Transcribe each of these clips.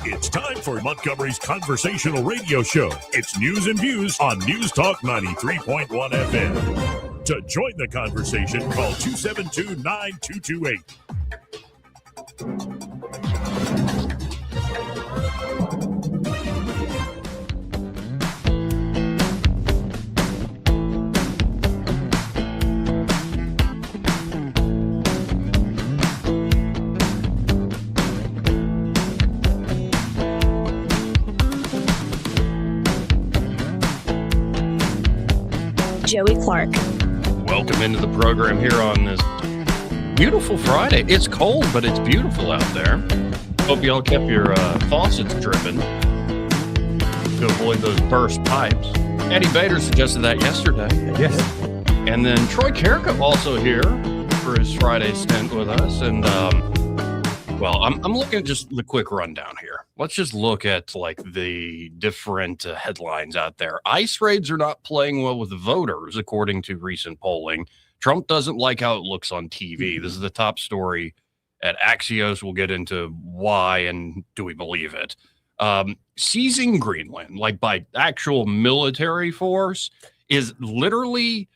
It's time for Montgomery's conversational radio show. It's news and views on News Talk 93.1 FM. To join the conversation, call 272-9228. Joey Clark. Welcome into the program here on this beautiful Friday. It's cold, but it's beautiful out there. Hope y'all kept your faucets dripping to avoid those burst pipes. Eddie Bader suggested that yesterday. Yes. And then Troy Carrick also here for his Friday stint with us. And, well, I'm looking at just the quick rundown here. Let's just look at like the different headlines out there. ICE raids are not playing well with the voters, according to recent polling. Trump doesn't like how it looks on TV. This is the top story at Axios. We'll get into why and do we believe it. Seizing Greenland, like by actual military force, is literally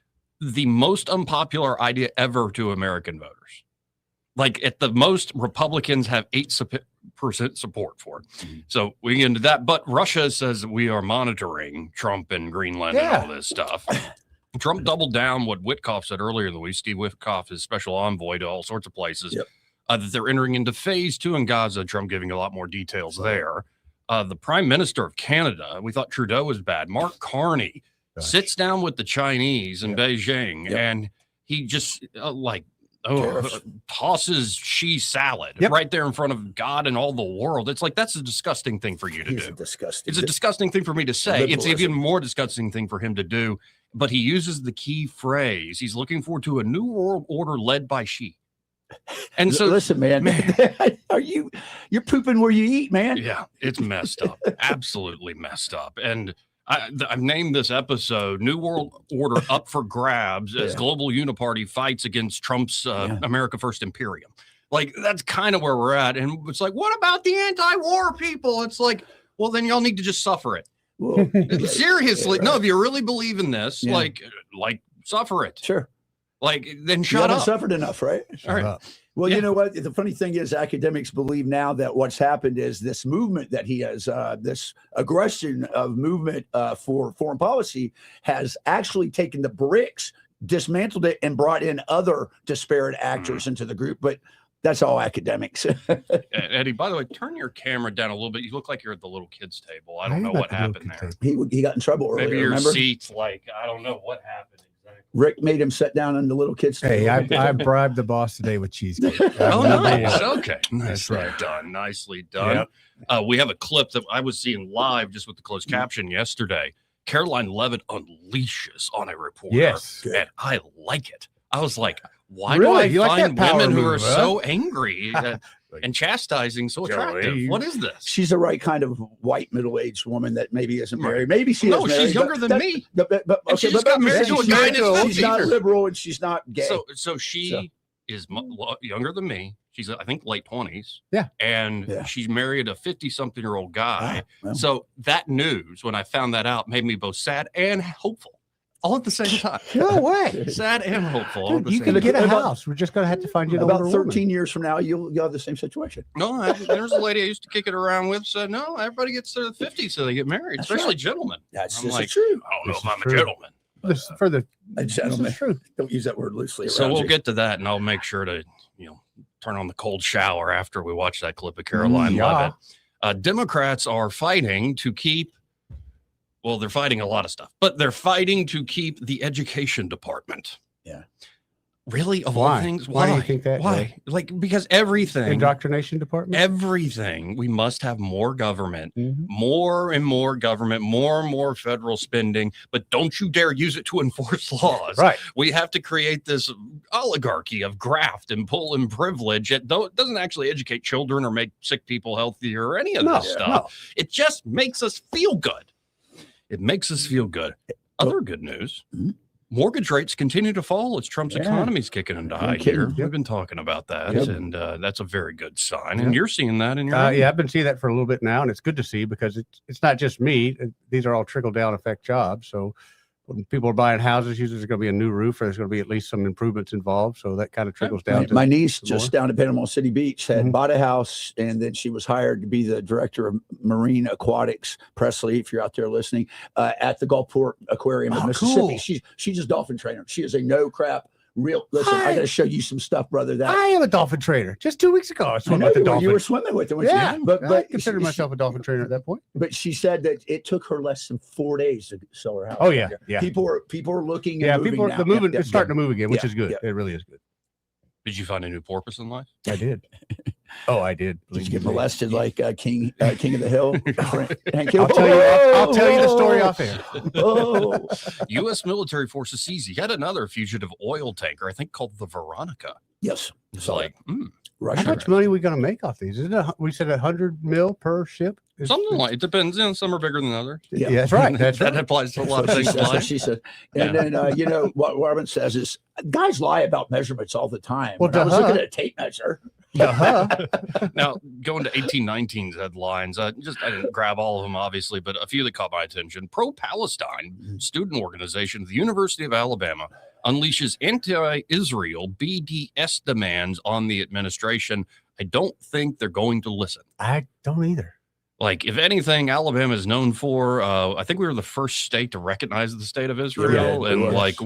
the most unpopular idea ever to American voters. Like at the most, Republicans have 8% support for it. Mm-hmm. So we get into that. But Russia says we are monitoring Trump and Greenland and all this stuff. Trump doubled down what Witkoff said earlier in the week. Steve Witkoff is special envoy to all sorts of places. That they're entering into phase 2 in Gaza. Trump giving a lot more details there. The Prime Minister of Canada, we thought Trudeau was bad. Mark Carney sits down with the Chinese in Beijing, and he just tosses cheese salad right there in front of God and all the world. It's like, that's a disgusting thing for you to do. It's a disgusting thing for me to say. It's even more disgusting thing for him to do. But he uses the key phrase. He's looking forward to a new world order led by Xi. And so, listen, man. You're pooping where you eat, man. Yeah, it's messed up. Absolutely messed up. And I've named this episode New World Order Up for Grabs as Global Uniparty fights against Trump's America First Imperium. Like, that's kind of where we're at. And it's like, what about the anti-war people? It's like, well, then y'all need to just suffer it. Whoa. Seriously. No, if you really believe in this, like suffer it. Sure. Like, then shut up. Suffered enough, right? All right. Well, you know what? The funny thing is, academics believe now that what's happened is this movement that he has, this aggression of movement for foreign policy has actually taken the BRICS, dismantled it, and brought in other disparate actors into the group. But that's all academics. Eddie, by the way, turn your camera down a little bit. You look like you're at the little kids' table. I don't know what happened there. He got in trouble earlier. Maybe your remember? Seat's like, I don't know what happened. Rick made him sit down on the little kids' table. Hey, I bribed the boss today with cheesecake. Nice. Okay. Nicely done. Nicely done. Yep. We have a clip that I was seeing live just with the closed caption yesterday. Caroline Leavitt unleashes on a reporter. Yes. And I like it. I was like, why do I find women who are so angry and chastising so attractive? What is this? She's the right kind of white middle-aged woman that maybe isn't married. Maybe she is married. No, she's younger than me. But she just got married to a guy in his 50s. She's not liberal and she's not gay. So she is younger than me. She's, I think, late 20s. Yeah. And she's married a 50-something-year-old guy. So that news, when I found that out, made me both sad and hopeful. All at the same time. No way. Sad and hopeful. Dude, you can get a house. We're just going to have to find you about 13 years from now, you'll have the same situation. No, there's a lady I used to kick it around with said, no, everybody gets to the 50s so they get married, especially gentlemen. That's like, true. I don't know if I'm a gentleman. For the gentleman. Don't use that word loosely. So we'll get to that, and I'll make sure to, turn on the cold shower after we watch that clip of Caroline Leavitt. Democrats are fighting to keep. Well, they're fighting a lot of stuff, but they're fighting to keep the education department. Yeah. Really? Of all things? Why do you think that? Why? Like, because everything. Indoctrination department? Everything. We must have more government, more and more government, more and more federal spending, but don't you dare use it to enforce laws. Right. We have to create this oligarchy of graft and pull and privilege. It doesn't actually educate children or make sick people healthier or any of this stuff. No. It just makes us feel good. It makes us feel good. Other good news. mortgage rates continue to fall as Trump's economy's kicking into high gear. Yep. We've been talking about that, and that's a very good sign. Yep. And you're seeing that in your yeah, I've been seeing that for a little bit now, and it's good to see because it's not just me. These are all trickle down effect jobs. So when people are buying houses, usually there's going to be a new roof, or there's going to be at least some improvements involved. So that kind of trickles down. My niece just down at Panama City Beach had bought a house, and then she was hired to be the director of marine aquatics. Presley, if you're out there listening, at the Gulfport Aquarium in Mississippi. Cool. She's a dolphin trainer. She is a no crap. Real. Listen, I got to show you some stuff, brother. That I am a dolphin trainer. Just 2 weeks ago, I swam with the dolphin. You were swimming with them, yeah, but I consider myself a dolphin trainer at that point. But she said that it took her less than 4 days to sell her house. Oh yeah, yeah. People are looking. Yeah, and moving people now. the movement is starting to move again, which is good. It really is good. Did you find a new porpoise in life? I did. Oh, I did. Did you get molested like King of the Hill? I'll tell you the story off air. Oh. U.S. military forces seize yet another fugitive oil tanker, I think called the Veronica. Yes. It's like, Russia. How much money are we going to make off these? Isn't it? We said $100 million per ship. Something like it depends. Some are bigger than others. Yeah, that's right. That's that right. applies to a lot of things. That's what she said. And then what Robin says is guys lie about measurements all the time. Well, I was looking at a tape measure. Now, going to 1819's headlines, I didn't grab all of them, obviously, but a few that caught my attention. Pro-Palestine student organization, the University of Alabama, unleashes anti-Israel BDS demands on the administration. I don't think they're going to listen. I don't either. Like, if anything, Alabama is known for, I think we were the first state to recognize the state of Israel. And like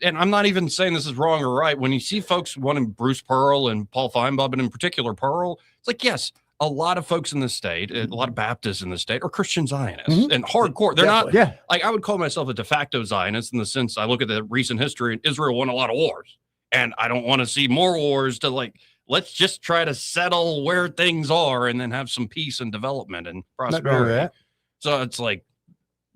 and I'm not even saying this is wrong or right. When you see folks wanting Bruce Pearl and Paul Feinbaum, and in particular Pearl, it's like, yes, a lot of folks in the state, a lot of Baptists in the state are Christian Zionists and hardcore. They're not, like, I would call myself a de facto Zionist in the sense I look at the recent history and Israel won a lot of wars. And I don't want to see more wars to let's just try to settle where things are and then have some peace and development and prosperity. So it's like,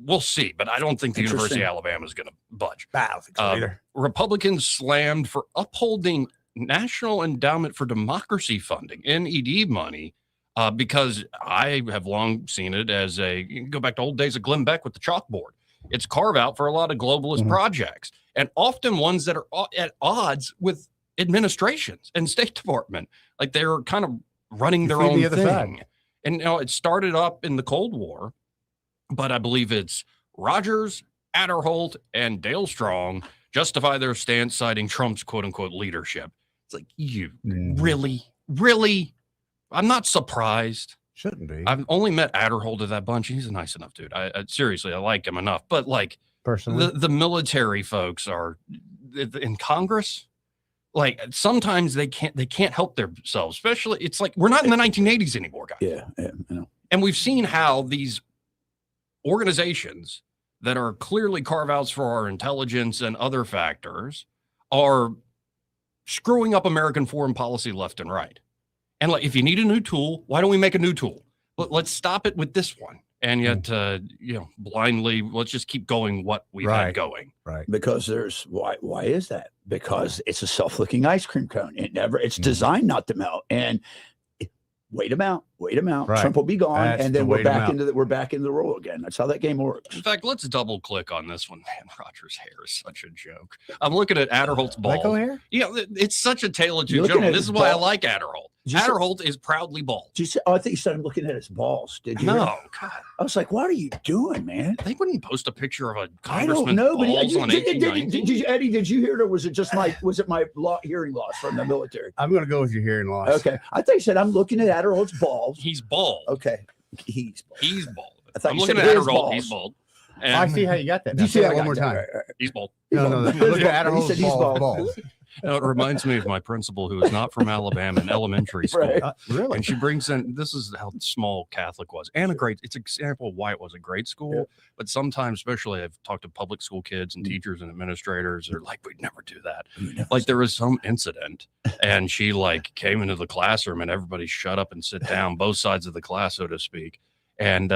we'll see, but I don't think the University of Alabama is going to budge. I don't think so either. Republicans slammed for upholding National Endowment for Democracy funding, NED money, because I have long seen it as you can go back to old days of Glenn Beck with the chalkboard. It's carve out for a lot of globalist projects, and often ones that are at odds with administrations and State Department. Like they're kind of running their own thing. And it started up in the Cold War, but I believe it's Rogers, Adderholt, and Dale Strong justify their stance citing Trump's quote unquote leadership. It's like, you really? I'm not surprised. Shouldn't be. I've only met Adderholt of that bunch. He's a nice enough dude. I seriously, I like him enough. But like, personally, the military folks are in Congress. Like sometimes they can't help themselves. Especially, it's like we're not in the 1980s anymore, guys. Yeah, I know. And we've seen how these organizations that are clearly carve-outs for our intelligence and other factors are screwing up American foreign policy left and right. And like, if you need a new tool, why don't we make a new tool? Let's stop it with this one. And yet, blindly, let's just keep going what we've had going. Right. Because there's why is that? Because it's a self-licking ice cream cone. It's designed not to melt. And wait them out. Right. Trump will be gone, and then we're back into the role again. That's how that game works. In fact, let's double click on this one. Man, Roger's hair is such a joke. I'm looking at Adderholt's bald. hair? Yeah, it's such a tale of two gentlemen. This is why I like Adderholt. Adderholt is proudly bald. Did you say, I think you said I'm looking at his balls. Did you? No, God. I was like, what are you doing, man? They wouldn't post a picture of a I don't congressman's know, balls but on 1819. Eddie, did you hear it, or was it just my hearing loss from the military? I'm going to go with your hearing loss. Okay. I think you said I'm looking at Adderholt's balls. He's bald. Okay. He's bald. I'm looking at Adderholt. He's bald. And I see how you got that. Did you see that one more time? Right. He's bald. No. Look at Adderholt's balls. It reminds me of my principal who is not from Alabama in elementary school. Right. Really? And she brings in, this is how small Catholic was, and it's an example of why it was a great school. Yeah. But sometimes, especially I've talked to public school kids and teachers and administrators, they're like, we'd never do that. Like there was some incident and she came into the classroom and everybody shut up and sit down, both sides of the class, so to speak. And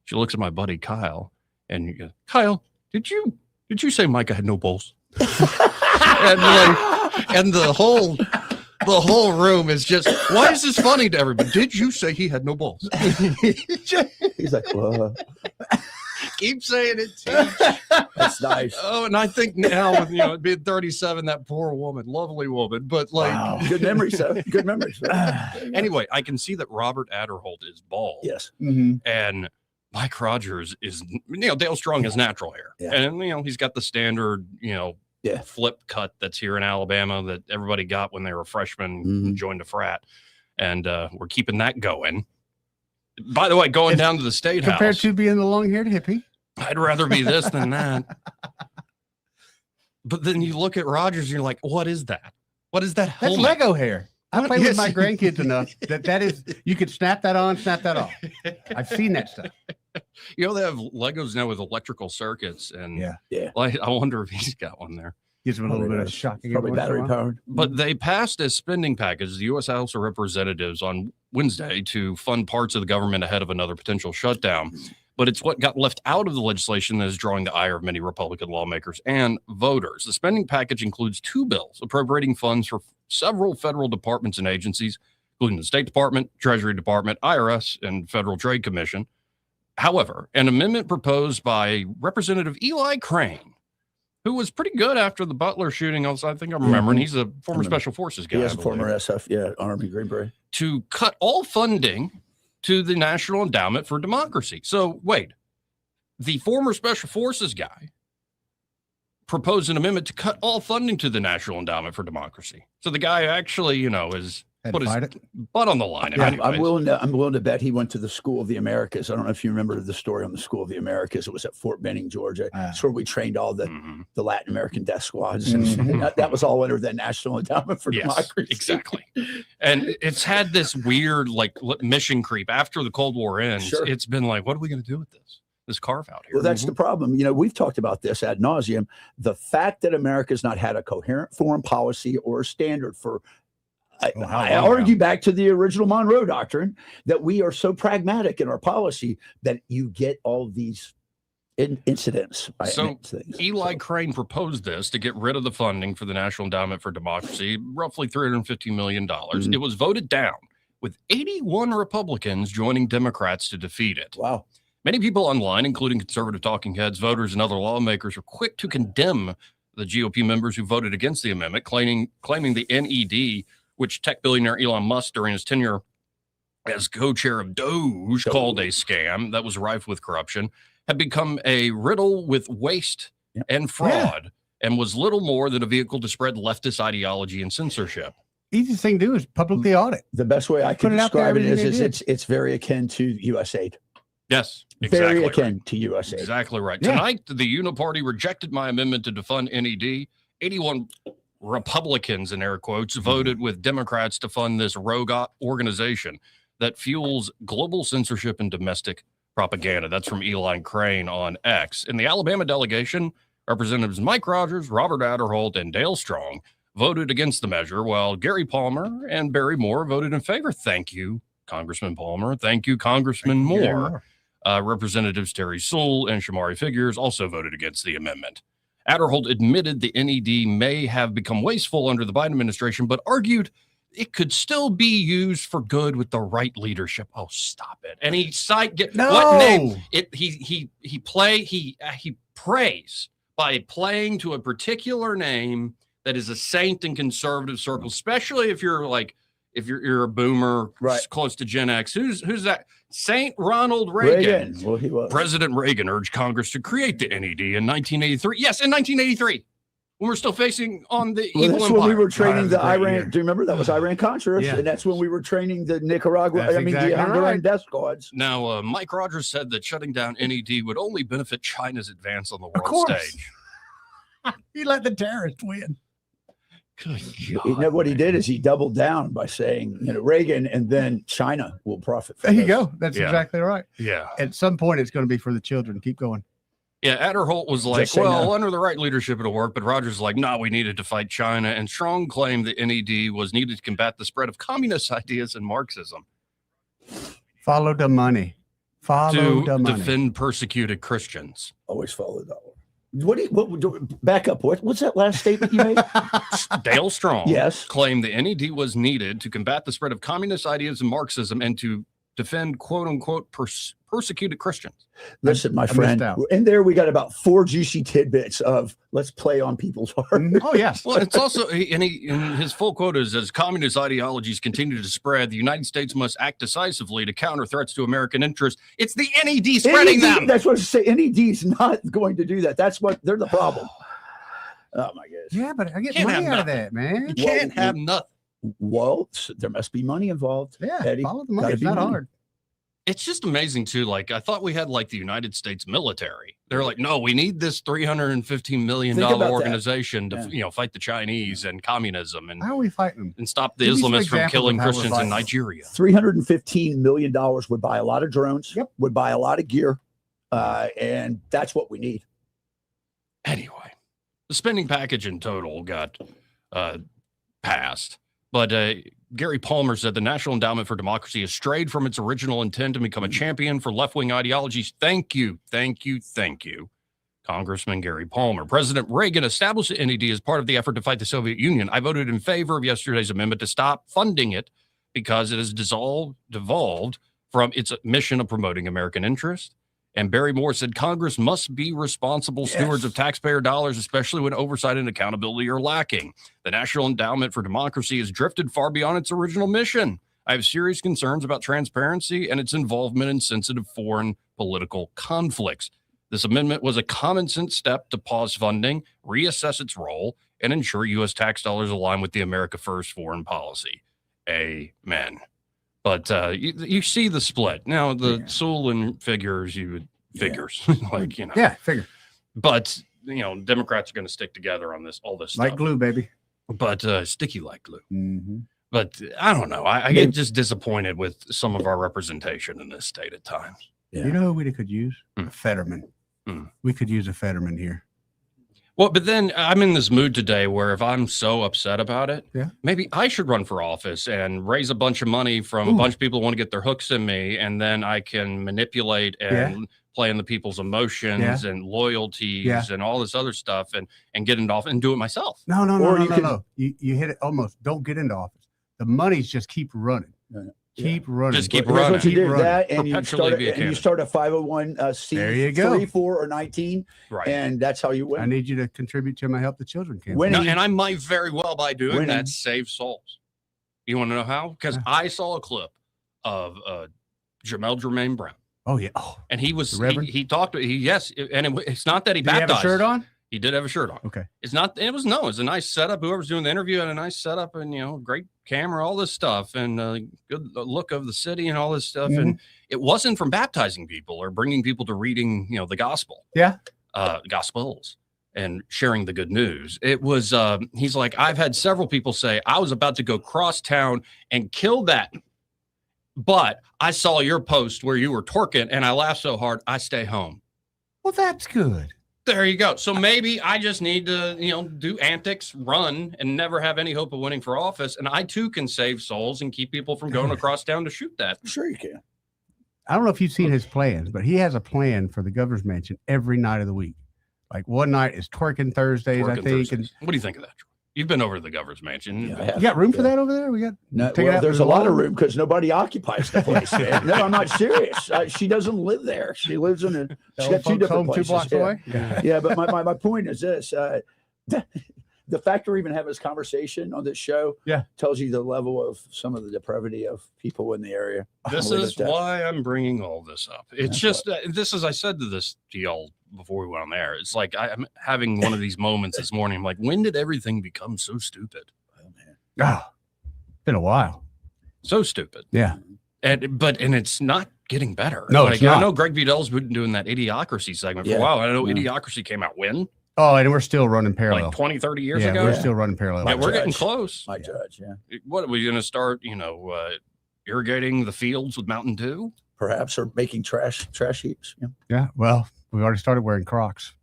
she looks at my buddy Kyle and you go, Kyle, did you say Micah had no balls? and the whole room is just, why is this funny to everybody? Did you say he had no balls? He's like, well, keep saying it. Teach. That's nice. Oh, and I think now with it being 37, that poor woman, lovely woman, but like Wow. Good memories, sir. Good memories. anyway, I can see that Robert Adderholt is bald. Yes. And Mike Rogers is, Dale Strong has natural hair. Yeah. And, he's got the standard, flip cut that's here in Alabama that everybody got when they were freshmen and joined a frat. And we're keeping that going. By the way, going down to the state house. Compared to being the long-haired hippie. I'd rather be this than that. But then you look at Rogers and you're like, what is that? What is that helmet? That's Lego hair. I play with my grandkids enough that is, you could snap that on, snap that off. I've seen that stuff. They have Legos now with electrical circuits. And yeah. I wonder if he's got one there. Gives them a little bit of shocking. Probably battery powered. But they passed a spending package, the U.S. House of Representatives, on Wednesday to fund parts of the government ahead of another potential shutdown. But it's what got left out of the legislation that is drawing the ire of many Republican lawmakers and voters. The spending package includes 2 bills appropriating funds for several federal departments and agencies, including the State Department, Treasury Department, IRS, and Federal Trade Commission. However, an amendment proposed by Representative Eli Crane, who was pretty good after the Butler shooting, I think I'm remembering, he's a former Special Forces guy. He is a former SF, Army Green Beret. To cut all funding to the National Endowment for Democracy. So wait, the former Special Forces guy proposed an amendment to cut all funding to the National Endowment for Democracy. So the guy actually, is put his butt on the line. Yeah, I'm willing to bet he went to the School of the Americas. I don't know if you remember the story on the School of the Americas. It was at Fort Benning, Georgia. It's where we trained all the Latin American death squads. And that was all under the National Endowment for Democracy. Exactly. And it's had this weird mission creep after the Cold War ends. Sure. It's been like, what are we going to do with this carve out here? Well, that's the problem. We've talked about this ad nauseum. The fact that America's not had a coherent foreign policy or a standard for I argue back to the original Monroe Doctrine that we are so pragmatic in our policy that you get all these incidents. So Eli Crane proposed this to get rid of the funding for the National Endowment for Democracy, roughly $350 million. It was voted down with 81 Republicans joining Democrats to defeat it. Wow. Many people online, including conservative talking heads, voters, and other lawmakers, are quick to condemn the GOP members who voted against the amendment, claiming the NED, which tech billionaire Elon Musk during his tenure as co-chair of Doge called a scam that was rife with corruption, had become a riddle with waste and fraud and was little more than a vehicle to spread leftist ideology and censorship. Easiest thing to do is publicly audit. The best way I can describe it is it's very akin to USAID. Yes, exactly. Very akin to USAID. Exactly right. Yeah. Tonight, the Uniparty rejected my amendment to defund NED. 81 Republicans, in air quotes, voted with Democrats to fund this rogue organization that fuels global censorship and domestic propaganda. That's from Eli Crane on X. In the Alabama delegation, Representatives Mike Rogers, Robert Adderholt, and Dale Strong voted against the measure, while Gary Palmer and Barry Moore voted in favor. Thank you, Congressman Palmer. Thank you, Congressman Moore. Representatives Terry Sewell and Shamari Figures also voted against the amendment. Adderholt admitted the NED may have become wasteful under the Biden administration, but argued it could still be used for good with the right leadership. Oh, stop it! And he what name? He prays by playing to a particular name that is a saint in conservative circles, especially if you're a boomer, close to Gen X. Who's that? Saint Ronald Reagan. Well, he was. President Reagan urged Congress to create the NED in 1983. Yes, in 1983, when we're still facing on the evil that's empire. when we were training the Iran. Do you remember that was Iran-Contra? And that's when we were training the Nicaragua. The Honduran death squads. Now, Mike Rogers said that shutting down NED would only benefit China's advance on the world stage. He let the terrorists win. What he did is he doubled down by saying, Reagan, and then China will profit from There you go. That's exactly right. Yeah. At some point, it's going to be for the children. Keep going. Yeah, Adderholt was like, under the right leadership, it'll work. But Rogers was like, no, we needed to fight China. And Strong claimed that NED was needed to combat the spread of communist ideas and Marxism. Follow the money. Follow the money. Defend persecuted Christians. Always follow the dollar. Back up. What's that last statement you made? Dale Strong claimed the NED was needed to combat the spread of communist ideas and Marxism and to defend quote unquote persecuted Christians. Listen, my friend, in there we got about 4 juicy tidbits of let's play on people's heart. Oh, yes. Well, it's also, and his full quote is, as communist ideologies continue to spread, the United States must act decisively to counter threats to American interests. It's the NED spreading them. That's what I say. NED is not going to do that. That's what they're the problem. Oh, my gosh. Yeah, but I get money out of that, man. You can't have nothing. Well, there must be money involved. Yeah, Eddie. follow the money. It's not hard. It's just amazing too. Like, I thought we had like the United States military. They're like, no, we need this $315 million organization to, fight the Chinese and communism and how are we fighting them and stop the Islamists from killing Christians in Nigeria. $315 million would buy a lot of drones. Yep. Would buy a lot of gear, and that's what we need. Anyway, the spending package in total got passed, but Gary Palmer said the National Endowment for Democracy has strayed from its original intent to become a champion for left-wing ideologies. Thank you, Congressman Gary Palmer. President Reagan established the NED as part of the effort to fight the Soviet Union. I voted in favor of yesterday's amendment to stop funding it because it has devolved from its mission of promoting American interest. And Barry Moore said Congress must be responsible stewards of taxpayer dollars, especially when oversight and accountability are lacking. The National Endowment for Democracy has drifted far beyond its original mission. I have serious concerns about transparency and its involvement in sensitive foreign political conflicts. This amendment was a common sense step to pause funding, reassess its role, and ensure U.S. tax dollars align with the America First foreign policy. Amen. But you see the split. Now, the Solon figures, figure. But, Democrats are going to stick together on all this stuff. Like glue, baby. But sticky like glue. Mm-hmm. But I don't know. I get just disappointed with some of our representation in this state at times. Yeah. You know who we could use? A Fetterman. We could use a Fetterman here. Well, but then I'm in this mood today where if I'm so upset about it, maybe I should run for office and raise a bunch of money from a bunch of people who want to get their hooks in me, and then I can manipulate and play in the people's emotions and loyalties and all this other stuff and get into office and do it myself. No. You hit it almost. Don't get into office. The monies just keep running. Keep running. Just keep running. That's what you do. That, and you start a 501c. There you go. 3, 4, or 19. Right. And that's how you win. I need you to contribute to my Help the Children campaign. No, and I might very well, by doing that, save souls. You want to know how? Because I saw a clip of Jamel Jermaine Brown. Oh, yeah. Oh, and he was, he talked to, it's not that he baptized. Did he have a shirt on? He did have a shirt on. Okay. It's a nice setup. Whoever's doing the interview had a nice setup and, great camera, all this stuff, and good look of the city and all this stuff. Mm-hmm. And it wasn't from baptizing people or bringing people to reading, the gospel. Yeah. Gospels and sharing the good news. It was, he's like, I've had several people say I was about to go cross town and kill that, but I saw your post where you were twerking and I laughed so hard, I stay home. Well, that's good. There you go. So maybe I just need to, do antics, run, and never have any hope of winning for office. And I too can save souls and keep people from going across town to shoot that. Sure you can. I don't know if you've seen his plans, but he has a plan for the governor's mansion every night of the week. Like one night is twerking Thursdays, I think. Thursdays. What do you think of that, Troy? You've been over to the governor's mansion. Yeah, you got room for that over there? We got there's a lot of room because nobody occupies the place. Man. No, I'm not serious. She doesn't live there. She lives in she's got 2 different places. 2 blocks away. Yeah, but my point is this: the fact we're even having this conversation on this show, tells you the level of some of the depravity of people in the area. This is why I'm bringing all this up. It's just this is I said to y'all before we went on there. It's like I'm having one of these moments this morning. I'm like, when did everything become so stupid? Oh man, been a while. So stupid. Yeah, and it's not getting better. No, it's not. I know Greg Vidal's been doing that Idiocracy segment for a while. I know Idiocracy came out when. Oh, and we're still running parallel. Like 20, 30 years ago? We're still running parallel. Yeah, we're getting close. My judge, What, are we going to start, irrigating the fields with Mountain Dew? Perhaps, or making trash heaps. Yeah, well, we've already started wearing Crocs.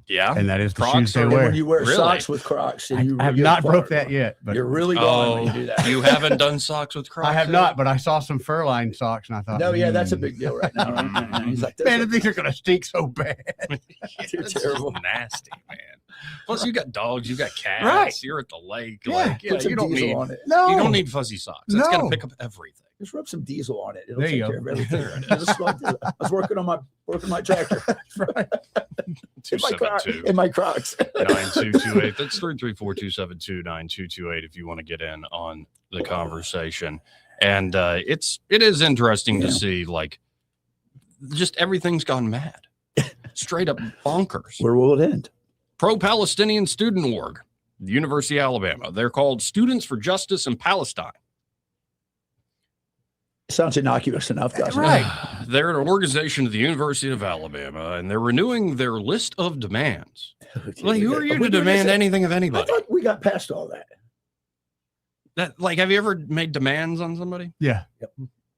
Yeah. And that is the Crocs shoes they wear. When you wear socks with Crocs. And I have not broke that yet. But you're really gone when you do that. You haven't done socks with Crocs? I have not, but I saw some fur-lined socks and I thought, that's a big deal right now. He's like, man, these are going to stink so bad. They're terrible. Nasty, man. Plus, you got dogs, you got cats. Right. You're at the lake. You don't need fuzzy socks. That's going to pick up everything. Just rub some diesel on it. It'll There take you care go. of everything. I was working on my tractor. Right. in my Crocs. 9228. That's 334-272-9228 if you want to get in on the conversation. And it is interesting to see, like, just everything's gone mad. Straight up bonkers. Where will it end? Pro-Palestinian student org, the University of Alabama. They're called Students for Justice in Palestine. Sounds innocuous enough, doesn't it? Right. They're an organization at the University of Alabama, and they're renewing their list of demands. Like, who are you to demand anything of I anybody? thought we got past all that. Have you ever made demands on somebody? Yeah.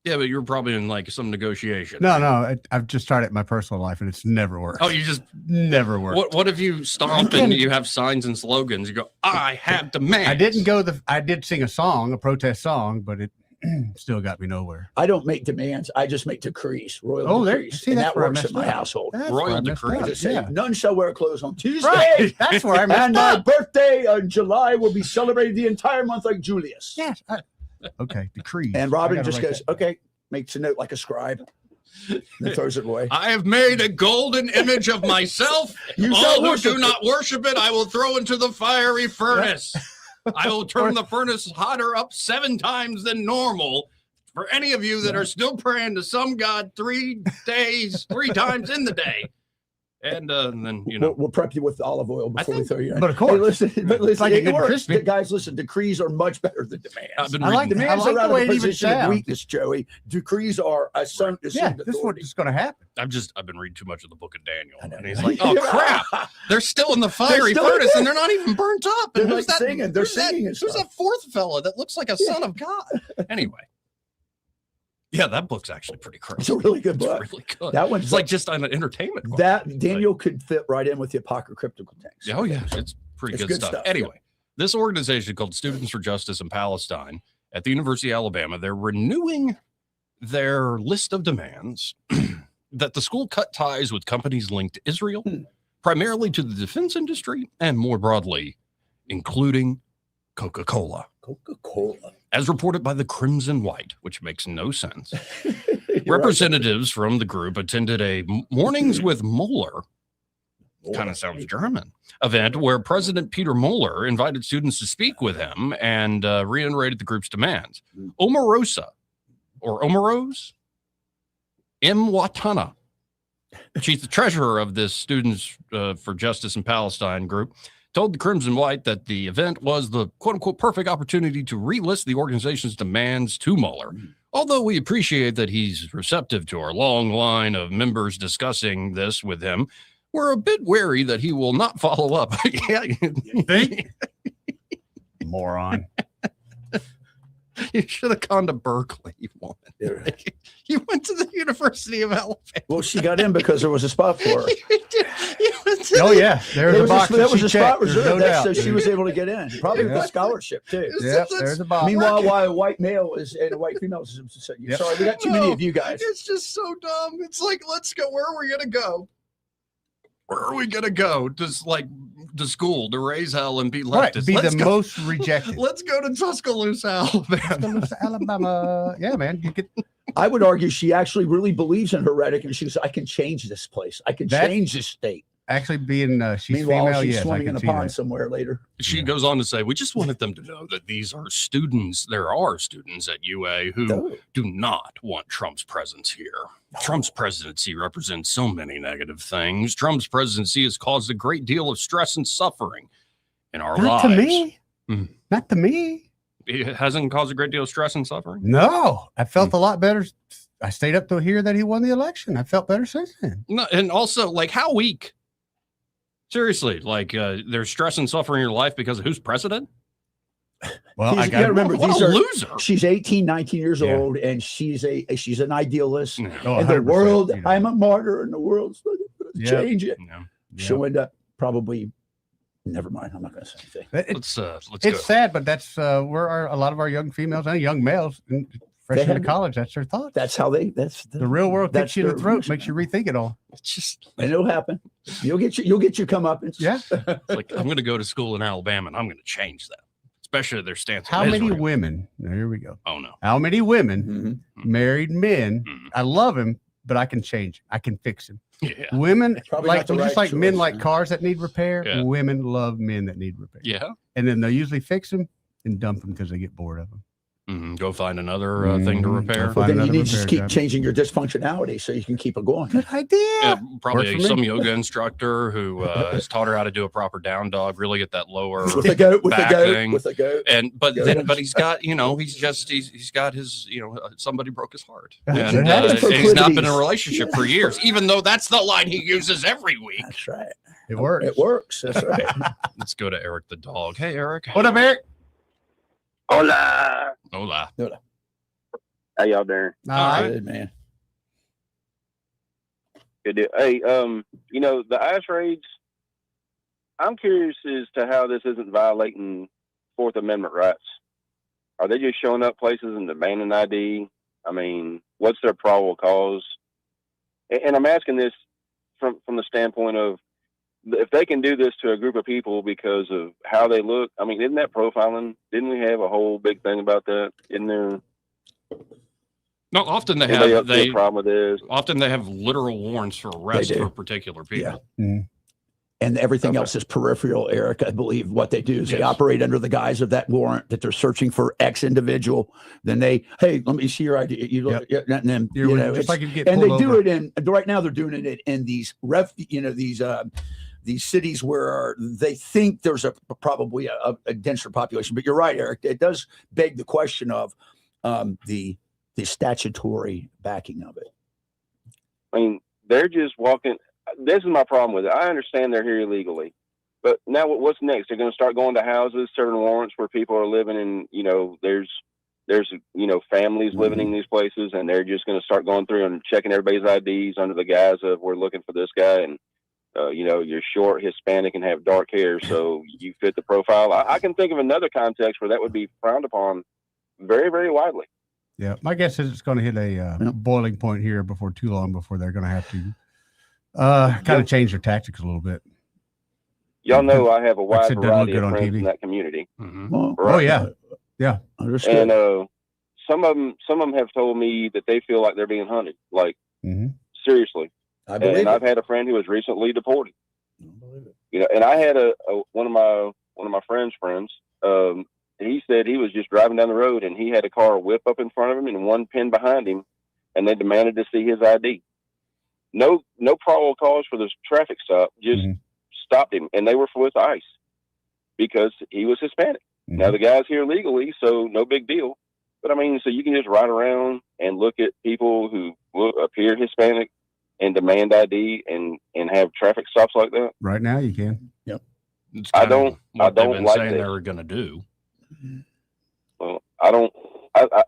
Yeah, but you're probably in like some negotiation. No. I've just started my personal life, and it's never worked. Oh, you just never worked. What if you stomp and you have signs and slogans? You go, I have demands. I did sing a song, a protest song, but it still got me nowhere. I don't make demands. I just make decrees, royal decrees. See, and that's that where I works in messed my up. household. That's Royal where I messed decree. up. I just say, Yeah. none shall wear clothes on Tuesday. Right. That's where I messed And my up. birthday in July will be celebrated the entire month like Julius. Yes. Okay. Decrees. And I Robin gotta just write goes, that. okay, makes a note like a scribe, and throws it away. I have made a golden image of myself. You All shall who worship do not worship it, I will throw into the fiery furnace. I will turn the furnace hotter up 7 times than normal. For any of you that are still praying to some God 3 days, 3 times in the day. And then, We'll prep you with olive oil before we throw you in. But of course. Hey, listen, like a it good works. crispy. Guys, listen, decrees are much better than demands. I've been I like reading. Demands I like are out the way of a it even position of sounds. weakness, Joey. Decrees are a son. Yeah, this is what's going to happen. I've been reading too much of the book of Daniel. I know. And he's like, oh, crap. They're still in the fiery still in furnace there. and they're not even burnt up. They're And like singing. They're singing and Who's stuff. that fourth fella that looks like a son of God? Anyway. Yeah, that book's actually pretty crazy. It's a really good It's book. really good. That one's It's like just an entertainment book. that Daniel could fit right in with the apocryptical text. Oh, yeah. It's pretty It's good, good stuff. stuff, Anyway, this organization called Students for Justice in Palestine at the University of Alabama, they're renewing their list of demands that the school cut ties with companies linked to Israel, primarily to the defense industry, and more broadly, including Coca-Cola. Coca-Cola. As reported by the Crimson White, which makes no sense. You're Representatives from the group attended a Mornings with Mueller, kind of sounds German, event where President Peter Mueller invited students to speak with him and reiterated the group's demands. Omarosa, or Omaros, M. Watana, chief treasurer of this Students for Justice in Palestine group, told the Crimson White that the event was the quote-unquote perfect opportunity to relist the organization's demands to Mueller. Although we appreciate that he's receptive to our long line of members discussing this with him, we're a bit wary that he will not follow up. Yeah, You think? Moron. you should have gone to Berkeley. You went to the University of Alabama. Well, she got in because there was a spot for her. Oh, yeah. There's a box. There was she a spot checked. There's reserved, no doubt. so she was able to get in. Probably with a scholarship too. Yeah, there's a box. Meanwhile, why a white male is and a white female is sorry, we got too many of you guys. It's just so dumb. It's like, let's go. Where are we going to go? Where are we going to go? Just like to school to raise hell and be Right, leftists. be Let's the go. most rejected. Let's go to Tuscaloosa, Alabama. Tuscaloosa, Alabama. Yeah, man. You get I would argue she actually really believes in her rhetoric, and she goes, "I can change this place. I can That- change this state." actually being she's Meanwhile, female. she's Yes, I swimming in can a see pond that. somewhere later. She goes on to say, we just wanted them to know that these are students. There are students at UA who do not want Trump's presence here. Trump's presidency represents so many negative things. Trump's presidency has caused a great deal of stress and suffering in our Not lives. to me. Mhm. Not to me. It hasn't caused a great deal of stress and suffering. No, I felt a lot better. I stayed up to hear that he won the election. I felt better since then. No, and also, like, how weak? Seriously, like, there's stress and suffering in your life because of who's president? Well, You I gotta got remember, What these a are loser. she's 18, 19 years Yeah. old, and she's an idealist. No, Oh, And the 100%, world, you know. I'm a martyr, and the world's going to Yeah. change it. no. She'll end up probably. Never mind. I'm not going to say anything. Let's It's go. sad, but that's where a lot of our young females and young males, freshmen have to it. college, that's their thoughts. That's how they. That's The real world that's kicks you in the their throat, reason. makes you rethink it all. It's just And it'll happen. You'll get your come up. Yeah. it's like, I'm going to go to school in Alabama and I'm going to change that. It's especially their stance. How on many Israel. women? Now, here we go. Oh no. How many women, married men? I love him, but I can change. I can fix him. Yeah. Women, Probably like not the just right like men choice, like huh? cars that need repair. Yeah. Women love men that need repair. Yeah. And then they'll usually fix them and dump them because they get bored of them. Go find another thing to repair. Find Then you another need to just repair keep job. changing your dysfunctionality so you can keep it going. Good idea. Yeah, Works probably for some me. yoga instructor who has taught her how to do a proper down dog, really get that lower With the goat, with the back goat, thing. with the goat. And but Yeah. but he's got he's got his somebody broke his heart, That's and right. he's not been in a Proclivities. relationship for years, even though that's the line he uses every week. That's right. It works. It works. That's right. Let's go to Eric the dog. Hey Eric. What up, Eric? Hola. Hola. How y'all doing? All right. Good, man. Good deal. Hey, the ICE raids, I'm curious as to how this isn't violating Fourth Amendment rights. Are they just showing up places and demanding ID? I mean, what's their probable cause? And I'm asking this from the standpoint of, if they can do this to a group of people because of how they look, I mean, isn't that profiling? Didn't we have a whole big thing about that? Isn't there? No, often they Anybody have else see a problem with this? often they have literal warrants for arrest do. for particular people. Yeah. And everything else is peripheral, Eric. I believe what they do is they operate under the guise of that warrant that they're searching for X individual. Then hey, let me see your ID. You look, and then Just like you get and they pulled do over. it in. Right now, they're doing it in these these cities where they think there's probably a denser population. But you're right, Eric. It does beg the question of the statutory backing of it. I mean, they're just walking. This is my problem with it. I understand they're here illegally, but now what's next? They're going to start going to houses, serving warrants where people are living in, there's families living in these places, and they're just going to start going through and checking everybody's IDs under the guise of, we're looking for this guy. And, you're short, Hispanic, and have dark hair, so you fit the profile. I can think of another context where that would be frowned upon very, very widely. Yeah, my guess is it's going to hit a boiling point here before too long, before they're going to have to kind of change their tactics a little bit. Y'all know I have a Like I wide said, doesn't look variety good of on friends TV. in that community. Mhm. Oh yeah, yeah. Understood. And some of them have told me that they feel like they're being hunted. Like, seriously. I believe And it. I've had a friend who was recently deported. I believe it. And I had one of my friends' friends. He said he was just driving down the road and he had a car whip up in front of him and one pin behind him, and they demanded to see his ID. No probable cause for this traffic stop. Just stopped him, and they were with ICE because he was Hispanic. Now the guy's here legally, so no big deal. But I mean, so you can just ride around and look at people who appear Hispanic and demand ID and have traffic stops like that. Right now you can. Yep. It's I kind of don't what they've been like saying this. they were going to do. Well, I don't.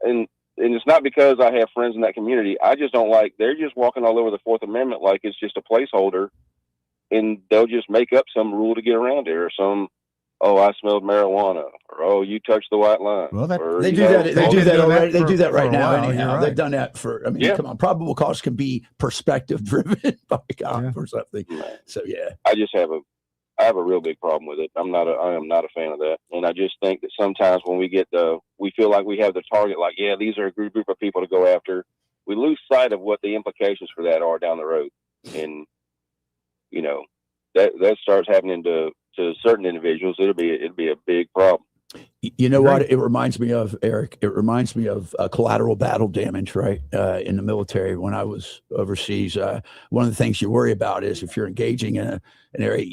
And it's not because I have friends in that community. I just don't like. They're just walking all over the Fourth Amendment like it's just a placeholder, and they'll just make up some rule to get around it, or some. Oh, I smelled marijuana, or oh, you touched the white line. Well, They do that. They do that already. They do that right now. While, Anyhow, right. they've done that for. I mean, come on. Probable cause can be perspective driven by a cop or something. So yeah, I have a real big problem with it. I am not a fan of that, and I just think that sometimes when we we feel like we have the target, like these are a group of people to go after. We lose sight of what the implications for that are down the road, and that starts happening to certain individuals. It'll be a big problem. You know what? It reminds me of, Eric. It reminds me of collateral battle damage, right? In the military, when I was overseas, one of the things you worry about is if you're engaging in an area,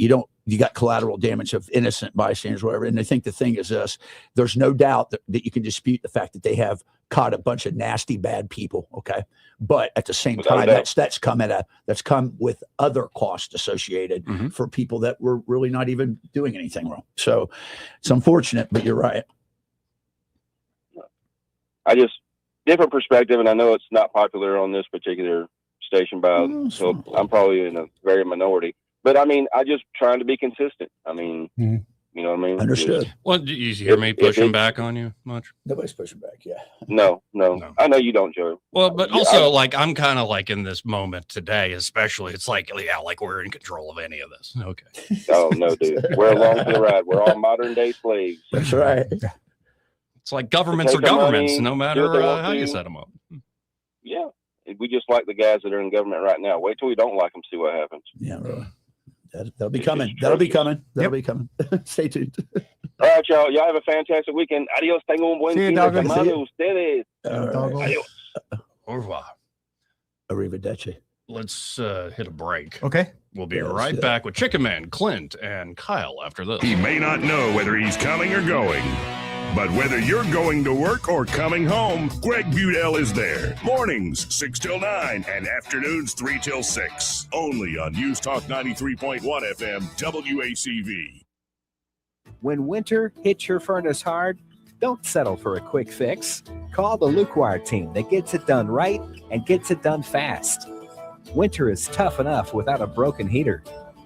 you got collateral damage of innocent bystanders, whatever. And I think the thing is this: there's no doubt that you can dispute the fact that they have caught a bunch of nasty, bad people. Okay, but at the same time, that's come with other costs associated for people that were really not even doing anything wrong. So it's unfortunate, but you're right. I just different perspective, and I know it's not popular on this particular station, so I'm probably in a very minority. But I mean, I just trying to be consistent. I mean, you know what I mean? Understood. Well, do you hear me pushing back on you much? Nobody's pushing back. Yeah. No. I know you don't, Joe. Well, but also, I'm kind of like in this moment today, especially. It's like we're in control of any of this. Okay. Oh no, dude. We're along for the ride. We're all modern day slaves. That's right. It's like governments Take are our governments, money, no do matter what they want how you to. set them up. Yeah. We just like the guys that are in government right now. Wait till we don't like them, see what happens. Yeah, really. That'll be It's coming. just That'll be atrocious. coming. That'll be coming. Stay tuned. All right, y'all. Y'all have a fantastic weekend. Adios. Tengo un buen See you, fin de Doggone. semana ustedes. All right. Doggone. Adios. Au revoir. Arrivederci. Let's hit a break. Okay. We'll be Yes, right yeah. back with Chicken Man, Clint, and Kyle after this. He may not know whether he's coming or going, but whether you're going to work or coming home, Greg Budell is there. Mornings, 6 till 9, and afternoons, 3 till 6. Only on News Talk 93.1 FM, WACV. When winter hits your furnace hard, don't settle for a quick fix. Call the Luckwire team that gets it done right and gets it done fast. Winter is tough enough without a broken heater.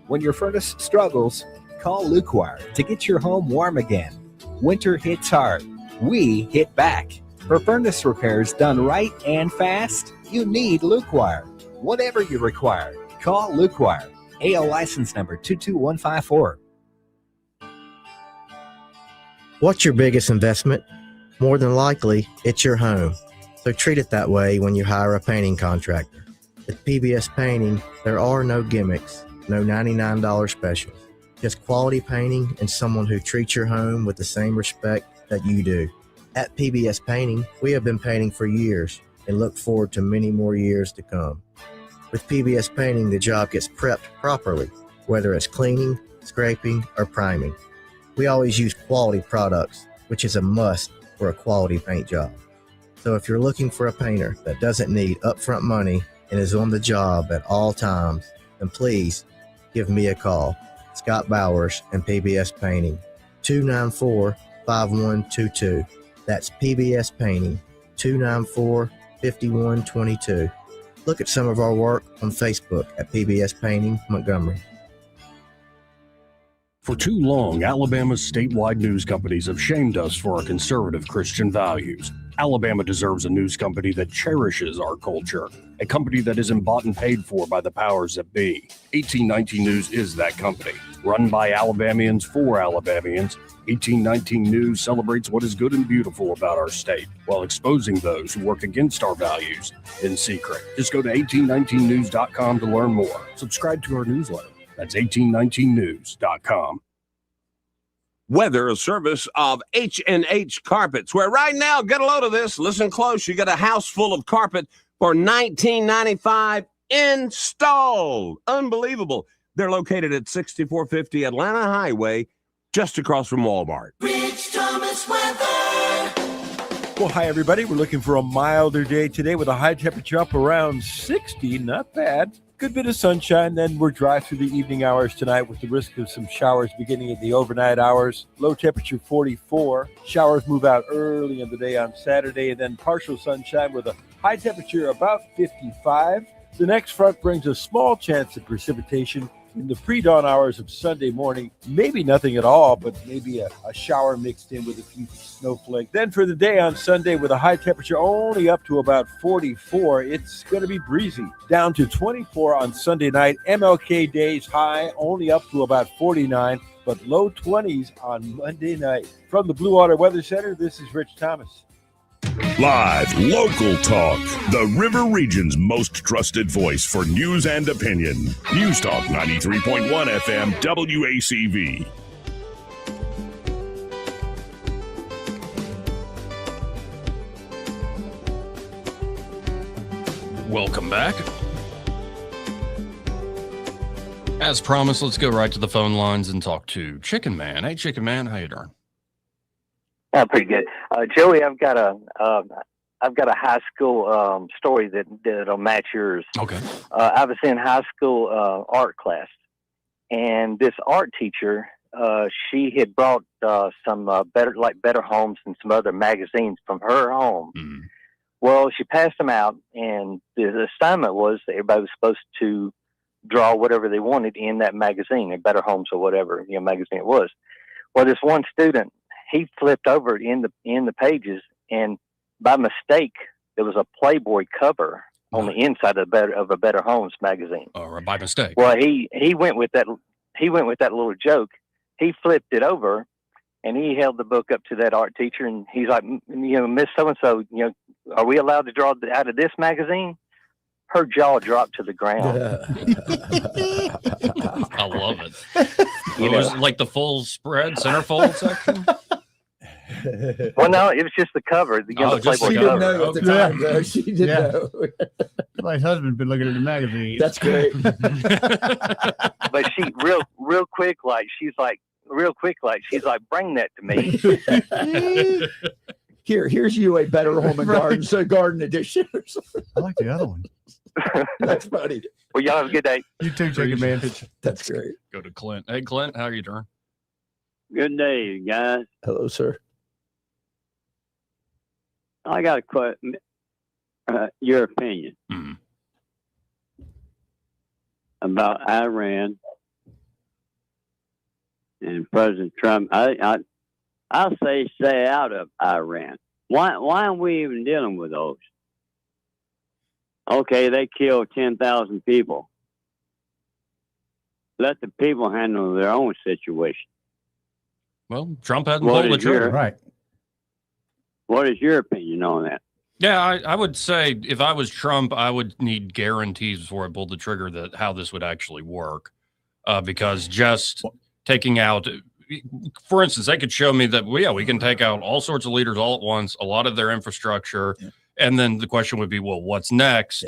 When your furnace struggles, call Luckwire to get your home warm again. Winter hits hard. We hit back. For furnace repairs done right and fast, you need Luckwire. Whatever you require, call Luckwire. AL license number 22154. What's your biggest investment? More than likely, it's your home. So treat it that way when you hire a painting contractor. At PBS Painting, there are no gimmicks, no $99 specials. Just quality painting and someone who treats your home with the same respect that you do. At PBS Painting, we have been painting for years and look forward to many more years to come. With PBS Painting, the job gets prepped properly, whether it's cleaning, scraping, or priming. We always use quality products, which is a must for a quality paint job. So if you're looking for a painter that doesn't need upfront money and is on the job at all times, then please give me a call. Scott Bowers and PBS Painting, 294-5122. That's PBS Painting, 294-5122. Look at some of our work on Facebook at PBS Painting Montgomery. For too long, Alabama's statewide news companies have shamed us for our conservative Christian values. Alabama deserves a news company that cherishes our culture, a company that isn't bought and paid for by the powers that be. 1819 News is that company. Run by Alabamians for Alabamians, 1819 News celebrates what is good and beautiful about our state while exposing those who work against our values in secret. Just go to 1819news.com to learn more. Subscribe to our newsletter. That's 1819news.com. Weather, a service of H&H Carpets, where right now, get a load of this, listen close, you get a house full of carpet for $19.95 installed. Unbelievable. They're located at 6450 Atlanta Highway, just across from Walmart. Rich Thomas weather. Well, hi, everybody. We're looking for a milder day today with a high temperature up around 60. Not bad. Good bit of sunshine. Then we're dry through the evening hours tonight with the risk of some showers beginning in the overnight hours. Low temperature 44. Showers move out early in the day on Saturday, and then partial sunshine with a high temperature about 55. The next front brings a small chance of precipitation in the pre-dawn hours of Sunday morning. Maybe nothing at all, but maybe a shower mixed in with a few snowflakes. Then for the day on Sunday, with a high temperature only up to about 44, it's going to be breezy. Down to 24 on Sunday night. MLK Day's high only up to about 49, but low 20s on Monday night. From the Blue Water Weather Center, this is Rich Thomas. Live, local talk. The River Region's most trusted voice for news and opinion. News Talk 93.1 FM, WACV. Welcome back. As promised, let's go right to the phone lines and talk to Chicken Man. Hey, Chicken Man, how you doing? Pretty good. Joey, I've got a high school story that'll match yours. Okay. I was in high school art class, and this art teacher, she had brought some Better Homes and some other magazines from her home. Mm-hmm. Well, she passed them out, and the assignment was that everybody was supposed to draw whatever they wanted in that magazine, in Better Homes or whatever magazine it was. Well, this one student, he flipped over in the pages, and by mistake, there was a Playboy cover on the inside of a Better Homes magazine. Or by mistake. Well, he went with that little joke. He flipped it over, And he held the book up to that art teacher, and he's like, Miss So-and-so, are we allowed to draw out of this magazine? Her jaw dropped to the ground. I love it. It was like the full spread centerfold section. Well, no, it was just the cover. The she didn't know at the time, though. She didn't know. My husband's been looking at the magazine. That's great. But she real quick, she's like, bring that to me. Here's you a Better Home and Garden, so garden edition. I like the other one. That's funny. Well, y'all have a good day. You too, Jacob, man. That's great. Go to Clint. Hey, Clint, how are you doing? Good day, guys. Hello, sir. I got a question. Your opinion about Iran and President Trump. I say stay out of Iran. Why aren't we even dealing with those? Okay, they killed 10,000 people. Let the people handle their own situation. Well, Trump hasn't pulled the trigger. Right. What is your opinion on that? Yeah, I would say if I was Trump, I would need guarantees before I pulled the trigger that how this would actually work. Because just taking out, for instance, they could show me that, we can take out all sorts of leaders all at once, a lot of their infrastructure. Yeah. And then the question would be, well, what's next?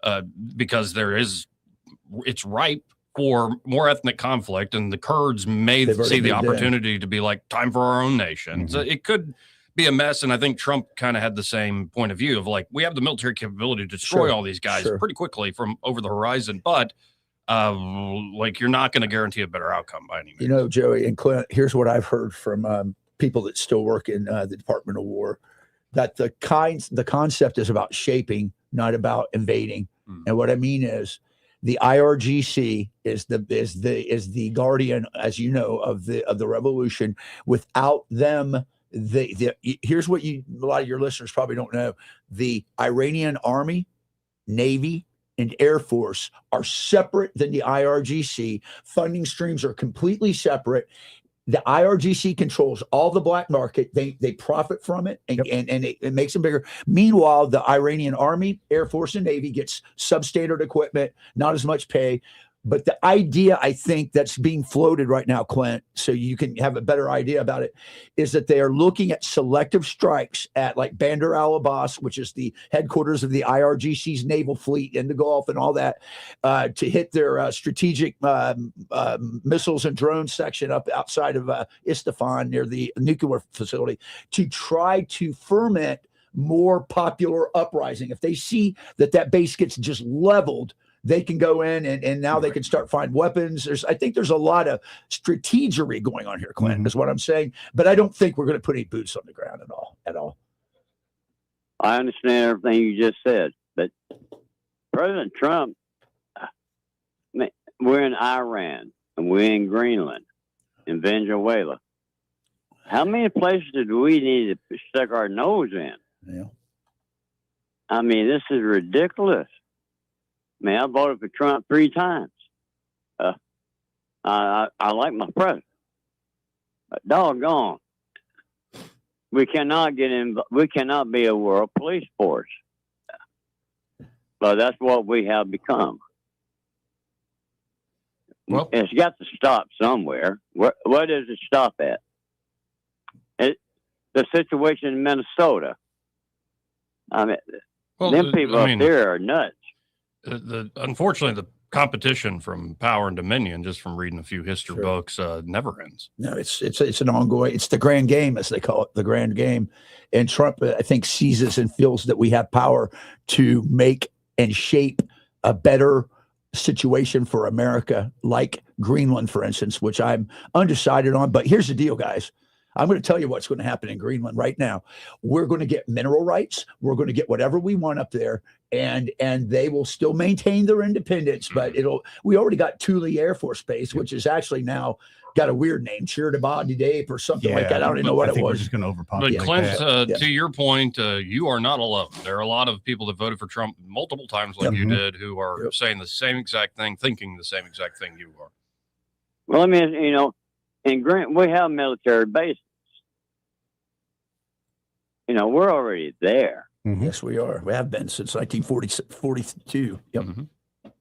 Yeah. Because it's ripe for more ethnic conflict, and the Kurds may see the opportunity to be like, time for our own nation. Mm-hmm. So it could be a mess. And I think Trump kind of had the same point of view of we have the military capability to destroy all these guys pretty quickly from over the horizon, but you're not going to guarantee a better outcome by any means. Joey and Clint, here's what I've heard from people that still work in the Department of War, that the concept is about shaping, not about invading. And what I mean is the IRGC is the guardian, as you know, of the revolution. Without them, here's what a lot of your listeners probably don't know: the Iranian Army, Navy, and Air Force are separate than the IRGC. Funding streams are completely separate. The IRGC controls all the black market. They profit from it, and it makes them bigger. Meanwhile, the Iranian Army, Air Force, and Navy gets substandard equipment, not as much pay. But the idea, I think, that's being floated right now, Clint, so you can have a better idea about it, is that they are looking at selective strikes at Bandar al-Abbas, which is the headquarters of the IRGC's naval fleet in the Gulf and all that, to hit their strategic missiles and drone section up outside of Isfahan near the nuclear facility, to try to ferment more popular uprising. If they see that base gets just leveled, they can go in and now they can start finding weapons. I think there's a lot of strategery going on here, Clint, is what I'm saying. But I don't think we're going to put any boots on the ground at all. I understand everything you just said, but President Trump, we're in Iran and we're in Greenland, in Venezuela. How many places do we need to stick our nose in? Yeah. I mean, this is ridiculous. Man, I voted for Trump 3 times. I like my president. But doggone, we cannot we cannot be a world police force. But that's what we have become. Well, it's got to stop somewhere. Where does it stop at? The situation in Minnesota. I mean, them people up there are nuts. Unfortunately, the competition from power and dominion, just from reading a few history books, never ends. No, it's an ongoing. It's the grand game, as they call it, the grand game. And Trump, I think, seizes and feels that we have power to make and shape a better situation for America, like Greenland, for instance, which I'm undecided on. But here's the deal, guys. I'm going to tell you what's going to happen in Greenland right now. We're going to get mineral rights. We're going to get whatever we want up there, and they will still maintain their independence. But we already got Thule Air Force Base, which is actually now got a weird name, Chirdabadi Dape or something like that. I don't even know what it was. We're just going to overpopulate. But Clint, to your point, you are not alone. There are a lot of people that voted for Trump multiple times, like you did, who are saying the same exact thing, thinking the same exact thing you are. Well, I mean, in Greenland, we have a military base. You know, we're already there. Mm-hmm. Yes, we are. We have been since 1942. Yep. Mm-hmm. You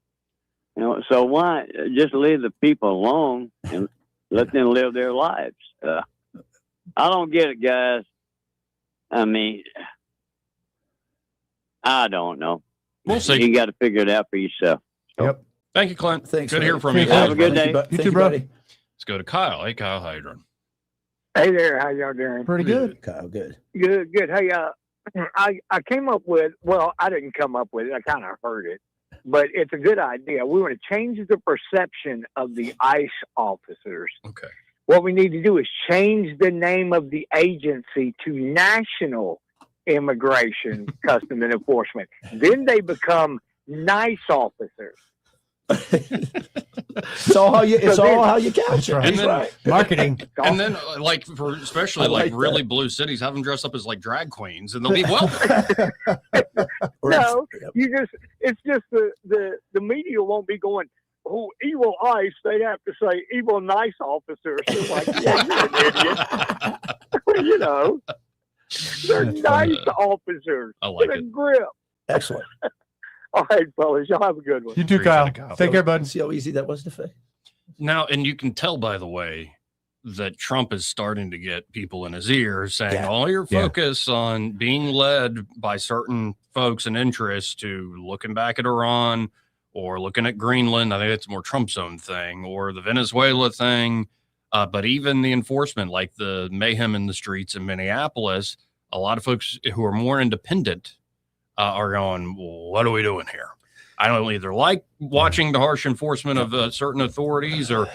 know, so why just leave the people alone and let them live their lives? I don't get it, guys. I mean, I don't know. We'll see. You got to figure it out for yourself. So, Yep. Thank you, Clint. Thanks. Good to hear from Thank you. you. Have a good day. You too, bro. buddy. Let's go to Kyle. Hey, Kyle, how you doing? Hey there, how y'all doing? Pretty good. Kyle, good. Good. Hey, I came up with, well, I didn't come up with it. I kind of heard it, but it's a good idea. We want to change the perception of the ICE officers. Okay. What we need to do is change the name of the agency to National Immigration Custom and Enforcement. Then they become nice officers. It's all how you couch it. And then, right. Marketing. And then, like, for especially like really blue cities, have them dress up as like drag queens, and they'll be welcome. No, it's just the media won't be going, oh, evil ICE. They'd have to say evil nice officers. They're like, yeah, you're an idiot. You know, they're nice officers. I like with a it. grip. Excellent. All right, fellas, y'all have a good one. You too, Kyle. Take care, bud. See how easy that was to fix. Now, and you can tell, by the way, that Trump is starting to get people in his ears saying all your focus on being led by certain folks and interests to looking back at Iran or looking at Greenland. I think it's more Trump's own thing, or the Venezuela thing. But even the enforcement, like the mayhem in the streets in Minneapolis, a lot of folks who are more independent are going, well, what are we doing here? I don't either like watching the harsh enforcement of certain authorities, or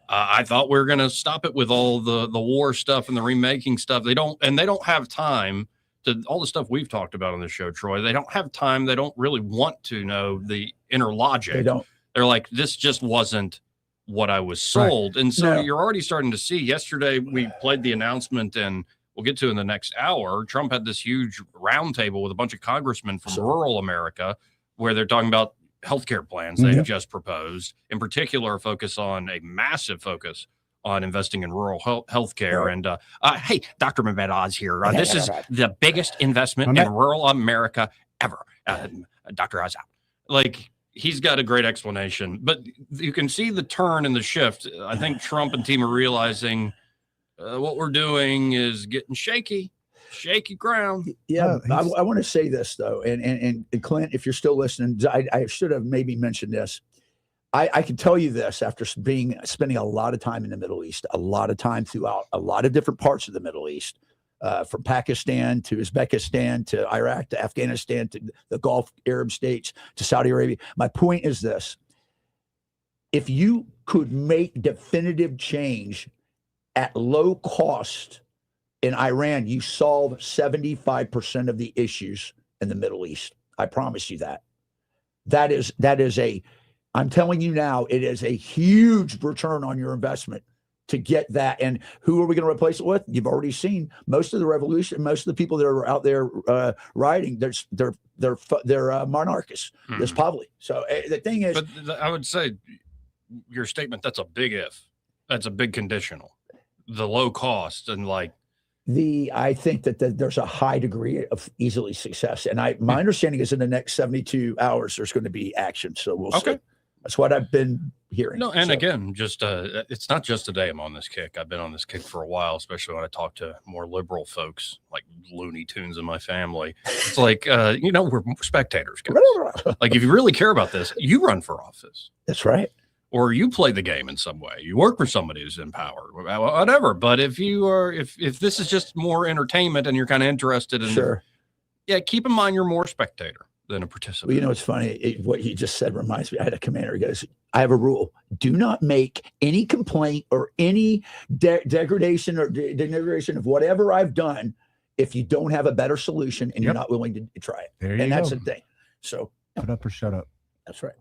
I thought we were going to stop it with all the war stuff and the remaking stuff. They don't have time to all the stuff we've talked about on this show, Troy. They don't have time. They don't really want to know the inner logic. They don't. They're like, this just wasn't what I was sold. Right. And so you're already starting to see. Yesterday, we played the announcement, and we'll get to in the next hour. Trump had this huge roundtable with a bunch of congressmen from rural America where they're talking about healthcare plans they've just proposed, in particular, a massive focus on investing in rural healthcare. And hey, Dr. Mehmet Oz here. This is the biggest investment in rural America ever. Dr. Oz out. Like, he's got a great explanation, but you can see the turn and the shift. I think Trump and team are realizing what we're doing is getting shaky ground. Yeah, I want to say this though, and Clint, if you're still listening, I should have maybe mentioned this. I can tell you this after spending a lot of time in the Middle East, a lot of time throughout a lot of different parts of the Middle East, from Pakistan to Uzbekistan to Iraq to Afghanistan to the Gulf Arab states to Saudi Arabia. My point is this: if you could make definitive change at low cost in Iran, you solve 75% of the issues in the Middle East. I promise you that. I'm telling you now, it is a huge return on your investment to get that. And who are we going to replace it with? You've already seen most of the revolution, most of the people that are out there rioting, they're monarchists. There's probably. So the thing is, but I would say your statement, that's a big if. That's a big conditional. The low cost and like, I think that there's a high degree of easily success. And my understanding is in the next 72 hours, there's going to be action. So we'll see. That's what I've been hearing. No, and again, just it's not just today I'm on this kick. I've been on this kick for a while, especially when I talk to more liberal folks like Looney Tunes in my family. It's like, we're spectators, guys. Like, if you really care about this, you run for office. That's right. Or you play the game in some way. You work for somebody who's in power, whatever. But if this is just more entertainment and you're kind of interested in keep in mind you're more spectator than a participant. Well, it's funny. What you just said reminds me. I had a commander who goes, I have a rule. Do not make any complaint or any degradation or denigration of whatever I've done if you don't have a better solution and you're not willing to try it. There you go. That's the thing. So put up or shut up. That's right.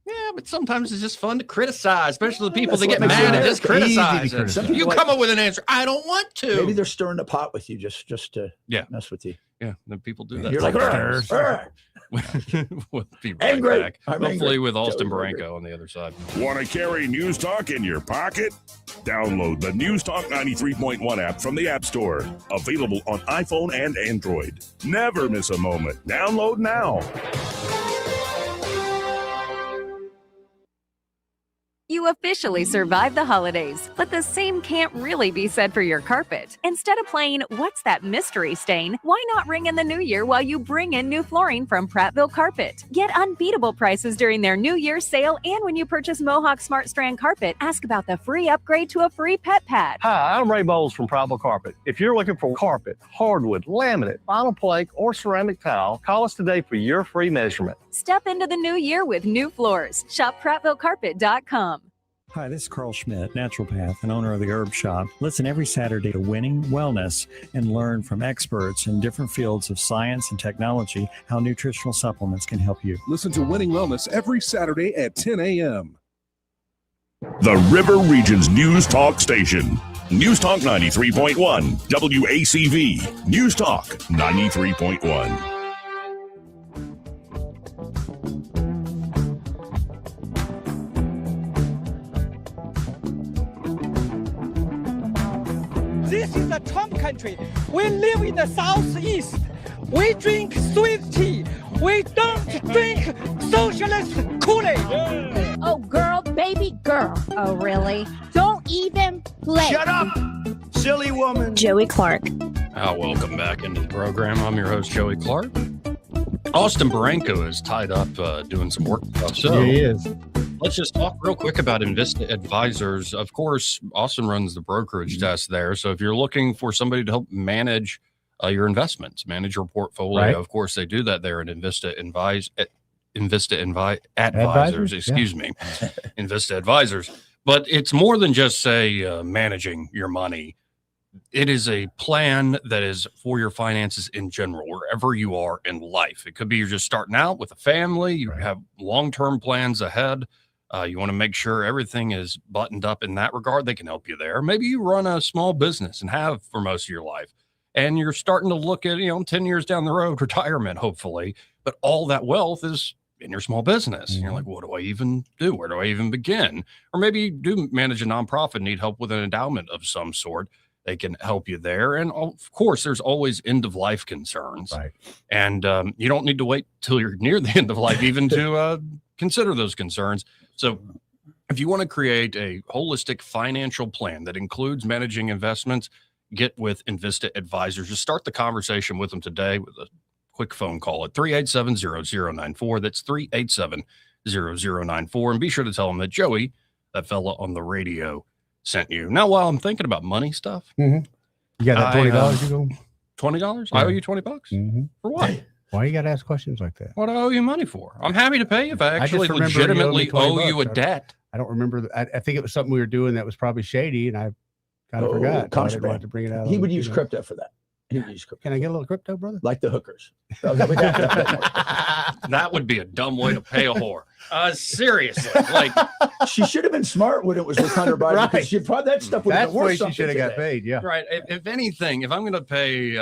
Yeah, but sometimes it's just fun to criticize, especially the people that That's get what mad makes and it just easy to criticize. criticize. You come up with an answer. I don't want to. Maybe they're stirring the pot with you just to mess with you. Yeah, then people do that. You're like, we'll be right angry. back. I'm Hopefully angry. with Austin Joey, Branco on the other side. Want to carry News Talk in your pocket? Download the News Talk 93.1 app from the App Store. Available on iPhone and Android. Never miss a moment. Download now. You officially survived the holidays, but the same can't really be said for your carpet. Instead of playing What's That Mystery Stain, why not ring in the new year while you bring in new flooring from Prattville Carpet? Get unbeatable prices during their New Year's sale, and when you purchase Mohawk Smart Strand Carpet, ask about the free upgrade to a free pet pad. Hi, I'm Ray Bowles from Prattville Carpet. If you're looking for carpet, hardwood, laminate, vinyl plank, or ceramic tile, call us today for your free measurement. Step into the new year with new floors. Shop PrattvilleCarpet.com. Hi, this is Carl Schmidt, naturopath and owner of the Herb Shop. Listen every Saturday to Winning Wellness and learn from experts in different fields of science and technology how nutritional supplements can help you. Listen to Winning Wellness every Saturday at 10 a.m. The River Region's News Talk station. News Talk 93.1. WACV. News Talk 93.1. This is a Trump country. We live in the Southeast. We drink sweet tea. We don't drink socialist Kool-Aid. Oh, girl, baby girl. Oh, really? Don't even play. Shut up, silly woman. Joey Clark. Welcome back into the program. I'm your host, Joey Clark. Austin Branco is tied up doing some work stuff. So Yeah, he is. let's just talk real quick about Invista Advisors. Of course, Austin runs the brokerage desk there. So if you're looking for somebody to help manage your investments, manage your portfolio, Right. of course, they do that there at Advisors, excuse me, Invista Advisors. But it's more than just, say, managing your money. It is a plan that is for your finances in general, wherever you are in life. It could be you're just starting out with a family. You have long-term plans ahead. You want to make sure everything is buttoned up in that regard. They can help you there. Maybe you run a small business and have for most of your life, and you're starting to look at, 10 years down the road, retirement, hopefully, but all that wealth is in your small business. And you're like, what do I even do? Where do I even begin? Or maybe you do manage a nonprofit, need help with an endowment of some sort. They can help you there. And of course, there's always end of life concerns. Right. And you don't need to wait till you're near the end of life even to consider those concerns. So if you want to create a holistic financial plan that includes managing investments, get with Invista Advisors. Just start the conversation with them today with a quick phone call at 387-0094. That's 387-0094. And be sure to tell them that Joey, that fella on the radio, sent you. Now, while I'm thinking about money stuff, You got that $20 you go? $20? Yeah. I owe you $20? For what? Why you got to ask questions like that? What do I owe you money for? I'm happy to pay if I just actually remember you owed me legitimately owe $20. you a debt. I don't remember. I think it was something we were doing that was probably shady, and I kind of forgot. So I didn't Contraband. have to bring it out. He on, would use you know. crypto for that. He would use crypto. Can I get a little crypto, brother? Like the hookers. That would be a dumb way to pay a whore. Seriously, like she should have been smart when it was with Hunter Biden. Right. Because she probably that stuff would have That's been worth why she something should have got today. paid. Yeah. right. If anything, if I'm going to pay,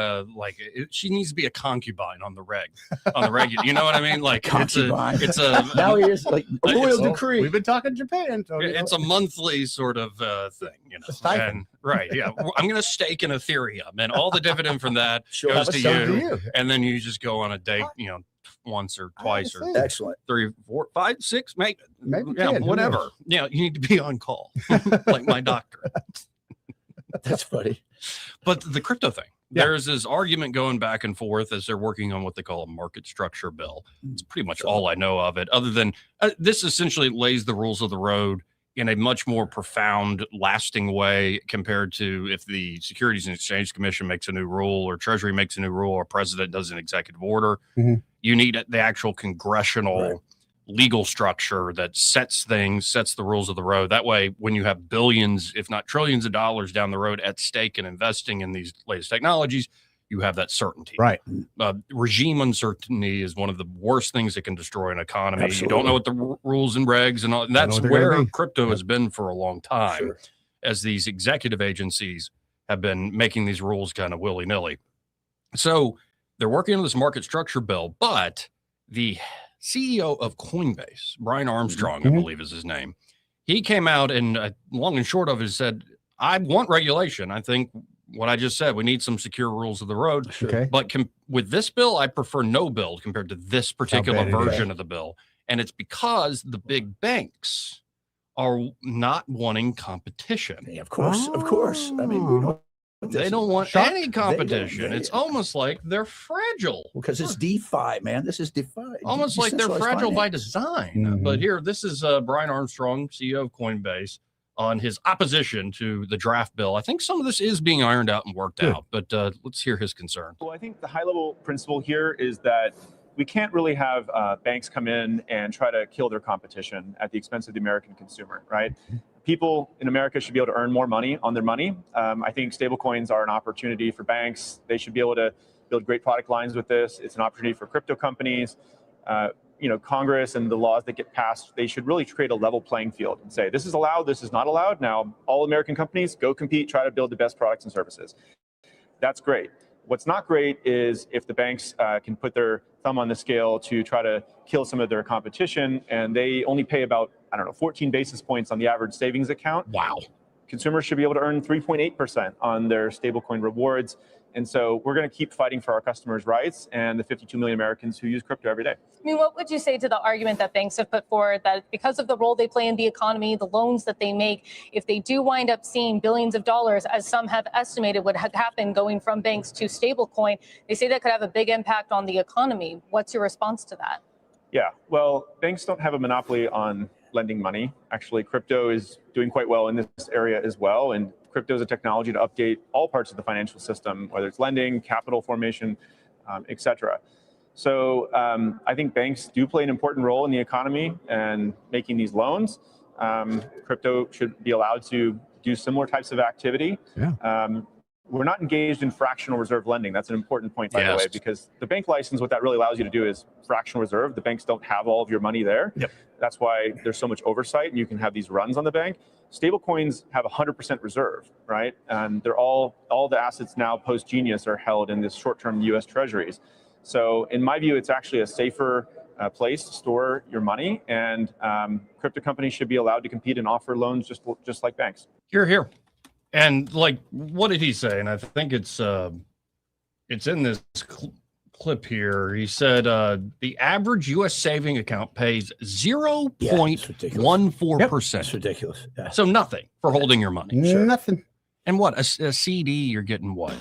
she needs to be a concubine on the regular. You know what I mean? Like Concubine. it's a Now he is like a royal It's- decree. We've been talking Japan. So it's a monthly sort of thing, stipend. And, right. Yeah. I'm going to stake in Ethereum, and all the dividend from that She'll goes have a to son to you, you. and then you just go on a date, once or twice or Excellent. 3, 4, 5, 6, maybe 10, who whatever. knows? You need to be on call, like my doctor. That's funny. But the crypto thing, there's this argument going back and forth as they're working on what they call a market structure bill. It's pretty much all I know of it, other than this essentially lays the rules of the road in a much more profound, lasting way compared to if the Securities and Exchange Commission makes a new rule, or Treasury makes a new rule, or President does an executive order. You need the actual congressional legal structure that sets the rules of the road. That way, when you have billions, if not trillions of dollars down the road at stake in investing in these latest technologies, you have that certainty. Right. Regime uncertainty is one of the worst things that can destroy an economy. Absolutely. You don't know what the rules and regs and all. And that's where crypto has been for a long time, as these executive agencies have been making these rules kind of willy-nilly. So they're working on this market structure bill, but the CEO of Coinbase, Brian Armstrong, I believe is his name, he came out and long and short of it said, I want regulation. I think what I just said, we need some secure rules of the road. Okay. But with this bill, I prefer no bill compared to this particular version of the bill. And it's because the big banks are not wanting competition. Of course. I mean, they don't want any competition. It's almost like they're fragile. Because it's DeFi, man. This is DeFi. Almost like they're fragile by design. But here, this is Brian Armstrong, CEO of Coinbase, on his opposition to the draft bill. I think some of this is being ironed out and worked out, but let's hear his concern. Well, I think the high-level principle here is that we can't really have banks come in and try to kill their competition at the expense of the American consumer, right? People in America should be able to earn more money on their money. I think stablecoins are an opportunity for banks. They should be able to build great product lines with this. It's an opportunity for crypto companies. Congress and the laws that get passed, they should really create a level playing field and say, this is allowed, this is not allowed. Now, all American companies, go compete, try to build the best products and services. That's great. What's not great is if the banks can put their thumb on the scale to try to kill some of their competition, and they only pay about, 14 basis points on the average savings account. Wow. Consumers should be able to earn 3.8% on their stablecoin rewards. And so we're going to keep fighting for our customers' rights and the 52 million Americans who use crypto every day. I mean, what would you say to the argument that banks have put forward that because of the role they play in the economy, the loans that they make, if they do wind up seeing billions of dollars, as some have estimated would happen going from banks to stablecoin, they say that could have a big impact on the economy. What's your response to that? Yeah, well, banks don't have a monopoly on lending money. Actually, crypto is doing quite well in this area as well. And crypto is a technology to update all parts of the financial system, whether it's lending, capital formation, et cetera. So I think banks do play an important role in the economy and making these loans. Crypto should be allowed to do similar types of activity. Yeah. We're not engaged in fractional reserve lending. That's an important point, by the way, because the bank license, what that really allows you to do is fractional reserve. The banks don't have all of your money there. Yep. That's why there's so much oversight and you can have these runs on the bank. Stablecoins have 100% reserve, right? And they're all the assets now post-Genius are held in this short-term US treasuries. So in my view, it's actually a safer place to store your money, and crypto companies should be allowed to compete and offer loans just like banks. Here. And like, what did he say? And I think it's in this clip here. He said the average U.S. saving account pays 0.14%. That's ridiculous. Yeah. So nothing for holding your money. Nothing. And what a CD, you're getting what?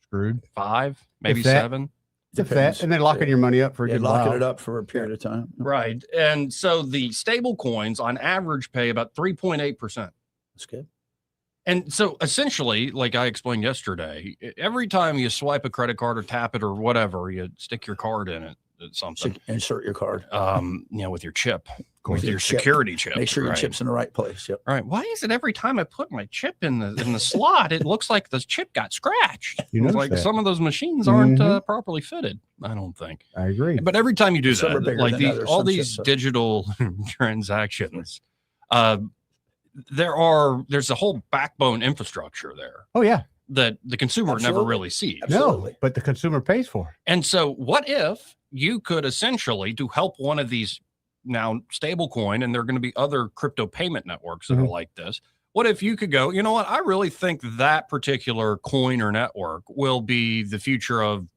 Screwed. 5, maybe If that. 7. If that, and then locking your money up for a good while. Locking it up for a period of time. Right. And so the stable coins on average pay about 3.8%. That's good. And so essentially, like I explained yesterday, every time you swipe a credit card or tap it or whatever, you stick your card in it, something. Insert your card. With your chip, with your security chip. Make sure your chip's in the right place. Yep. Right. Why is it every time I put my chip in the slot, it looks like the chip got scratched? It's like some of those machines aren't properly fitted. I don't think. I agree. But every time you do Some are that, bigger like than others, all some these chips are. digital transactions, there's a whole backbone infrastructure there. Oh yeah. That the consumer never really sees. No, but the consumer pays for it. And so what if you could essentially, to help one of these now stable coin, and there are going to be other crypto payment networks that are like this, what if you could go, you know what, I really think that particular coin or network will be the future of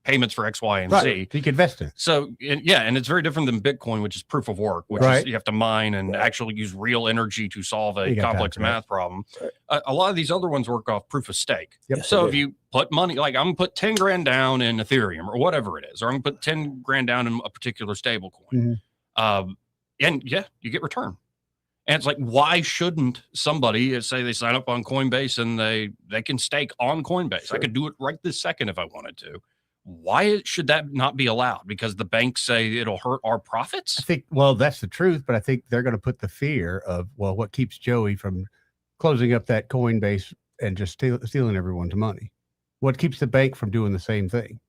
payments for X, Y, and Z. You can invest in. So, and it's very different than Bitcoin, which is proof of work, which is you have to mine and actually use real energy to solve a complex math problem. A lot of these other ones work off proof of stake. Yep. So if you put money, like I'm going to put 10 grand down in Ethereum or whatever it is, or I'm going to put 10 grand down in a particular stable coin. And you get return. And it's like, why shouldn't somebody say they sign up on Coinbase and they can stake on Coinbase? Sure. I could do it right this second if I wanted to. Why should that not be allowed? Because the banks say it'll hurt our profits? I think, that's the truth, but I think they're going to put the fear of, what keeps Joey from closing up that Coinbase and just stealing everyone's money. What keeps the bank from doing the same thing?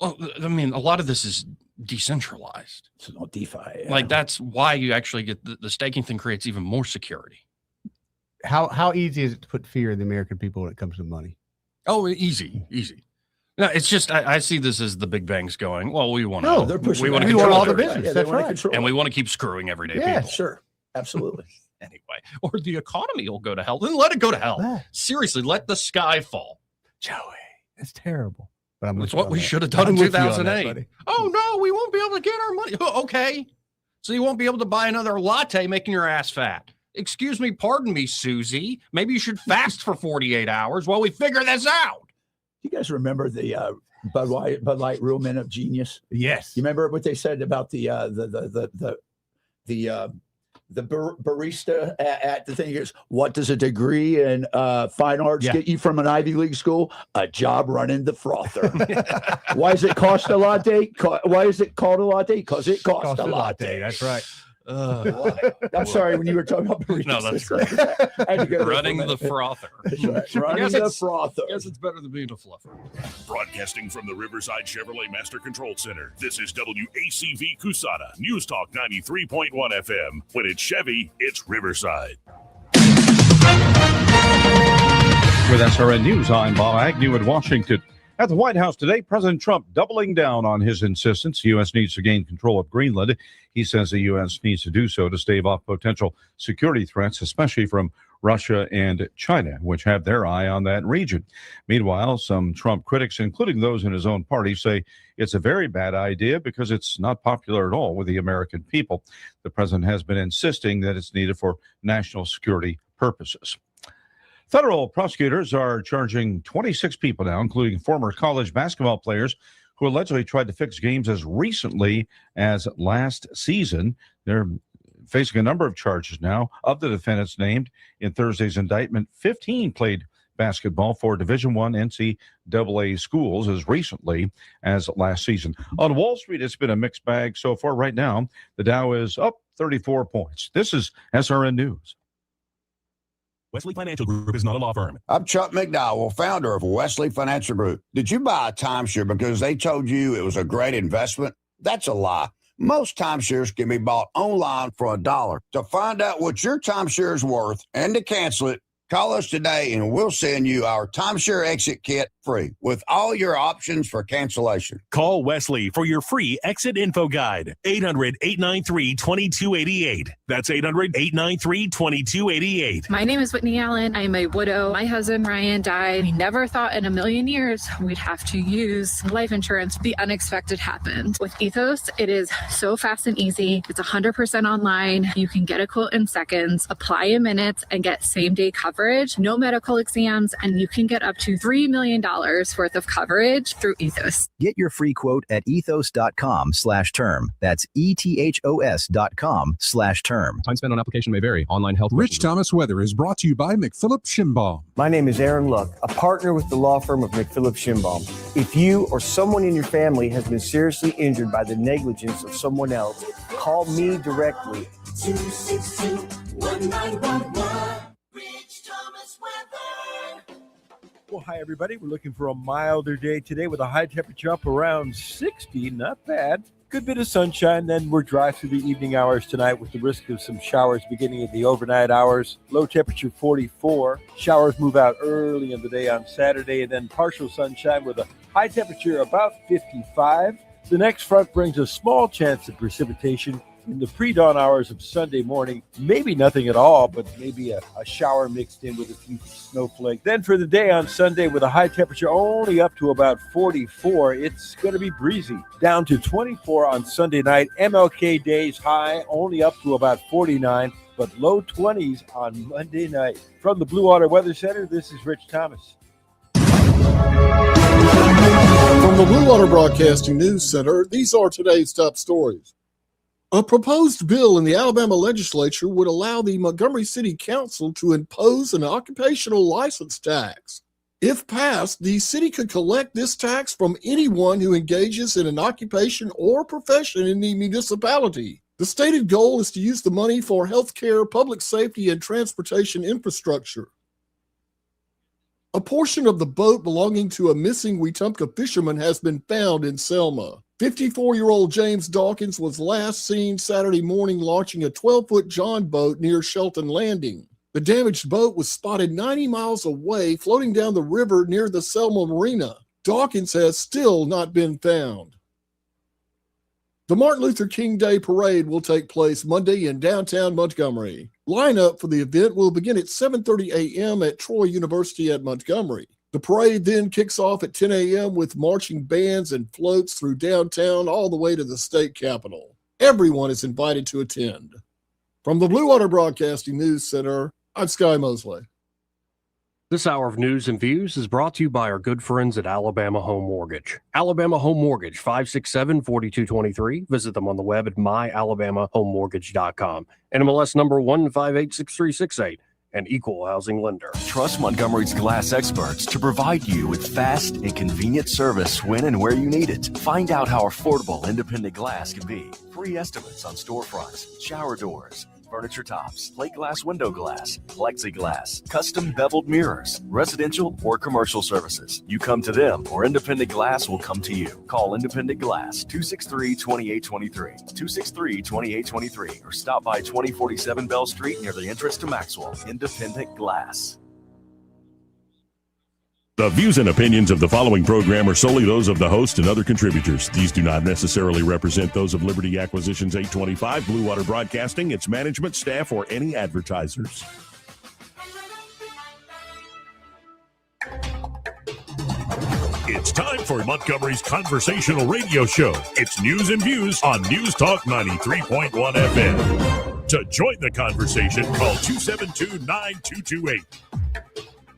Well, I mean, a lot of this is decentralized. It's not DeFi. Yeah. Like, that's why you actually get the staking thing creates even more security. How easy is it to put fear in the American people when it comes to money? Oh, easy. No, it's just I see this as the big banks going, well, we want No, they're pushing. we want back. to want control all the everything. business. Yeah, That's they want right. to control. And we want to keep screwing everyday Yeah, people. Sure, absolutely. Anyway, or the economy will go to hell. Then let it go to hell. Yeah. Seriously, let the sky fall. Joey, it's terrible. But I'm with That's you what on we that. should have done I'm in with you on that, 2008. buddy. Oh, no, we won't be able to get our money. Okay. So you won't be able to buy another latte making your ass fat. Excuse me, pardon me, Susie. Maybe you should fast for 48 hours while we figure this out. You guys remember the Bud Light Real Men of Genius? Yes. You remember what they said about the barista at the thing? He goes, what does a degree in fine arts get you from an Ivy League school? A job running the frother. Why does it cost a latte? Why is it called a latte? Because it costs a latte. That's right. I'm sorry, when you were talking about baristas. No, that's great. I had to go there for a Running the minute. frother. That's right. Running Guess the it's- frother. Guess it's better than being a fluffer. Broadcasting from the Riverside Chevrolet Master Control Center, this is WACV Cusada, News Talk 93.1 FM. When it's Chevy, it's Riverside. With SRN News, I'm Bob Agnew in Washington. At the White House today, President Trump doubling down on his insistence the U.S. needs to gain control of Greenland. He says the U.S. needs to do so to stave off potential security threats, especially from Russia and China, which have their eye on that region. Meanwhile, some Trump critics, including those in his own party, say it's a very bad idea because it's not popular at all with the American people. The president has been insisting that it's needed for national security purposes. Federal prosecutors are charging 26 people now, including former college basketball players who allegedly tried to fix games as recently as last season. They're facing a number of charges now. Of the defendants named in Thursday's indictment, 15 played basketball for Division I NCAA schools as recently as last season. On Wall Street, it's been a mixed bag so far. Right now, the Dow is up 34 points. This is SRN News. Wesley Financial Group is not a law firm. I'm Chuck McDowell, founder of Wesley Financial Group. Did you buy a timeshare because they told you it was a great investment? That's a lie. Most timeshares can be bought online for $1. To find out what your timeshare is worth and to cancel it, call us today and we'll send you our timeshare exit kit free with all your options for cancellation. Call Wesley for your free exit info guide. 800-893-2288. That's 800-893-2288. My name is Whitney Allen. I'm a widow. My husband, Ryan, died. We never thought in a million years we'd have to use life insurance. The unexpected happened. With Ethos, it is so fast and easy. It's 100% online. You can get a quote in seconds, apply in minutes, and get same-day coverage, no medical exams, and you can get up to $3 million worth of coverage through Ethos. Get your free quote at ethos.com/term. That's ethos.com/term. Time spent on application may vary. Online health. Rich Thomas Weather is brought to you by McPhillips Schimbaum. My name is Aaron Luck, a partner with the law firm of McPhillips Schimbaum. If you or someone in your family has been seriously injured by the negligence of someone else, call me directly. 262-1911. Rich Thomas Weather. Well, hi, everybody. We're looking for a milder day today with a high temperature up around 60. Not bad. Good bit of sunshine. Then we're dry through the evening hours tonight with the risk of some showers beginning in the overnight hours. Low temperature 44. Showers move out early in the day on Saturday, and then partial sunshine with a high temperature about 55. The next front brings a small chance of precipitation in the pre-dawn hours of Sunday morning. Maybe nothing at all, but maybe a shower mixed in with a few snowflakes. Then for the day on Sunday with a high temperature only up to about 44, it's going to be breezy. Down to 24 on Sunday night. MLK Day's high only up to about 49, but low 20s on Monday night. From the Blue Water Weather Center, this is Rich Thomas. From the Blue Water Broadcasting News Center, these are today's top stories. A proposed bill in the Alabama legislature would allow the Montgomery City Council to impose an occupational license tax. If passed, the city could collect this tax from anyone who engages in an occupation or profession in the municipality. The stated goal is to use the money for health care, public safety, and transportation infrastructure. A portion of the boat belonging to a missing Wetumpka fisherman has been found in Selma. 54-year-old James Dawkins was last seen Saturday morning launching a 12-foot John boat near Shelton Landing. The damaged boat was spotted 90 miles away, floating down the river near the Selma Marina. Dawkins has still not been found. The Martin Luther King Day Parade will take place Monday in downtown Montgomery. Lineup for the event will begin at 7:30 a.m. at Troy University at Montgomery. The parade then kicks off at 10 a.m. with marching bands and floats through downtown all the way to the state capitol. Everyone is invited to attend. From the Blue Water Broadcasting News Center, I'm Sky Mosley. This hour of news and views is brought to you by our good friends at Alabama Home Mortgage. Alabama Home Mortgage, 567-4223. Visit them on the web at myalabamahomemortgage.com. NMLS number 1586368. An equal housing lender. Trust Montgomery's glass experts to provide you with fast and convenient service when and where you need it. Find out how affordable independent glass can be. Free estimates on storefronts, shower doors, furniture tops, plate glass window glass, plexiglass, custom beveled mirrors, residential or commercial services. You come to them or Independent Glass will come to you. Call Independent Glass 263-2823, 263-2823, or stop by 2047 Bell Street near the entrance to Maxwell. Independent Glass. The views and opinions of the following program are solely those of the host and other contributors. These do not necessarily represent those of Liberty Acquisitions 825, Blue Water Broadcasting, its management, staff, or any advertisers. It's time for Montgomery's conversational radio show. It's news and views on News Talk 93.1 FM. To join the conversation, call 272-9228.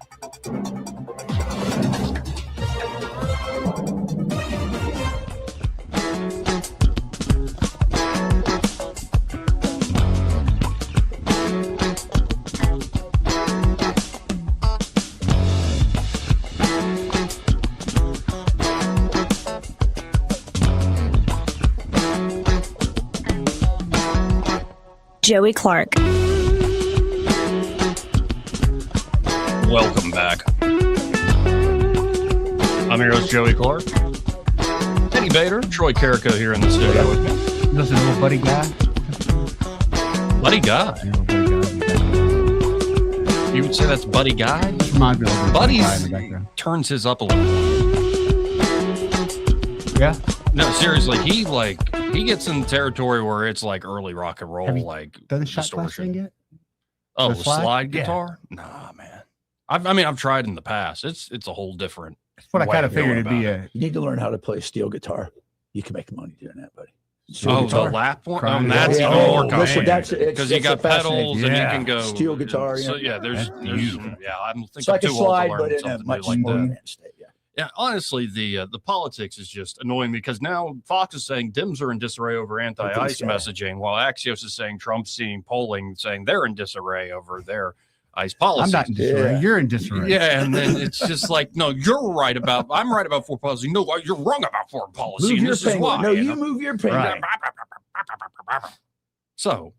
Joey Clark. Welcome back. I'm your host, Joey Clark. Eddie Bader, Troy Carrico here in the studio with me. Listen, little buddy guy. Buddy Guy. You would say that's Buddy Guy? Reminds me of Buddy guy in the background. turns his up a little. Yeah. No, seriously, he gets in territory where it's like early rock and roll, like Done the shot glass distortion. thing yet? Oh, The the slide? slide Yeah. guitar? Nah, man. I've tried in the past. It's a whole different. That's what I way kind of going figured it'd be about it. You need to learn how to play steel guitar. You can make money doing that, buddy. Oh, the lap one? Oh, and that's Yeah. even more Listen, complicated because you it's got a fascinating- pedals and you can go steel guitar. So yeah, there's I'm thinking it's like a too old to slide, learn but in a something much like more that. advanced state. Yeah. Yeah, honestly, the politics is just annoying because now Fox is saying Dems are in disarray over anti-ICE messaging, while Axios is saying Trump's seeing polling saying they're in disarray over their ICE policy. I'm not in disarray. Yeah. You're in disarray. Yeah, and then it's just like, no, I'm right about foreign policy. No, you're wrong about foreign policy. Move And your this is penguin. why. No, you move your penguin. Right. So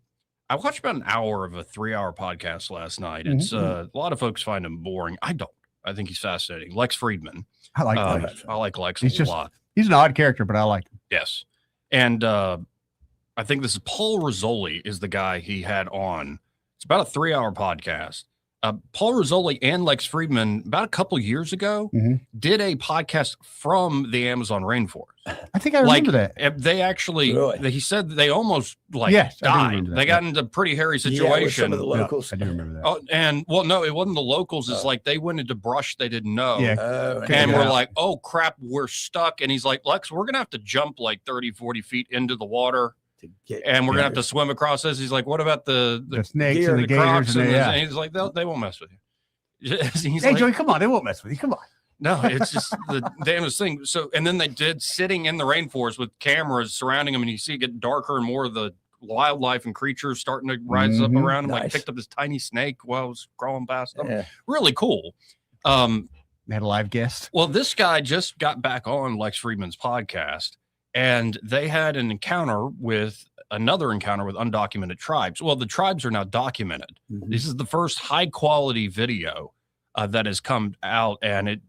I watched about an hour of a 3-hour podcast last night. It's a lot of folks find him boring. I don't. I think he's fascinating. Lex Friedman. I like Lex. I like Lex He's a lot. He's an odd character, but I like him. Yes. And I think this is Paul Rizzoli is the guy he had on. It's about a 3-hour podcast. Paul Rizzoli and Lex Friedman, about a couple years ago, did a podcast from the Amazon rainforest. I think I remember that. They actually, he said they almost died. They got into a pretty hairy situation. with some of the locals. I do remember that. Oh, and no, it wasn't the locals. It's like they went into brush they didn't know. Yeah. And we're like, oh, crap, we're stuck. And he's like, Lex, we're going to have to jump like 30, 40 feet into the water. And we're going to have to swim across this. He's like, what about the snakes deer, and the crocs? gators? And he's like, they won't mess with you. He's Hey, like, Joey, come on. They won't mess with you. Come on. no, it's just the damnedest thing. So, and then they did sitting in the rainforest with cameras surrounding them, and you see it get darker and more of the wildlife and creatures starting to rise up around him. Like picked up this tiny snake while I was crawling past them. Yeah. Really cool. They had a live guest. Well, this guy just got back on Lex Friedman's podcast, and they had another encounter with undocumented tribes. Well, the tribes are now documented. This is the first high quality video that has come out, and it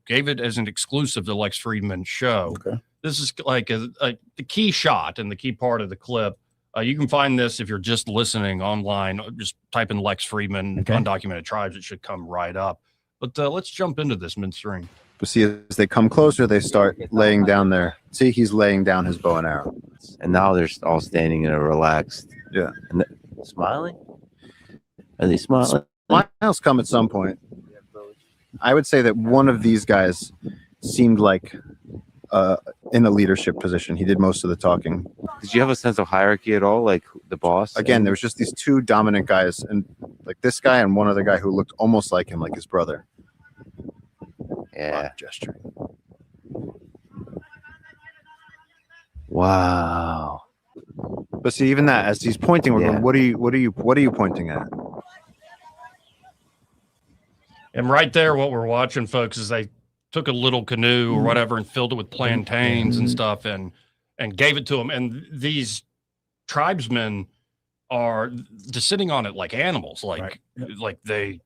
gave it as an exclusive to Lex Friedman's show. Okay. This is like the key shot and the key part of the clip. You can find this if you're just listening online. Just type in Lex Friedman, undocumented tribes. It should come right up. But let's jump into this midstream. But see, as they come closer, they start laying down see, he's laying down his bow and arrow. And now they're all standing in a relaxed. Yeah. And smiling? Are they smiling? Smiles come at some point. I would say that one of these guys seemed like in a leadership position. He did most of the talking. Did you have a sense of hierarchy at all, like the boss? Again, there was just these two dominant guys, and like this guy and one other guy who looked almost like him, like his brother. Yeah. Gesturing. Wow. But see, even that, as he's pointing, we're going, what are you pointing at? And right there, what we're watching, folks, is they took a little canoe or whatever and filled it with plantains and stuff and gave it to them. And these tribesmen are just sitting on it like animals, like they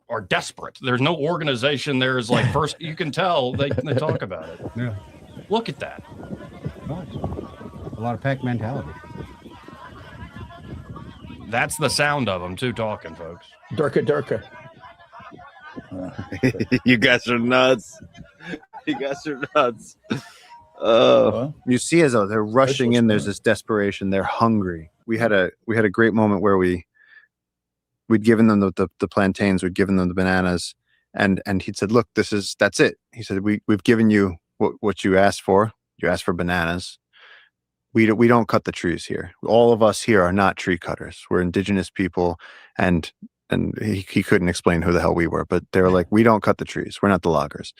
are desperate. There's no organization. There's like first, you can tell they talk about it. Yeah. Look at that. A lot of pack mentality. That's the sound of them too talking, folks. Durka. You guys are nuts. You guys are nuts. You see, as though they're rushing in, there's this desperation. They're hungry. We had a great moment where we'd given them the plantains, we'd given them the bananas, and he'd said, "Look, that's it." He said, "We've given you what you asked for. You asked for bananas. We don't cut the trees here. All of us here are not tree cutters. We're indigenous people." And he couldn't explain who the hell we were, but they were like, "We don't cut the trees. We're not the loggers."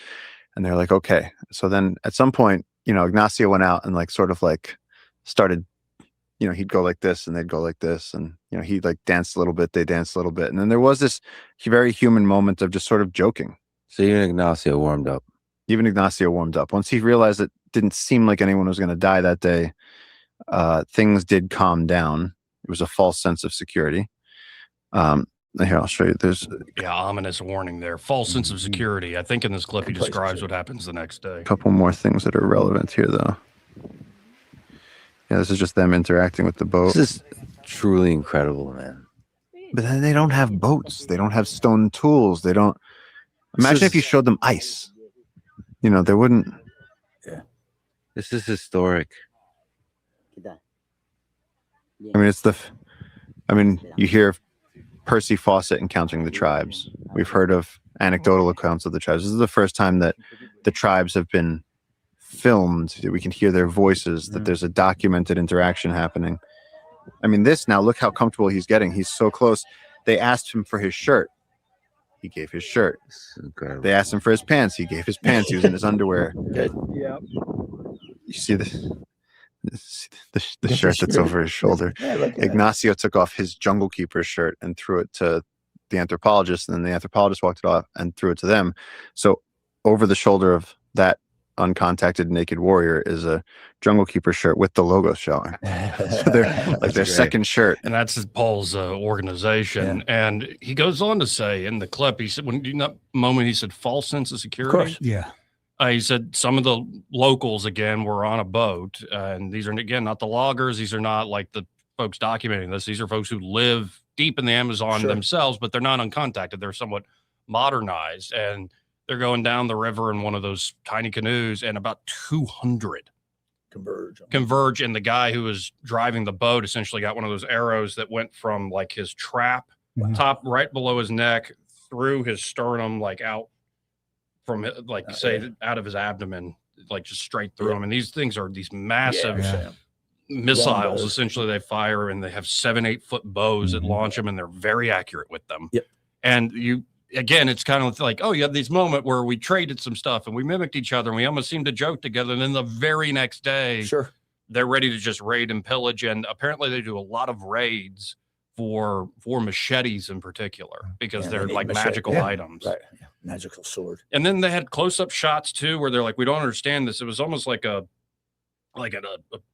And they're like, "Okay." So then at some point, Ignacio went out and like sort of like started, he'd go like this and they'd go like this. And, he like danced a little bit. They danced a little bit. And then there was this very human moment of just sort of joking. So even Ignacio warmed up. Once he realized it didn't seem like anyone was going to die that day, things did calm down. It was a false sense of security. Here, I'll show you. There's ominous warning there. False sense of security. I think in this clip he describes what happens the next day. a couple more things that are relevant here, though. Yeah, this is just them interacting with the boat. This is truly incredible, man. But then they don't have boats. They don't have stone tools. They don't. Imagine if you showed them ice. They wouldn't. Yeah. This is historic. I mean, you hear Percy Fawcett encountering the tribes. We've heard of anecdotal accounts of the tribes. This is the first time that the tribes have been filmed, that we can hear their voices, that there's a documented interaction happening. I mean, now, look how comfortable he's getting. He's so close. They asked him for his shirt. He gave his shirt. They asked him for his pants. He gave his pants. He was in his underwear. Yeah. You see the shirt that's over his shoulder. Ignacio took off his Jungle Keeper shirt and threw it to the anthropologist, and then the anthropologist walked it off and threw it to them. So over the shoulder of that uncontacted naked warrior is a Jungle Keeper shirt with the logo showing. So they're like their second shirt. And that's Paul's organization. Yeah. And he goes on to say in the clip, he said, he said false sense of security. Of course. Yeah. He said some of the locals, again, were on a boat. And these are, again, not the loggers. These are not like the folks documenting this. These are folks who live deep in the Amazon themselves, but they're not uncontacted. They're somewhat modernized. And they're going down the river in one of those tiny canoes, and about 200 converge. And the guy who was driving the boat essentially got one of those arrows that went from like his trap top right below his neck through his sternum, like out from out of his abdomen, like just straight through him. And these things are these massive missiles. Essentially, they fire, and they have 7-8 foot bows that launch them, and they're very accurate with them. Yep. And again, it's kind of like, you have these moments where we traded some stuff and we mimicked each other and we almost seemed to joke together. And then the very next day, they're ready to just raid and pillage. And apparently they do a lot of raids for machetes in particuar, because they're like magical items. Right. Yeah. Magical sword. And then they had close-up shots too, where they're like, we don't understand this. It was almost like a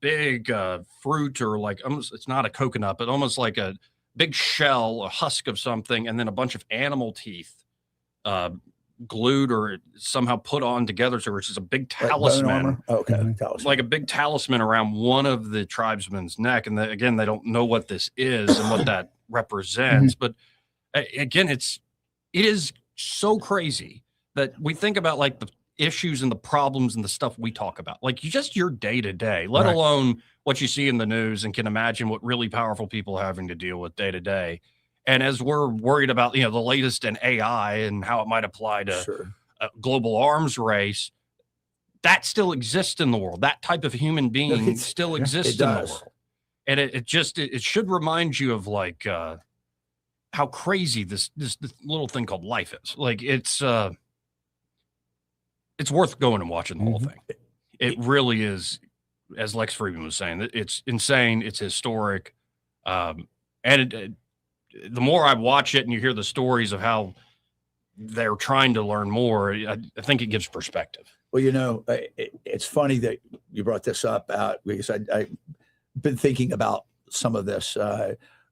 big fruit, or like almost, it's not a coconut, but almost like a big shell, a husk of something, and then a bunch of animal teeth glued or somehow put on together, so it's just a big Like bone talisman. armor? Okay, talisman. Like a big talisman around one of the tribesmen's neck. And again, they don't know what this is and what that represents. But again, it is so crazy that we think about like the issues and the problems and the stuff we talk about, like just your day to day, let alone what you see in the news, and can imagine what really powerful people are having to deal with day to day. And as we're worried about, the latest in AI and how it might apply to a global arms race, that still exists in the world. That type of human being still exists in the world. And it should remind you of like how crazy this little thing called life is. Like it's worth going and watching the whole thing. It really is, as Lex Friedman was saying, it's insane. It's historic. The more I watch it and you hear the stories of how they're trying to learn more, I think it gives perspective. Well, it's funny that you brought this up because I've been thinking about some of this.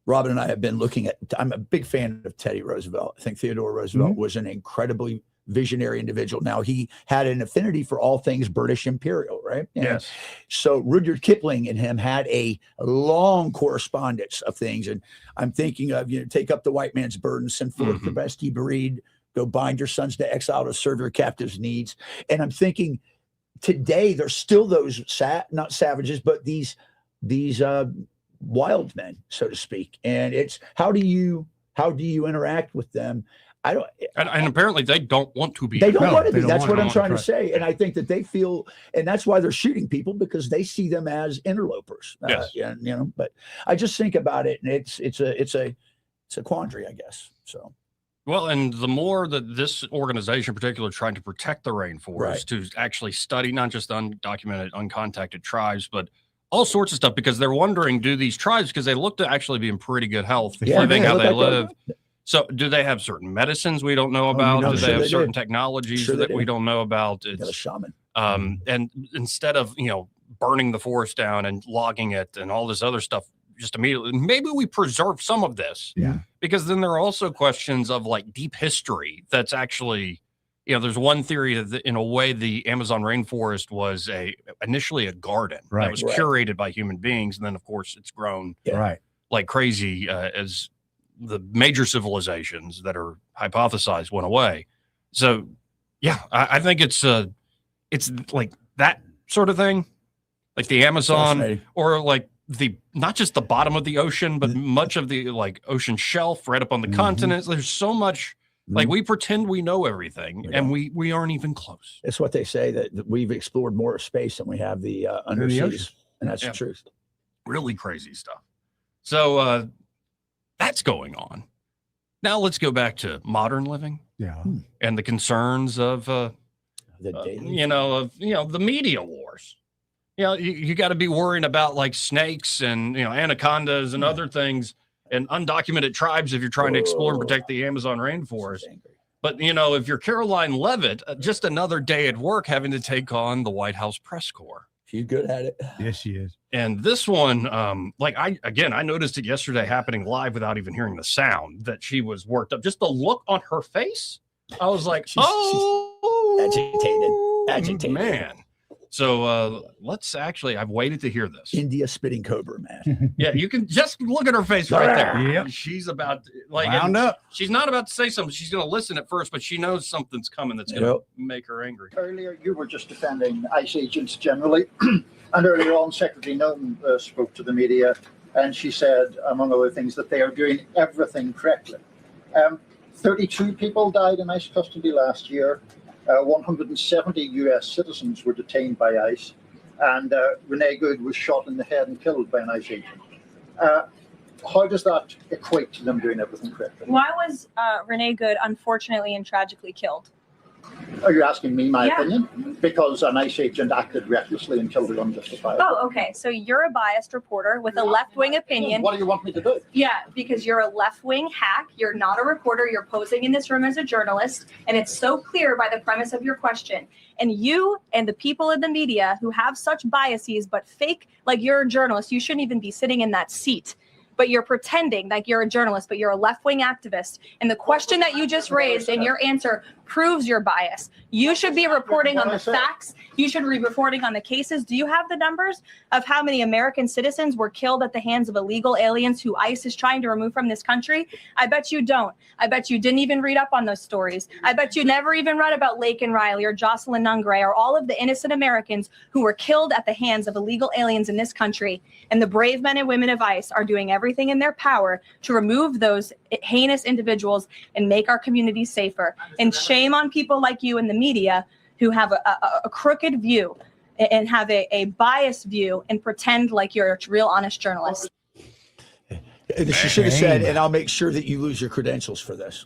Robin and I have been looking at, I'm a big fan of Teddy Roosevelt. I think Theodore Roosevelt was an incredibly visionary individual. Now, he had an affinity for all things British Imperial, right? Yes. So Rudyard Kipling and him had a long correspondence of things. And I'm thinking of, take up the white man's burden, send forth the best he breed, go bind your sons to exile to serve your captives' needs. And I'm thinking today there's still those not savages, but these wild men, so to speak. And it's how do you interact with them? I don't, and apparently they don't want to be. They don't want to be. That's what I'm trying to say. And I think that they feel, and that's why they're shooting people, because they see them as interlopers. Yes. But I just think about it, and it's a quandary, I guess. So. Well, and the more that this organization in particular is trying to protect the rainforest, to actually study not just undocumented, uncontacted tribes, but all sorts of stuff, because they're wondering, do these tribes, because they look to actually be in pretty good health, living how they live. So do they have certain medicines we don't know about? Do they have certain technologies that we don't know about? It's a shaman. And instead of, burning the forest down and logging it and all this other stuff just immediately, maybe we preserve some of this. Yeah. Because then there are also questions of like deep history that's actually, there's one theory that in a way the Amazon rainforest was initially a garden that was curated by human beings. And then of course it's grown like crazy as the major civilizations that are hypothesized went away. So yeah, I think it's like that sort of thing, like the Amazon, or like not just the bottom of the ocean, but much of the like ocean shelf right up on the continents. There's so much, like we pretend we know everything and we aren't even close. It's what they say, that we've explored more of space than we have the underseas, and that's the truth. Really crazy stuff. So that's going on. Now let's go back to modern living. And the concerns of the media wars. You got to be worrying about like snakes and anacondas and other things and undocumented tribes if you're trying to explore and protect the Amazon rainforest. But if you're Caroline Leavitt, just another day at work having to take on the White House press corps. She's good at it. Yes, she is. And this one, I noticed it yesterday happening live without even hearing the sound, that she was worked up. Just the look on her face, I was like, she's agitated, man. So let's actually, I've waited to hear this. India spitting cobra, man. Yeah, you can just look at her face right there. Yep. She's about wound up. She's not about to say something. She's going to listen at first, but she knows something's coming that's going to make her angry. Earlier, you were just defending ICE agents generally. And earlier on, Secretary Norton spoke to the media, and she said, among other things, that they are doing everything correctly. 32 people died in ICE custody last year. 170 U.S. citizens were detained by ICE, and Renee Good was shot in the head and killed by an ICE agent. How does that equate to them doing everything correctly? Why was Renee Good unfortunately and tragically killed? Are you asking me my opinion? Because an ICE agent acted recklessly and killed her unjustifiably. Oh, okay. So you're a biased reporter with a left-wing opinion. What do you want me to do? Yeah, because you're a left-wing hack. You're not a reporter. You're posing in this room as a journalist. And it's so clear by the premise of your question. And you and the people in the media who have such biases but fake, like you're a journalist, you shouldn't even be sitting in that seat. but you're pretending like you're a journalist, but you're a left-wing activist. And the question that you just raised and your answer proves your bias. You should be reporting on the facts. You should be reporting on the cases. Do you have the numbers of how many American citizens were killed at the hands of illegal aliens who ICE is trying to remove from this country? I bet you don't. I bet you didn't even read up on those stories. I bet you never even read about Laken Riley or Jocelyn Nungray or all of the innocent Americans who were killed at the hands of illegal aliens in this country. And the brave men and women of ICE are doing everything in their power to remove those heinous individuals and make our communities safer. And shame on people like you in the media who have a crooked view and have a biased view and pretend like you're a real honest journalist. She should have said, and I'll make sure that you lose your credentials for this.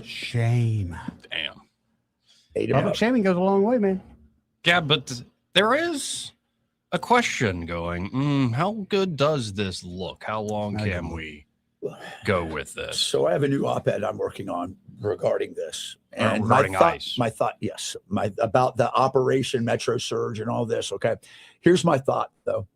Shame. Damn. Public shaming goes a long way, man. Yeah, but there is a question going. How good does this look? How long can we go with this? So I have a new op-ed I'm working on regarding this. And regarding ICE. My thought, yes, about the Operation Metro Surge and all this. Okay. Here's my thought, though.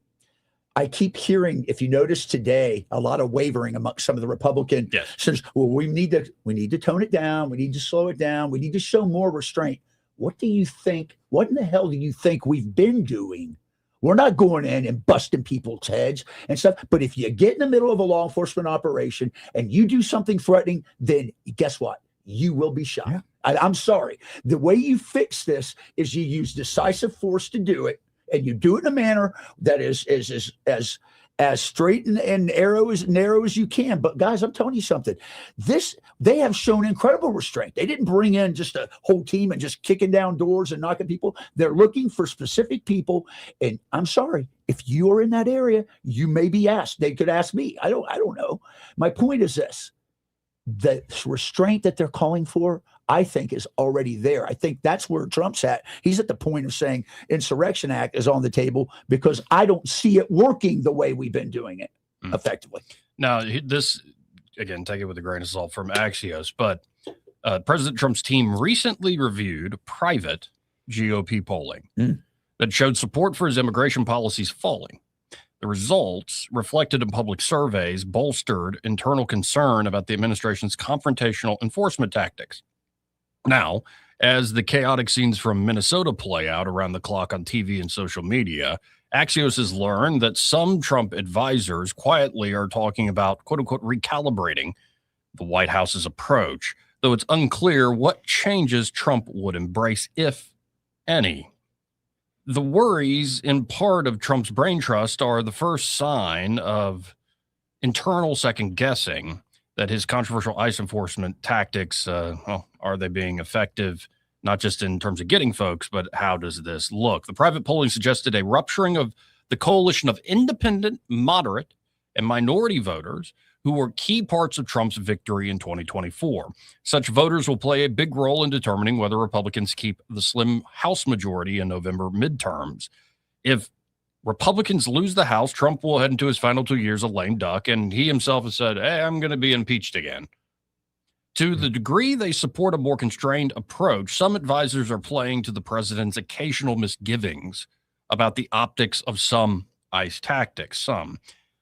I keep hearing, if you notice today, a lot of wavering amongst some of the Republican senators. Well, we need to tone it down. We need to slow it down. We need to show more restraint. What do you think? What in the hell do you think we've been doing? We're not going in and busting people's heads and stuff. But if you get in the middle of a law enforcement operation and you do something threatening, then guess what? You will be shot. Yeah. I'm sorry. The way you fix this is you use decisive force to do it. And you do it in a manner that is as straight and narrow as you can. But guys, I'm telling you something. They have shown incredible restraint. They didn't bring in just a whole team and just kicking down doors and knocking people. They're looking for specific people. And I'm sorry, if you are in that area, you may be asked. They could ask me. I don't know. My point is this: the restraint that they're calling for, I think, is already there. I think that's where Trump's at. He's at the point of saying Insurrection Act is on the table because I don't see it working the way we've been doing it effectively. Now, this, again, take it with a grain of salt from Axios, but President Trump's team recently reviewed private GOP polling that showed support for his immigration policies falling. The results, reflected in public surveys, bolstered internal concern about the administration's confrontational enforcement tactics. Now, as the chaotic scenes from Minnesota play out around the clock on TV and social media, Axios has learned that some Trump advisors quietly are talking about, quote unquote, recalibrating the White House's approach, though it's unclear what changes Trump would embrace, if any. The worries in part of Trump's brain trust are the first sign of internal second guessing that his controversial ICE enforcement tactics, are they being effective, not just in terms of getting folks, but how does this look? The private polling suggested a rupturing of the coalition of independent, moderate, and minority voters who were key parts of Trump's victory in 2024. Such voters will play a big role in determining whether Republicans keep the slim House majority in November midterms. If Republicans lose the House, Trump will head into his final 2 years a lame duck, and he himself has said, hey, I'm going to be impeached again. To the degree they support a more constrained approach, some advisors are playing to the president's occasional misgivings about the optics of some ICE tactics.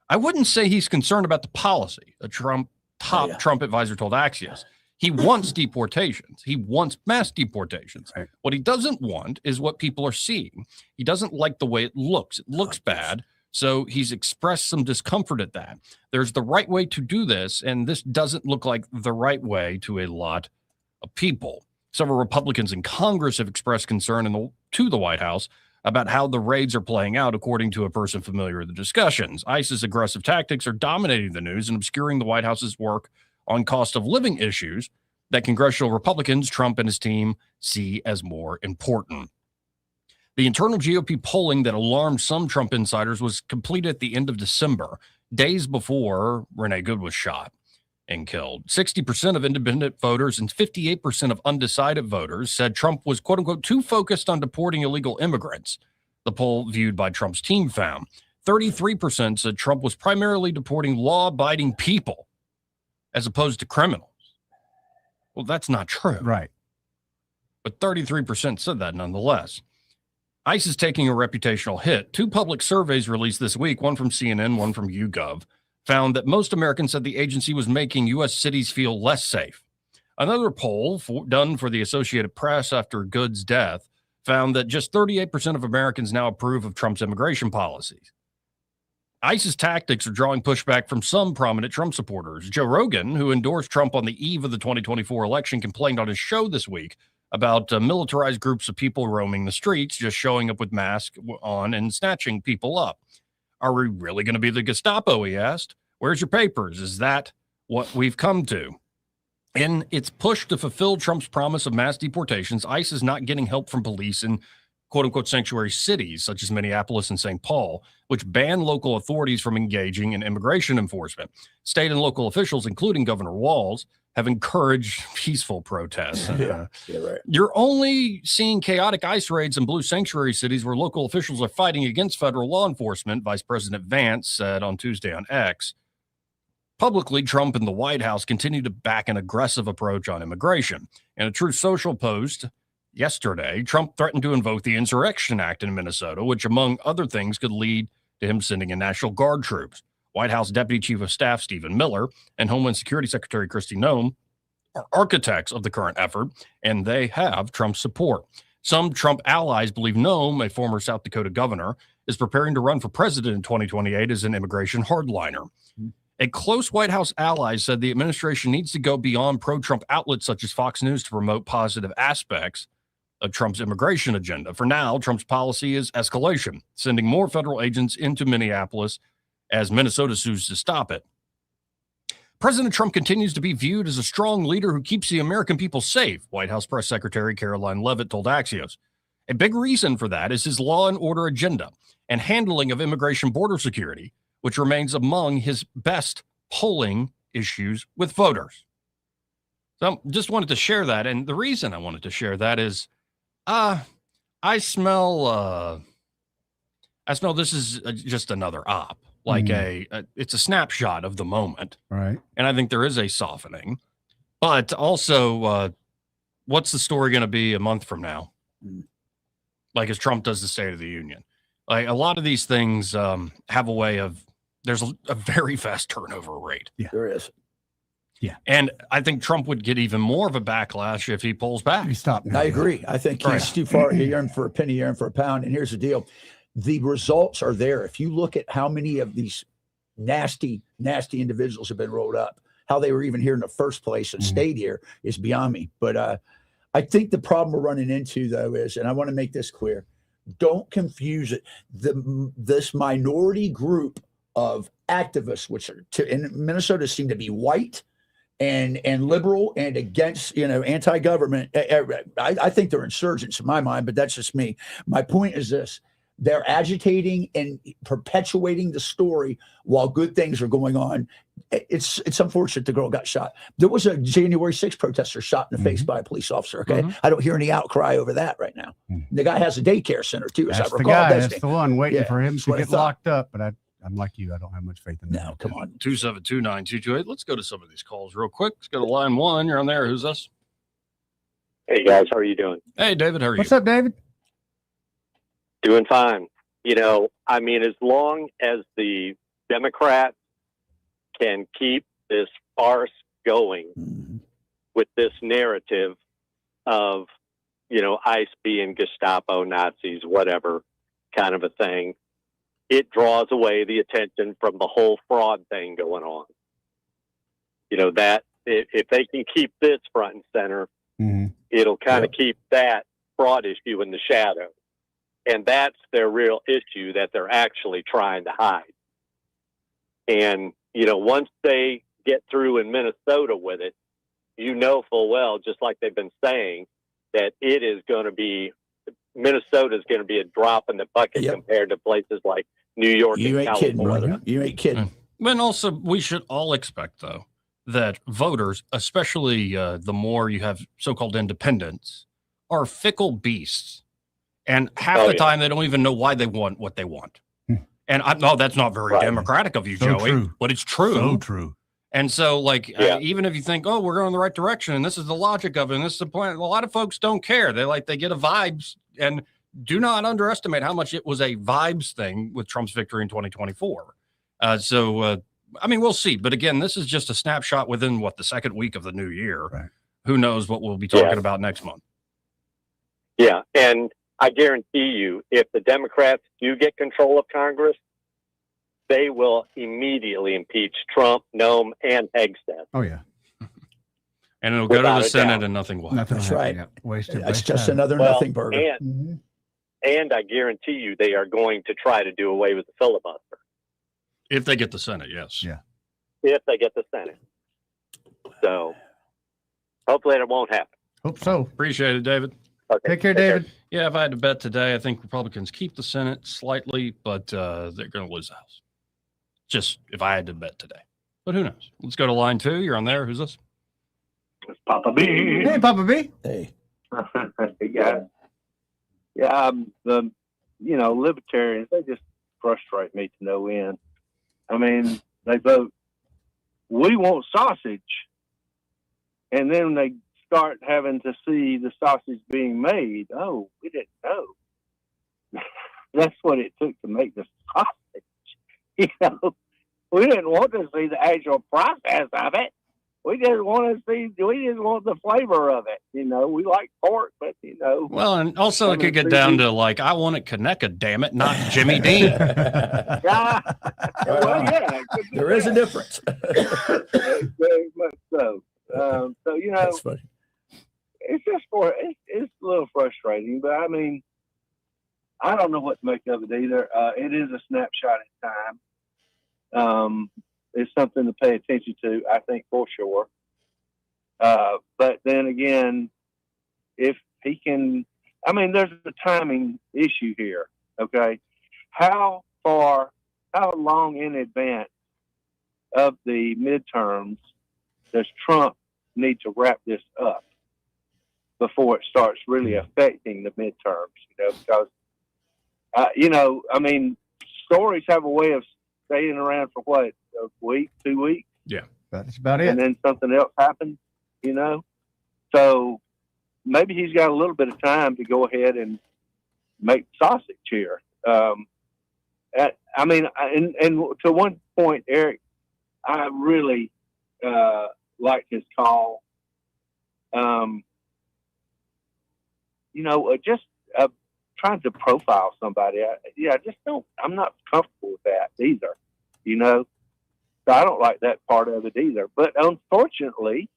I wouldn't say he's concerned about the policy, a Trump advisor told Axios. He wants deportations. He wants mass deportations. Right. What he doesn't want is what people are seeing. He doesn't like the way it looks. It looks bad. So he's expressed some discomfort at that. There's the right way to do this, and this doesn't look like the right way to a lot of people. Several Republicans in Congress have expressed concern to the White House about how the raids are playing out, according to a person familiar with the discussions. ICE's aggressive tactics are dominating the news and obscuring the White House's work on cost of living issues that congressional Republicans, Trump and his team, see as more important. The internal GOP polling that alarmed some Trump insiders was completed at the end of December, days before Renee Good was shot and killed. 60% of independent voters and 58% of undecided voters said Trump was, quote unquote, too focused on deporting illegal immigrants, the poll viewed by Trump's team found. 33% said Trump was primarily deporting law-abiding people as opposed to criminals. Well, that's not true. Right. But 33% said that nonetheless. ICE is taking a reputational hit. Two public surveys released this week, one from CNN, one from YouGov, found that most Americans said the agency was making U.S. cities feel less safe. Another poll done for the Associated Press after Good's death found that just 38% of Americans now approve of Trump's immigration policies. ICE's tactics are drawing pushback from some prominent Trump supporters. Joe Rogan, who endorsed Trump on the eve of the 2024 election, complained on his show this week about militarized groups of people roaming the streets, just showing up with masks on and snatching people up. Are we really going to be the Gestapo, he asked. Where's your papers? Is that what we've come to? In its push to fulfill Trump's promise of mass deportations, ICE is not getting help from police in quote-unquote sanctuary cities, such as Minneapolis and St. Paul, which ban local authorities from engaging in immigration enforcement. State and local officials, including Governor Walz, have encouraged peaceful protests. Right. You're only seeing chaotic ICE raids in blue sanctuary cities where local officials are fighting against federal law enforcement, Vice President Vance said on Tuesday on X. Publicly, Trump and the White House continue to back an aggressive approach on immigration. In a Truth Social post yesterday, Trump threatened to invoke the Insurrection Act in Minnesota, which, among other things, could lead to him sending in National Guard troops. White House Deputy Chief of Staff Stephen Miller and Homeland Security Secretary Kristi Noem are architects of the current effort, and they have Trump's support. Some Trump allies believe Noem, a former South Dakota governor, is preparing to run for president in 2028 as an immigration hardliner. A close White House ally said the administration needs to go beyond pro-Trump outlets such as Fox News to promote positive aspects of Trump's immigration agenda. For now, Trump's policy is escalation, sending more federal agents into Minneapolis as Minnesota sues to stop it. President Trump continues to be viewed as a strong leader who keeps the American people safe, White House Press Secretary Caroline Leavitt told Axios. A big reason for that is his law and order agenda and handling of immigration border security, which remains among his best polling issues with voters. So just wanted to share that. And the reason I wanted to share that is I smell this is just another op, like it's a snapshot of the moment. Right. And I think there is a softening, but also what's the story going to be a month from now? Like as Trump does the State of the Union, like a lot of these things have a way of, there's a very fast turnover rate. Yeah, there is. Yeah. And I think Trump would get even more of a backlash if he pulls back. I agree. I think he's too far. You earn for a penny, you earn for a pound. And here's the deal. The results are there. If you look at how many of these nasty, nasty individuals have been rolled up, how they were even here in the first place and stayed here is beyond me. But I think the problem we're running into, though, is, and I want to make this clear, don't confuse it. This minority group of activists, which are in Minnesota seem to be white and liberal and against, anti-government. I think they're insurgents in my mind, but that's just me. My point is this. They're agitating and perpetuating the story while good things are going on. It's unfortunate the girl got shot. There was a January 6th protester shot in the face by a police officer. Okay. I don't hear any outcry over that right now. The guy has a daycare center too, as I recall. That's the one waiting for him to get locked up. But I'm like you. I don't have much faith in that. No, come on. 2729228. Let's go to some of these calls real quick. Let's go to line one. You're on there. Who's this? Hey guys, how are you doing? Hey David, how are you? What's up, David? Doing fine. As long as the Democrats can keep this farce going with this narrative of, ICE being Gestapo, Nazis, whatever kind of a thing, it draws away the attention from the whole fraud thing going on. That if they can keep this front and center, it'll kind of keep that fraud issue in the shadow. And that's their real issue that they're actually trying to hide. And, once they get through in Minnesota with it, full well, just like they've been saying, that it is going to be, Minnesota is going to be a drop in the bucket compared to places like New York and California. Kidding, brother. You ain't kidding. And also, we should all expect, though, that voters, especially the more you have so-called independents, are fickle beasts. And half the time, they don't even know why they want what they want. And that's not very democratic of you, Joey, but it's true. So true. And so, even if you think, oh, we're going in the right direction, and this is the logic of it, and this is the plan, a lot of folks don't care. They get a vibes, and do not underestimate how much it was a vibes thing with Trump's victory in 2024. I mean, we'll see. But again, this is just a snapshot within the second week of the new year. Right. Who knows what we'll be talking about next month? Yeah, and I guarantee you, if the Democrats do get control of Congress, they will immediately impeach Trump, Nome, and Hegseth. Oh yeah. And it'll go to Without the a Senate doubt. and nothing will Nothing happen. That's right. Yeah. Wasted. It's just another Well, nothing burger. And I guarantee you, they are going to try to do away with the filibuster If they get the Senate, yes. Yeah. if they get the Senate. So hopefully it won't happen. Hope so. Appreciate it, David. Okay. Take care, David. Yeah, if I had to bet today, I think Republicans keep the Senate slightly, but they're going to lose the House. Just if I had to bet today. But who knows? Let's go to line 2. You're on there. Who's this? It's Papa B. Hey, Papa B. Hey. Yeah. The libertarians, they just frustrate me to no end. I mean, they vote, we want sausage. And then they start having to see the sausage being made. Oh, we didn't know. That's what it took to make the sausage. We didn't want to see the actual process of it. We just want the flavor of it. We like pork, but Well, and also it could get down to I want it Conecuh, damn it, not Jimmy Dean. Yeah. Well, yeah. There is a difference. Very much so. That's funny. It's just it's a little frustrating, but I mean, I don't know what to make of it either. It is a snapshot in time. It's something to pay attention to, I think, for sure. But then again, if he can, I mean, there's a timing issue here. Okay. How long in advance of the midterms does Trump need to wrap this up before it starts really affecting the midterms? Because, I mean, stories have a way of staying around for what, a week, 2 weeks? Yeah. That's about it. And then something else happens, So maybe he's got a little bit of time to go ahead and make sausage here. I mean, and to one point, Eric, I really liked his call. Just trying to profile somebody. I'm not comfortable with that either, So I don't like that part of it either. But unfortunately,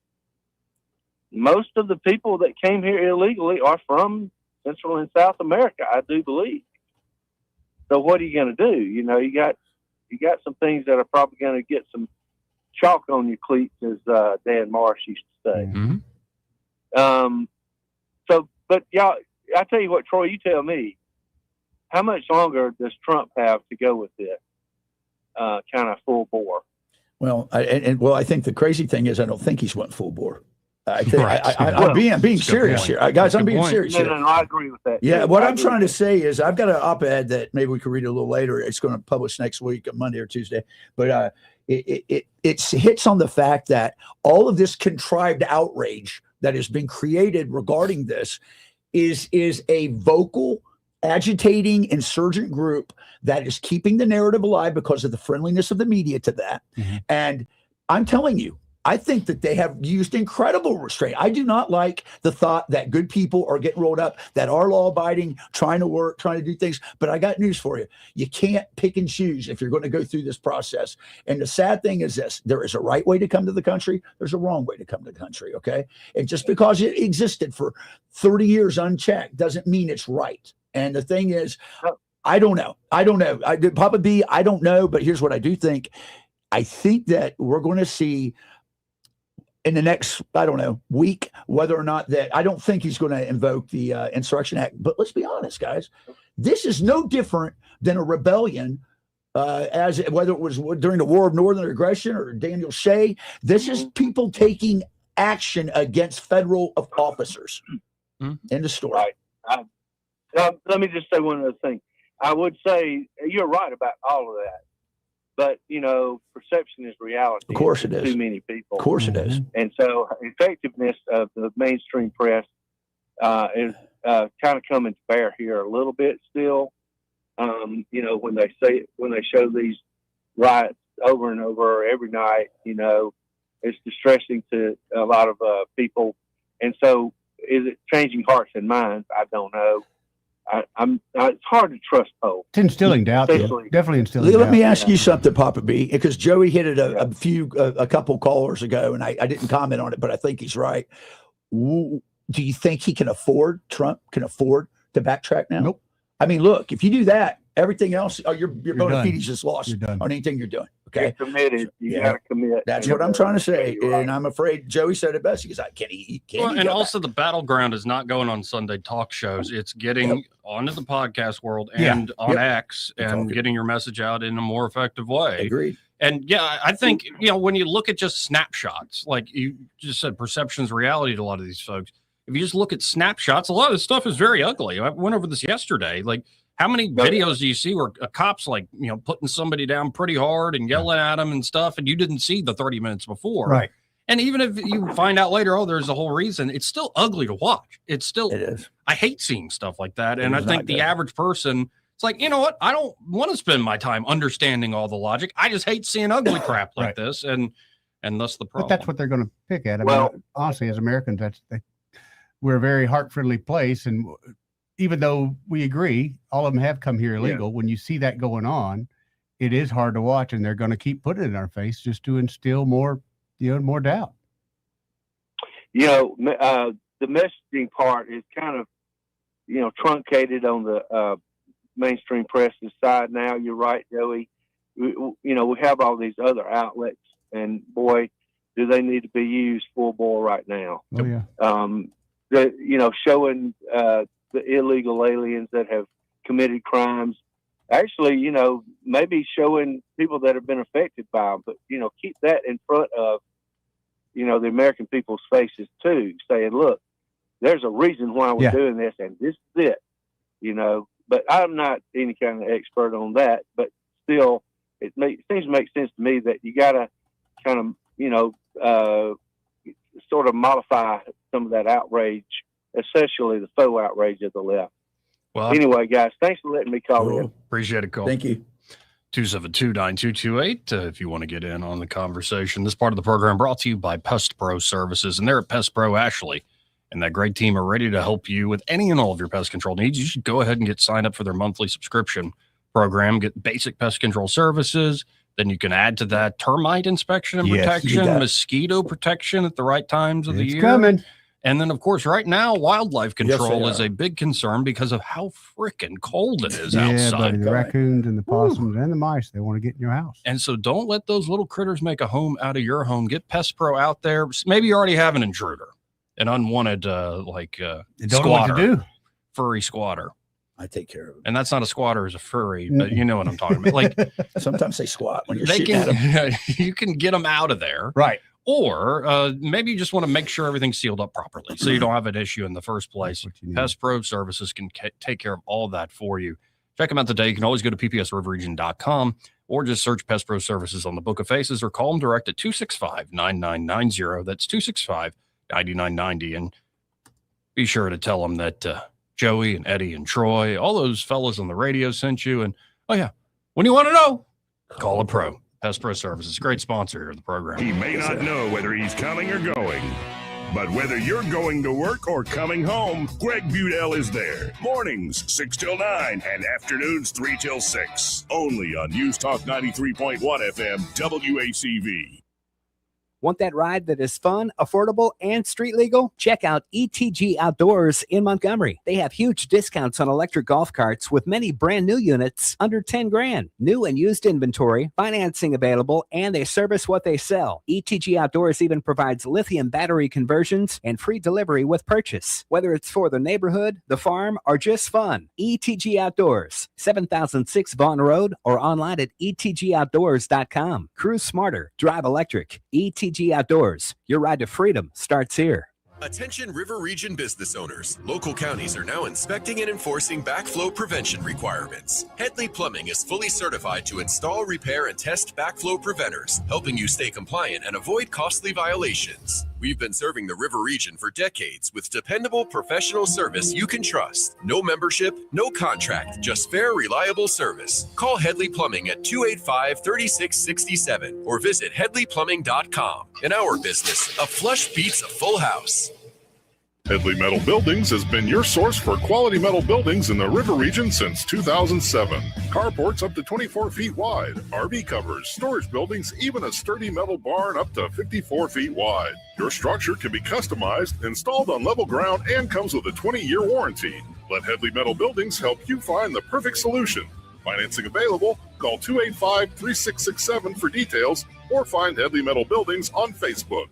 most of the people that came here illegally are from Central and South America, I do believe. So what are you going to do? You got some things that are probably going to get some chalk on your cleats, as Dan Marsh used to say. Mm-hmm. But y'all, I tell you what, Troy, you tell me, how much longer does Trump have to go with this kind of full bore? Well, I think the crazy thing is I don't think he's went full bore. I think I'm being serious here, guys. I'm being serious here. No, I agree with that. Yeah, what I'm trying to say is I've got an op-ed that maybe we could read a little later. It's going to publish next week, Monday or Tuesday. But it hits on the fact that all of this contrived outrage that has been created regarding this is a vocal, agitating, insurgent group that is keeping the narrative alive because of the friendliness of the media to that. Mm-hmm. And I'm telling you, I think that they have used incredible restraint. I do not like the thought that good people are getting rolled up, that are law-abiding, trying to work, trying to do things. But I got news for you. You can't pick and choose if you're going to go through this process. And the sad thing is this. There is a right way to come to the country. There's a wrong way to come to the country, okay? And just because it existed for 30 years unchecked doesn't mean it's right. And the thing is, I don't know. Papa B, I don't know. But here's what I do think. I think that we're going to see in the next, week, whether or not that, I don't think he's going to invoke the Insurrection Act. But let's be honest, guys, this is no different than a rebellion, as whether it was during the War of Northern Aggression or Daniel Shea. This is people taking action against federal officers. End of story. Right. Let me just say one other thing. I would say you're right about all of that. But, perception is reality. Of course it is. Too many people. Of course it is. And so effectiveness of the mainstream press is kind of coming to bear here a little bit still. When they show these riots over and over every night. It's distressing to a lot of people. And so is it changing hearts and minds? I don't know. It's hard to trust polls. It's instilling doubt. Definitely instilling doubt. Let me ask you something, Papa B, because Joey hit it a couple callers ago, and I didn't comment on it, but I think he's right. Do you think Trump can afford to backtrack now? Nope. I mean, look, if you do that, everything else, your bona done. fides just lost on anything you're doing. Okay. You're committed. You got to commit. That's what I'm trying to say. And I'm afraid Joey said it best. He goes, and also the battleground is not going on Sunday talk shows. It's getting onto the podcast world and on X and getting your message out in a more effective way. Agreed. And I think, when you look at just snapshots, like you just said, perception's reality to a lot of these folks. If you just look at snapshots, a lot of this stuff is very ugly. I went over this yesterday. Like, how many videos do you see where a cop's putting somebody down pretty hard and yelling at them and stuff, and you didn't see the 30 minutes before? Right. And even if you find out later, there's a whole reason, it's still ugly to watch. It is. I hate seeing stuff like that. And I think the average person, it's like, you know what? I don't want to spend my time understanding all the logic. I just hate seeing ugly crap like this. And that's the problem. But that's what they're going to pick at. I mean, honestly, as Americans, we're a very heart-friendly place. And even though we agree, all of them have come here illegal. When you see that going on, it is hard to watch, and they're going to keep putting it in our face just to instill more doubt. The messaging part is kind of, truncated on the mainstream press's side now. You're right, Joey. We have all these other outlets, and boy, do they need to be used full bore right now. Oh yeah. Showing the illegal aliens that have committed crimes. Actually, maybe showing people that have been affected by them, but, keep that in front of, the American people's faces too, saying, look, there's a reason why we're doing this, and this is it, but I'm not any kind of expert on that, but still, it seems to make sense to me that you got to kind of, sort of modify some of that outrage, especially the faux outrage of the left. Well, anyway, guys, thanks for letting me call in. Appreciate it, Cole. Thank you. 272-9228 if you want to get in on the conversation. This part of the program brought to you by Pest Pro Services, and they're at Pest Pro Ashley, and that great team are ready to help you with any and all of your pest control needs. You should go ahead and get signed up for their monthly subscription program, get basic pest control services. Then you can add to that termite inspection and protection, mosquito protection at the right times of the year. Coming. And then, of course, right now, wildlife control is a big concern because of how freaking cold it is outside. Buddy, the raccoons and the possums and the mice, they want to get in your house. And so don't let those little critters make a home out of your home. Get Pest Pro out there. Maybe you already have an intruder, an unwanted, squatter, furry squatter. I take care of it. And that's not a squatter, it's a furry, but you know what I'm talking about. Like, sometimes they squat when you're shooting at them. You can get them out of there. Right. Or maybe you just want to make sure everything's sealed up properly so you don't have an issue in the first place. Pest Pro Services can take care of all of that for you. Check them out today. You can always go to ppsriverregion.com or just search Pest Pro Services on the Book of Faces or call them direct at 265-9990. That's 265-9990. And be sure to tell them that Joey and Eddie and Troy, all those fellas on the radio sent you. And, when you want to know, call a pro. Pest Pro Services, great sponsor here of the program. He may not know whether he's coming or going, but whether you're going to work or coming home, Greg Budell is there. Mornings 6 till 9 and afternoons 3 till 6. Only on News Talk 93.1 FM WACV. Want that ride that is fun, affordable, and street legal? Check out ETG Outdoors in Montgomery. They have huge discounts on electric golf carts with many brand new units under 10 grand. New and used inventory, financing available, and they service what they sell. ETG Outdoors even provides lithium battery conversions and free delivery with purchase. Whether it's for the neighborhood, the farm, or just fun, ETG Outdoors, 7006 Vaughn Road, or online at etgoutdoors.com. Cruise smarter, drive electric. ETG Outdoors, your ride to freedom starts here. Attention River Region business owners. Local counties are now inspecting and enforcing backflow prevention requirements. Headley Plumbing is fully certified to install, repair, and test backflow preventers, helping you stay compliant and avoid costly violations. We've been serving the River region for decades with dependable professional service you can trust. No membership, no contract, just fair, reliable service. Call Headley Plumbing at 285-3667 or visit headleyplumbing.com. In our business, a flush beats a full house. Headley Metal Buildings has been your source for quality metal buildings in the River region since 2007. Carports up to 24 feet wide, RV covers, storage buildings, even a sturdy metal barn up to 54 feet wide. Your structure can be customized, installed on level ground, and comes with a 20-year warranty. Let Headley Metal Buildings help you find the perfect solution. Financing available. Call 285-3667 for details or find Headley Metal Buildings on Facebook.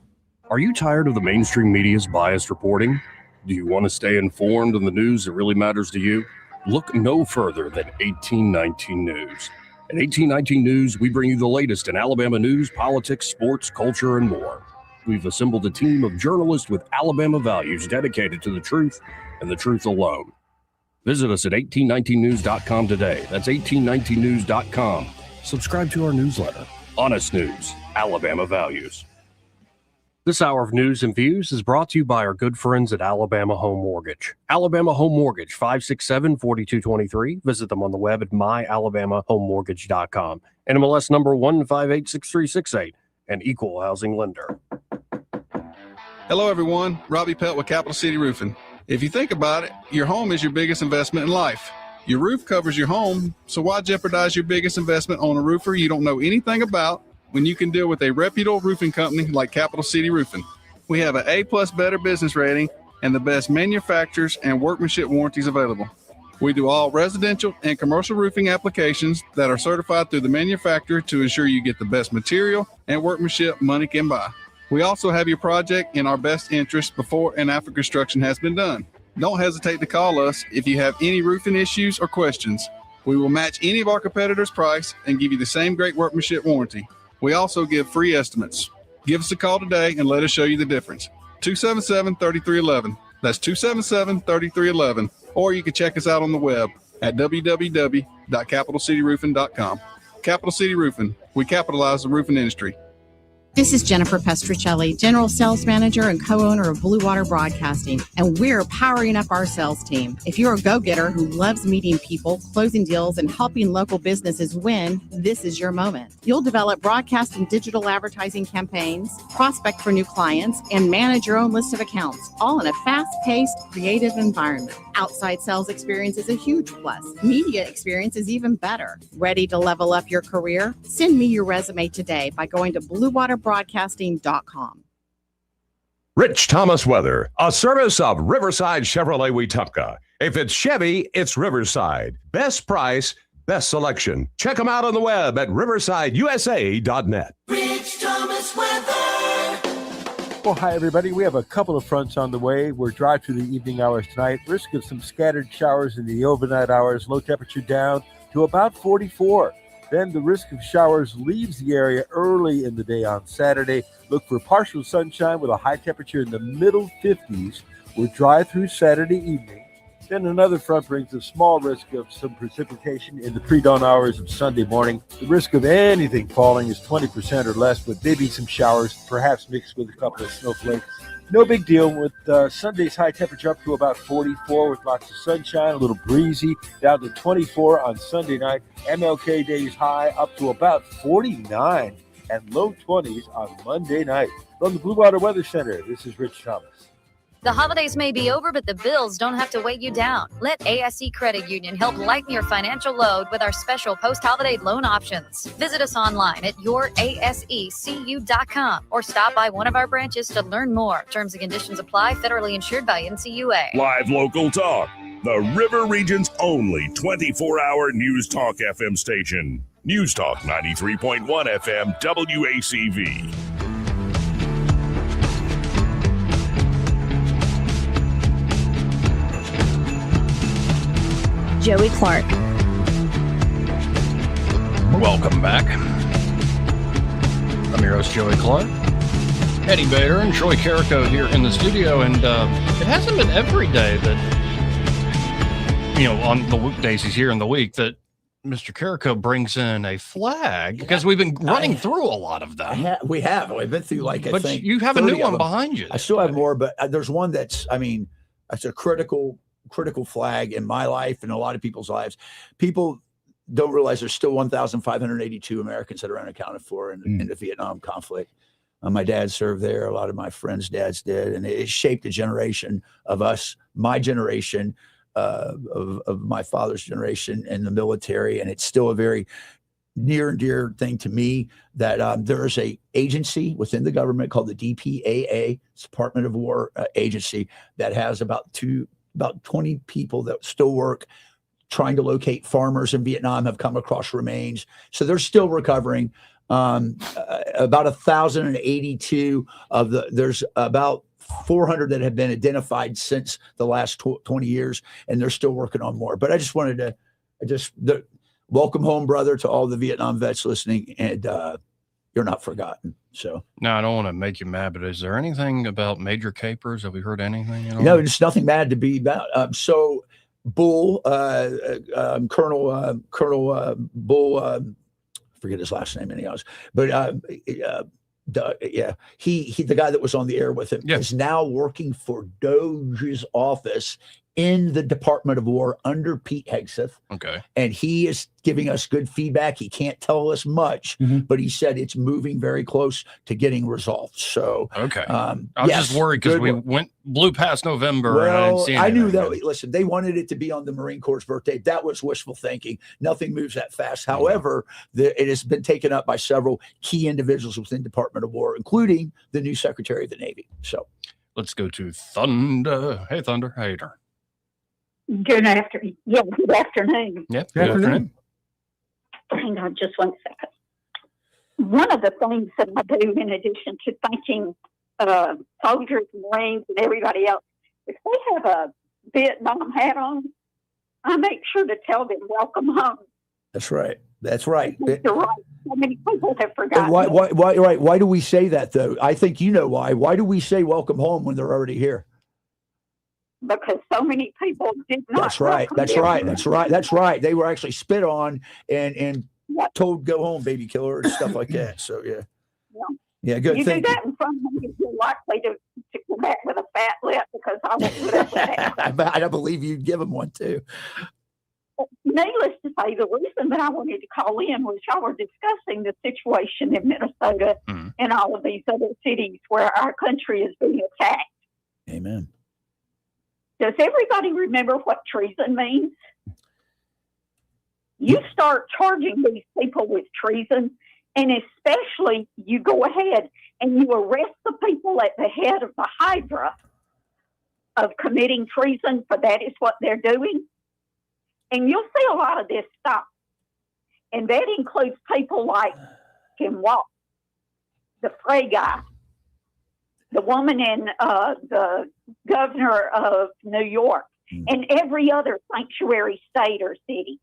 Are you tired of the mainstream media's biased reporting? Do you want to stay informed on the news that really matters to you? Look no further than 1819 News. At 1819 News, we bring you the latest in Alabama news, politics, sports, culture, and more. We've assembled a team of journalists with Alabama values dedicated to the truth and the truth alone. Visit us at 1819news.com today. That's 1819news.com. Subscribe to our newsletter. Honest News, Alabama Values. This hour of news and views is brought to you by our good friends at Alabama Home Mortgage. Alabama Home Mortgage, 567-4223. Visit them on the web at myalabamahomemortgage.com. NMLS number 1586368, an equal housing lender. Hello, everyone. Robbie Pelt with Capital City Roofing. If you think about it, your home is your biggest investment in life. Your roof covers your home, so why jeopardize your biggest investment on a roofer you don't know anything about when you can deal with a reputable roofing company like Capital City Roofing? We have an A+ Better business rating and the best manufacturers and workmanship warranties available. We do all residential and commercial roofing applications that are certified through the manufacturer to ensure you get the best material and workmanship money can buy. We also have your project in our best interest before and after construction has been done. Don't hesitate to call us if you have any roofing issues or questions. We will match any of our competitors' price and give you the same great workmanship warranty. We also give free estimates. Give us a call today and let us show you the difference. 277-3311. That's 277-3311. Or you can check us out on the web at www.capitalcityroofing.com. Capital City Roofing. We capitalize the roofing industry. This is Jennifer Pestricelli, General Sales Manager and co-owner of Blue Water Broadcasting, and we're powering up our sales team. If you're a go-getter who loves meeting people, closing deals, and helping local businesses win, this is your moment. You'll develop broadcast and digital advertising campaigns, prospect for new clients, and manage your own list of accounts, all in a fast-paced, creative environment. Outside sales experience is a huge plus. Media experience is even better. Ready to level up your career? Send me your resume today by going to bluewaterbroadcasting.com. Rich Thomas Weather, a service of Riverside Chevrolet Wetumpka. If it's Chevy, it's Riverside. Best price, best selection. Check them out on the web at riversideusa.net. Rich Thomas Weather. Well, hi, everybody. We have a couple of fronts on the way. We're dry through the evening hours tonight. Risk of some scattered showers in the overnight hours. Low temperature down to about 44. Then the risk of showers leaves the area early in the day on Saturday. Look for partial sunshine with a high temperature in the middle 50s. We're dry through Saturday evening. Then another front brings a small risk of some precipitation in the pre-dawn hours of Sunday morning. The risk of anything falling is 20% or less, with maybe some showers, perhaps mixed with a couple of snowflakes. No big deal with Sunday's high temperature up to about 44 with lots of sunshine, a little breezy, down to 24 on Sunday night. MLK Day's high up to about 49 and low 20s on Monday night. From the Blue Water Weather Center, this is Rich Thomas. The holidays may be over, but the bills don't have to weigh you down. Let ASE Credit Union help lighten your financial load with our special post-holiday loan options. Visit us online at yourasecu.com or stop by one of our branches to learn more. Terms and conditions apply. Federally insured by NCUA. Live local talk. The River Region's only 24-hour News Talk FM station. News Talk 93.1 FM WACV. Joey Clark. Welcome back. I'm your host, Joey Clark. Eddie Bader and Troy Carrico here in the studio, and it hasn't been every day that, on the weekdays he's here in the week, that Mr. Carrico brings in a flag because we've been running through a lot of them. We have. We've been through I but think you have a 30 new of one them. behind you. I still have more, but there's one that's a critical flag in my life and a lot of people's lives. People don't realize there's still 1,582 Americans that are unaccounted for in the Vietnam conflict. My dad served there. A lot of my friends' dads did, and it shaped a generation of us, my generation, of my father's generation in the military. And it's still a very near and dear thing to me that there is a agency within the government called the DPAA, Department of War agency, that has about 20 people that still work trying to locate farmers in Vietnam, have come across remains. So they're still recovering. About 1,082 there's about 400 that have been identified since the last 20 years, and they're still working on more. But I just wanted to welcome home, brother, to all the Vietnam vets listening, and you're not forgotten. So now I don't want to make you mad, but is there anything about major capers? Have we heard anything at all? No, there's nothing bad to be about. So Bull, Colonel Bull, forget his last name anyhow, but he the guy that was on the air with him is now working for Doge's office in the Department of War under Pete Hegseth. Okay. And he is giving us good feedback. He can't tell us much, but he said it's moving very close to getting resolved. So, okay. I was just worried because we blew past November. Well, and I didn't see I knew anything. that. Listen, they wanted it to be on the Marine Corps' birthday. That was wishful thinking. Nothing moves that fast. However, it has been taken up by several key individuals within Department of War, including the new Secretary of the Navy. So let's go to Thunder. Hey, Thunder. How you doing? Good afternoon. Yeah, good afternoon. Yep. Good afternoon. Hang on just one second. One of the things that I do, in addition to thanking soldiers, Marines, and everybody else, if they have a Vietnam hat on, I make sure to tell them welcome home. that's right. That's right. You're right. So many people have forgotten. Why do we say that, though? I think you know why. Why do we say welcome home when they're already here? Because so many people did not. That's right. That's right. That's right. That's right. They were actually spit on and told go home, baby killer, and stuff like that. So yeah, good. You do that in front of me, you're likely to come back with a fat lip because I won't put up with that. I believe you'd give them one too. Needless to say, the reason that I wanted to call in was y'all were discussing the situation in Minnesota and all of these other cities where our country is being attacked. Amen. Does everybody remember what treason means? You start charging these people with treason, and especially you go ahead and you arrest the people at the head of the Hydra of committing treason, for that is what they're doing. And you'll see a lot of this stuff. And that includes people like Kim Walsh, the Frey guy, the woman in the governor of New York, and every other sanctuary state or city.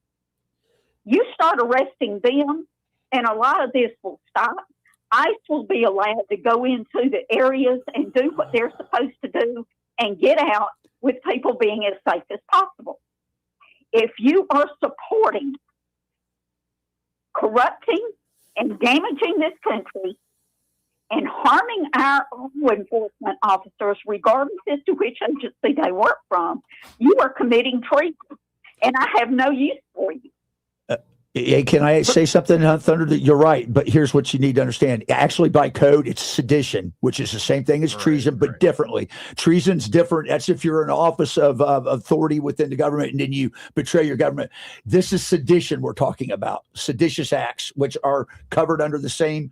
You start arresting them, and a lot of this will stop. ICE will be allowed to go into the areas and do what they're supposed to do and get out with people being as safe as possible. If you are supporting corrupting and damaging this country and harming our law enforcement officers, regardless as to which agency they work from, you are committing treason, and I have no use for you. Can I say something, Thunder? You're right, but here's what you need to understand. Actually, by code, it's sedition, which is the same thing as treason, but differently. Treason's different. That's if you're in an office of authority within the government and then you betray your government. This is sedition we're talking about, seditious acts, which are covered under the same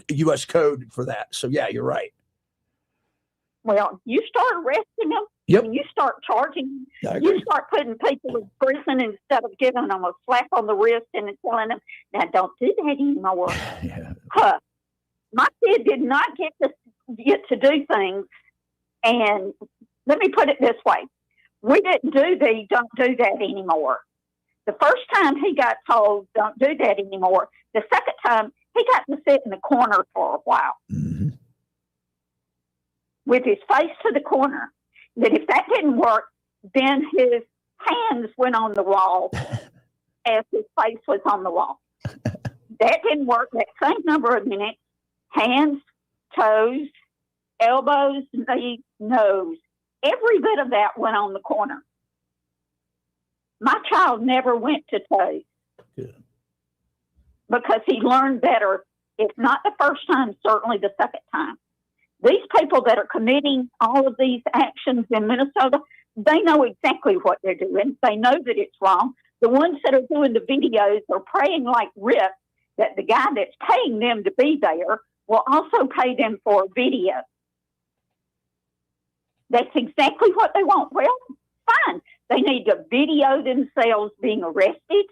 U.S. code for that. So, yeah, you're right. Well, you start arresting them. Yep. And you start charging, you start putting people in prison instead of giving them a slap on the wrist and telling them, now don't do that anymore. My kid did not get to do things. And let me put it this way. We didn't do the don't do that anymore. The first time he got told don't do that anymore. The second time he got to sit in the corner for a while with his face to the corner. That if that didn't work, then his hands went on the wall as his face was on the wall. That didn't work. That same number of minutes, hands, toes, elbows, knees, nose, every bit of that went on the corner. My child never went to toes. Good. Because he learned better, if not the first time, certainly the second time. These people that are committing all of these actions in Minnesota, they know exactly what they're doing. They know that it's wrong. The ones that are doing the videos are praying like Rip that the guy that's paying them to be there will also pay them for a video. That's exactly what they want. Well, fine. They need to video themselves being arrested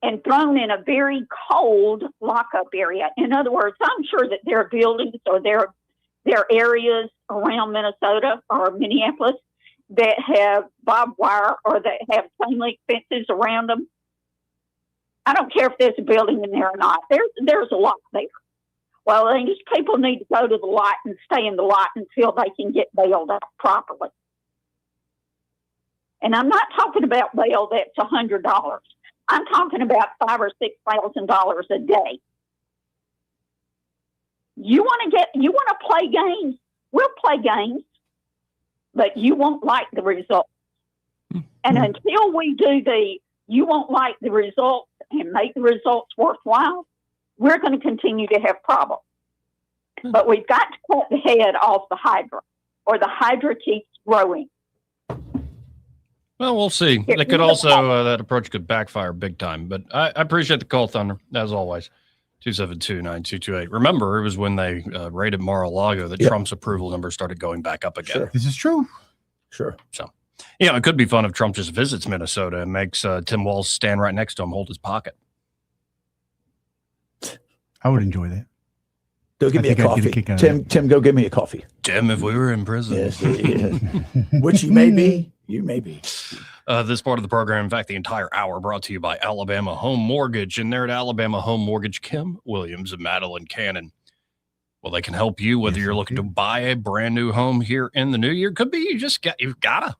and thrown in a very cold lockup area. In other words, I'm sure that there are buildings or there are areas around Minnesota or Minneapolis that have barbed wire or that have chain link fences around them. I don't care if there's a building in there or not. There's a lot there. Well, these people need to go to the lot and stay in the lot until they can get bailed out properly. And I'm not talking about bail that's $100. I'm talking about $5,000 or $6,000 a day. You want to play games? We'll play games, but you won't like the results. And until we do you won't like the results and make the results worthwhile, we're going to continue to have problems. But we've got to cut the head off the hydra, or the hydra keeps growing. Well, we'll see. That could also that approach could backfire big time. But I appreciate the call, Thunder, as always. 272-9228. Remember, it was when they raided Mar-a-Lago that Trump's approval numbers started going back up again. Sure. This is true. Sure. So, it could be fun if Trump just visits Minnesota and makes Tim Walz stand right next to him, hold his pocket. I would enjoy that. Go give me a coffee. Tim, go give me a coffee. Tim, if we were in prison. Yes. Which you may be. You may be. This part of the program, in fact, the entire hour, brought to you by Alabama Home Mortgage. And there at Alabama Home Mortgage, Kim Williams and Madeline Cannon. Well, they can help you whether you're looking to buy a brand new home here in the new year. Could be you gotta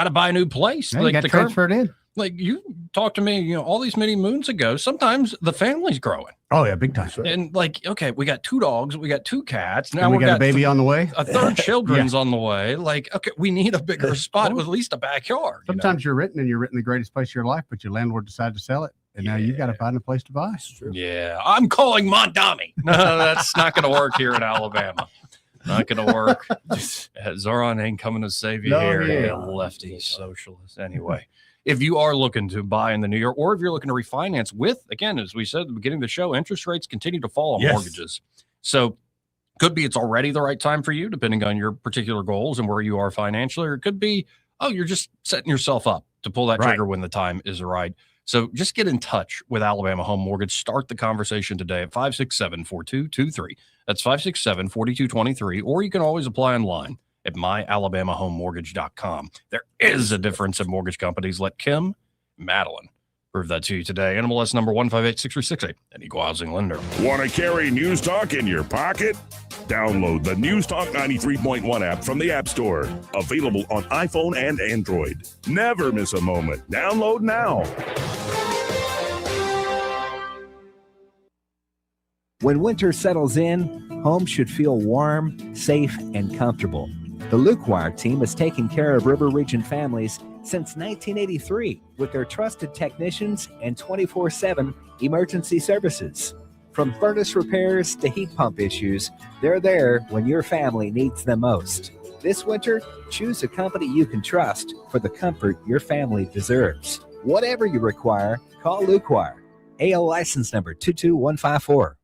buy a new place. Yeah, you got to transfer it in. Like you talked to me, all these many moons ago. Sometimes the family's growing. Oh yeah, big time. And okay, we got 2 dogs, we got 2 cats. Now we got a baby on the way. A third children's on the way. Like, okay, we need a bigger spot with at least a backyard. Sometimes you're written the greatest place of your life, but your landlord decided to sell it, and now you've got to find a place to buy. Yeah, I'm calling Mondami. No, that's not going to work here in Alabama. Not going to work. Zoran ain't coming to save you here, you lefty socialist. Anyway. If you are looking to buy in the New York, or if you're looking to refinance with, again, as we said at the beginning of the show, interest rates continue to fall on mortgages. So could be it's already the right time for you, depending on your particular goals and where you are financially. Or it could be, you're just setting yourself up to pull that trigger when the time is right. So just get in touch with Alabama Home Mortgage. Start the conversation today at 567-4223. That's 567-4223. Or you can always apply online at myalabamahomemortgage.com. There is a difference in mortgage companies. Let Kim, Madeline, prove that to you today. NMLS number 1586368, an equal housing lender. Want to carry News Talk in your pocket? Download the News Talk 93.1 app from the App Store. Available on iPhone and Android. Never miss a moment. Download now. When winter settles in, homes should feel warm, safe, and comfortable. The Luke Wire team has taken care of River Region families since 1983 with their trusted technicians and 24/7 emergency services. From furnace repairs to heat pump issues, they're there when your family needs them most. This winter, choose a company you can trust for the comfort your family deserves. Whatever you require, call Luke Wire. AO license number 22154.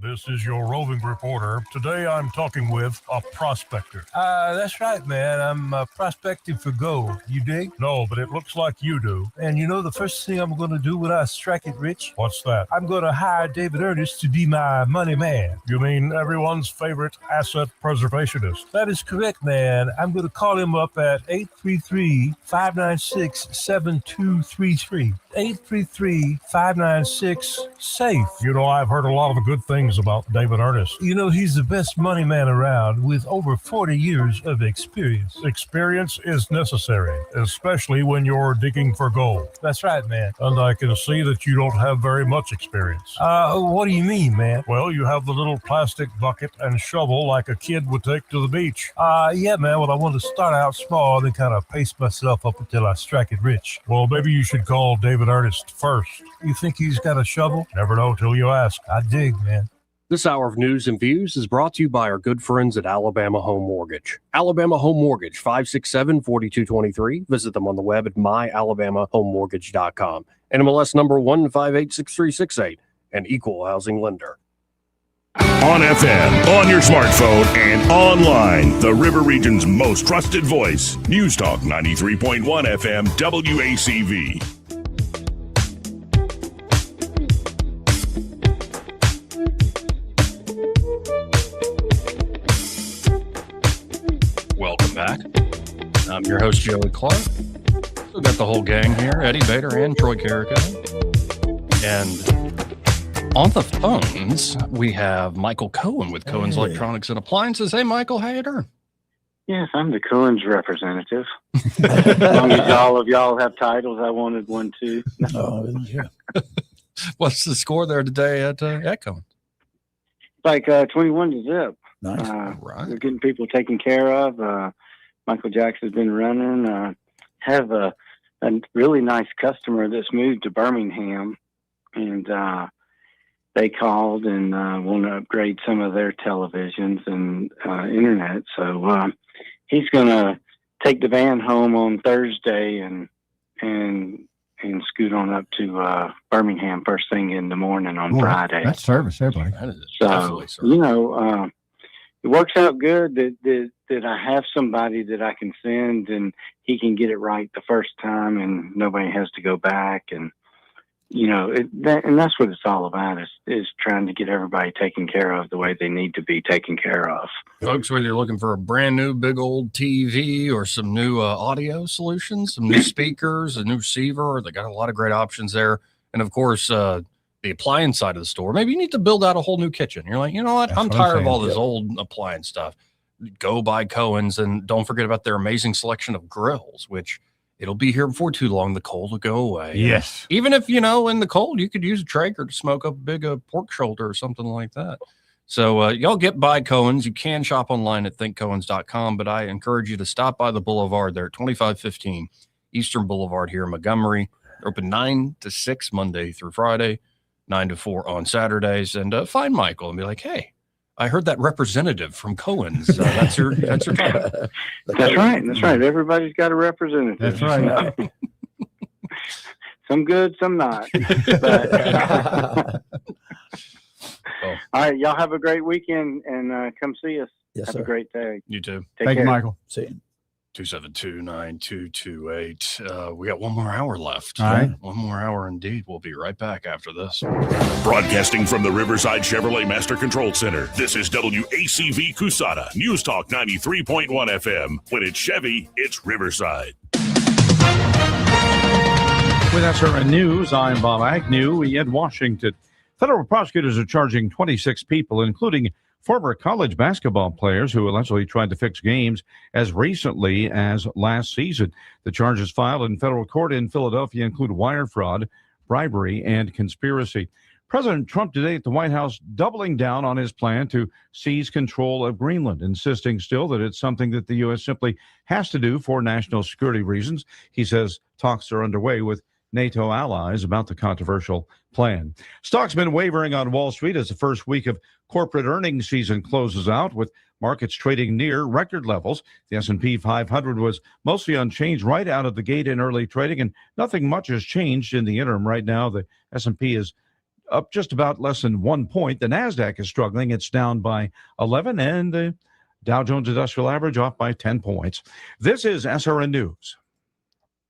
This is your roving reporter. Today I'm talking with a prospector. That's right, man. I'm prospecting for gold. You dig? No, but it looks like you do. And you know the first thing I'm going to do when I strike it rich? What's that? I'm going to hire David Ernest to be my money man. You mean everyone's favorite asset preservationist? That is correct, man. I'm going to call him up at 833-596-7233. 833-596-SAFE. You know, I've heard a lot of good things about David Ernest. You know, he's the best money man around with over 40 years of experience. Experience is necessary, especially when you're digging for gold. That's right, man. And I can see that you don't have very much experience. What do you mean, man? Well, you have the little plastic bucket and shovel like a kid would take to the beach. Yeah, man. Well, I want to start out small and then kind of pace myself up until I strike it rich. Well, maybe you should call David Ernest first. You think he's got a shovel? Never know till you ask. I dig, man. This hour of news and views is brought to you by our good friends at Alabama Home Mortgage. Alabama Home Mortgage, 567-4223. Visit them on the web at myalabamahomemortgage.com. NMLS number 1586368, an equal housing lender. On FM, on your smartphone, and online, the River Region's most trusted voice. News Talk 93.1 FM WACV. Welcome back. I'm your host, Joey Clark. We've got the whole gang here, Eddie Bader and Troy Carrico. And on the phones, we have Michael Cohen with Cohen's Electronics and Appliances. Hey, Michael, how you doing? Yes, I'm the Cohen's representative. As long as all of y'all have titles, I wanted one too. What's the score there today at Cohen? Like 21-0. Nice. Right. We're getting people taken care of. Michael Jackson's been running. Have a really nice customer that's moved to Birmingham, and they called and want to upgrade some of their televisions and internet. So he's going to take the van home on Thursday and scoot on up to Birmingham first thing in the morning on Friday. That's service, everybody. So, you know, it works out good that I have somebody that I can send and he can get it right the first time and nobody has to go back. And, you know, and that's what it's all about is trying to get everybody taken care of the way they need to be taken care of. Folks, whether you're looking for a brand new big old TV or some new audio solutions, some new speakers, a new receiver, they got a lot of great options there. And of course, the appliance side of the store, maybe you need to build out a whole new kitchen. You're like, you know what? I'm tired of all this old appliance stuff. Go buy Cohen's, and don't forget about their amazing selection of grills, which it'll be here before too long. The cold will go away. Yes. Even if, you know, in the cold, you could use a Traeger to smoke up a big pork shoulder or something like that. So y'all get by Cohen's. You can shop online at thinkcohens.com, but I encourage you to stop by the Boulevard there at 2515 Eastern Boulevard here in Montgomery. They're open 9 to 6 Monday through Friday, 9 to 4 on Saturdays, and find Michael and be like, hey, I heard that representative from Cohen's. That's your time. That's right. That's right. Everybody's got a representative. That's right. Some good, some not. But, all right. Y'all have a great weekend and come see us. Yes, have sir. a great day. You too. Take care. you, Michael. See you. 272-9228. We got one more hour left. All right. One more hour indeed. We'll be right back after this. Broadcasting from the Riverside Chevrolet Master Control Center, this is WACV Cusada, News Talk 93.1 FM. When it's Chevy, it's Riverside. With SRN News, I'm Bob Agnew in Washington. Federal prosecutors are charging 26 people, including former college basketball players who allegedly tried to fix games as recently as last season. The charges filed in federal court in Philadelphia include wire fraud, bribery, and conspiracy. President Trump today at the White House doubling down on his plan to seize control of Greenland, insisting still that it's something that the U.S. simply has to do for national security reasons. He says talks are underway with NATO allies about the controversial plan. Stocks been wavering on Wall Street as the first week of corporate earnings season closes out, with markets trading near record levels. The S&P 500 was mostly unchanged right out of the gate in early trading, and nothing much has changed in the interim. Right now, the S&P is up just about less than 1 point. The NASDAQ is struggling. It's down by 11, and the Dow Jones Industrial Average off by 10 points. This is SRN News.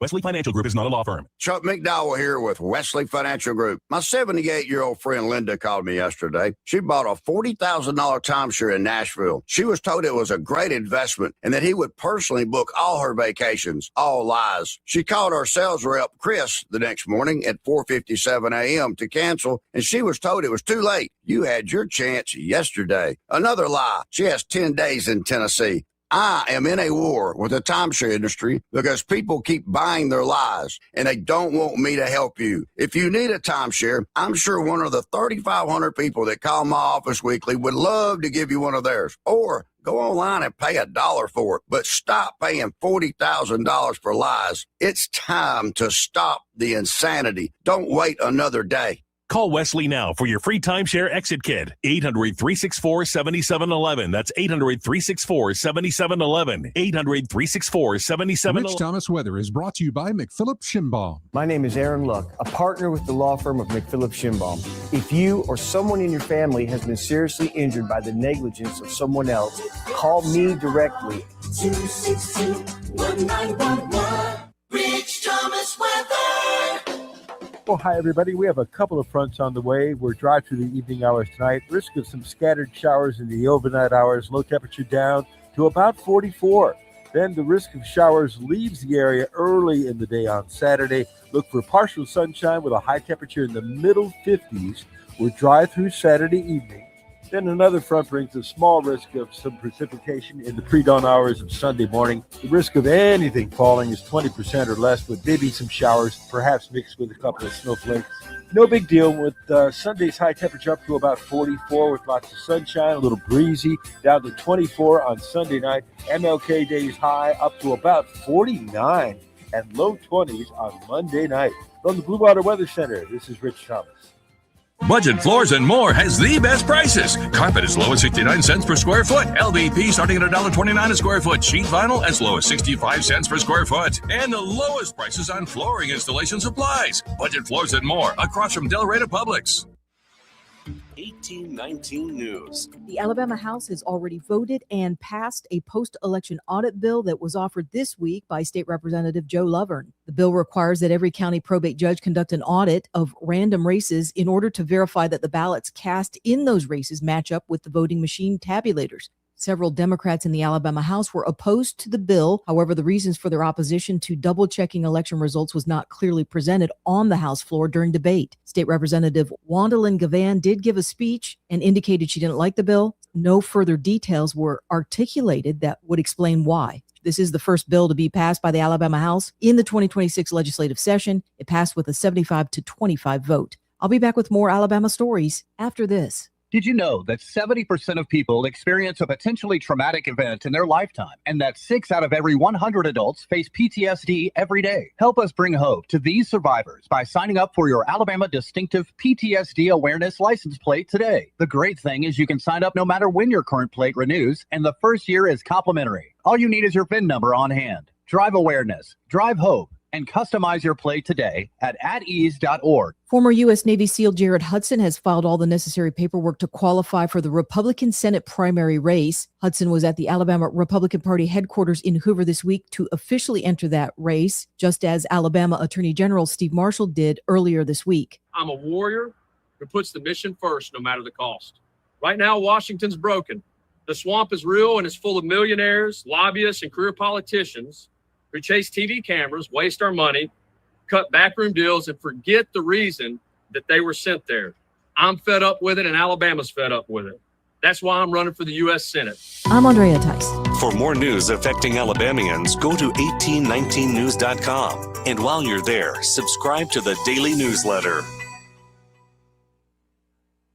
Wesley Financial Group is not a law firm. Chuck McDowell here with Wesley Financial Group. My 78-year-old friend Linda called me yesterday. She bought a $40,000 timeshare in Nashville. She was told it was a great investment and that he would personally book all her vacations. All lies. She called our sales rep, Chris, the next morning at 4:57 a.m. to cancel, and she was told it was too late. You had your chance yesterday. Another lie. She has 10 days in Tennessee. I am in a war with the timeshare industry because people keep buying their lies and they don't want me to help you. If you need a timeshare, I'm sure one of the 3,500 people that call my office weekly would love to give you one of theirs. Or go online and pay $1 for it, but stop paying $40,000 for lies. It's time to stop the insanity. Don't wait another day. Call Wesley now for your free timeshare exit kit. 800-364-7711. That's 800-364-7711. 800-364-7711. Rich Thomas Weather is brought to you by McPhillips Schimbaum. My name is Aaron Luck, a partner with the law firm of McPhillips Schimbaum. If you or someone in your family has been seriously injured by the negligence of someone else, call me directly. 262-1911. Rich Thomas Weather. Well, hi, everybody. We have a couple of fronts on the way. We're dry through the evening hours tonight. Risk of some scattered showers in the overnight hours. Low temperature down to about 44. Then the risk of showers leaves the area early in the day on Saturday. Look for partial sunshine with a high temperature in the middle 50s. We're dry through Saturday evening. Then another front brings a small risk of some precipitation in the pre-dawn hours of Sunday morning. The risk of anything falling is 20% or less, with maybe some showers, perhaps mixed with a couple of snowflakes. No big deal with Sunday's high temperature up to about 44 with lots of sunshine, a little breezy, down to 24 on Sunday night. MLK Day's high up to about 49 and low 20s on Monday night. From the Blue Water Weather Center, this is Rich Thomas. Budget Floors and More has the best prices. Carpet as low as 69 cents per square foot. LVP starting at $1.29 a square foot. Sheet vinyl as low as 65 cents per square foot. And the lowest prices on flooring installation supplies. Budget Floors and More across from Del Rey to Publix. 1819 News. The Alabama House has already voted and passed a post-election audit bill that was offered this week by State Representative Joe Lovern. The bill requires that every county probate judge conduct an audit of random races in order to verify that the ballots cast in those races match up with the voting machine tabulators. Several Democrats in the Alabama House were opposed to the bill. However, the reasons for their opposition to double-checking election results was not clearly presented on the House floor during debate. State Representative Wandalyn Gavan did give a speech and indicated she didn't like the bill. No further details were articulated that would explain why. This is the first bill to be passed by the Alabama House in the 2026 legislative session. It passed with a 75-25 vote. I'll be back with more Alabama stories after this. Did you know that 70% of people experience a potentially traumatic event in their lifetime, and that 6 out of every 100 adults face PTSD every day? Help us bring hope to these survivors by signing up for your Alabama Distinctive PTSD Awareness license plate today. The great thing is you can sign up no matter when your current plate renews, and the first year is complimentary. All you need is your VIN number on hand. Drive awareness, drive hope, and customize your plate today at atease.org. Former U.S. Navy SEAL Jared Hudson has filed all the necessary paperwork to qualify for the Republican Senate primary race. Hudson was at the Alabama Republican Party headquarters in Hoover this week to officially enter that race, just as Alabama Attorney General Steve Marshall did earlier this week. I'm a warrior who puts the mission first, no matter the cost. Right now, Washington's broken. The swamp is real and it's full of millionaires, lobbyists, and career politicians who chase TV cameras, waste our money, cut backroom deals, and forget the reason that they were sent there. I'm fed up with it, and Alabama's fed up with it. That's why I'm running for the U.S. Senate. I'm Andrea Tice. For more news affecting Alabamians, go to 1819news.com. And while you're there, subscribe to the daily newsletter.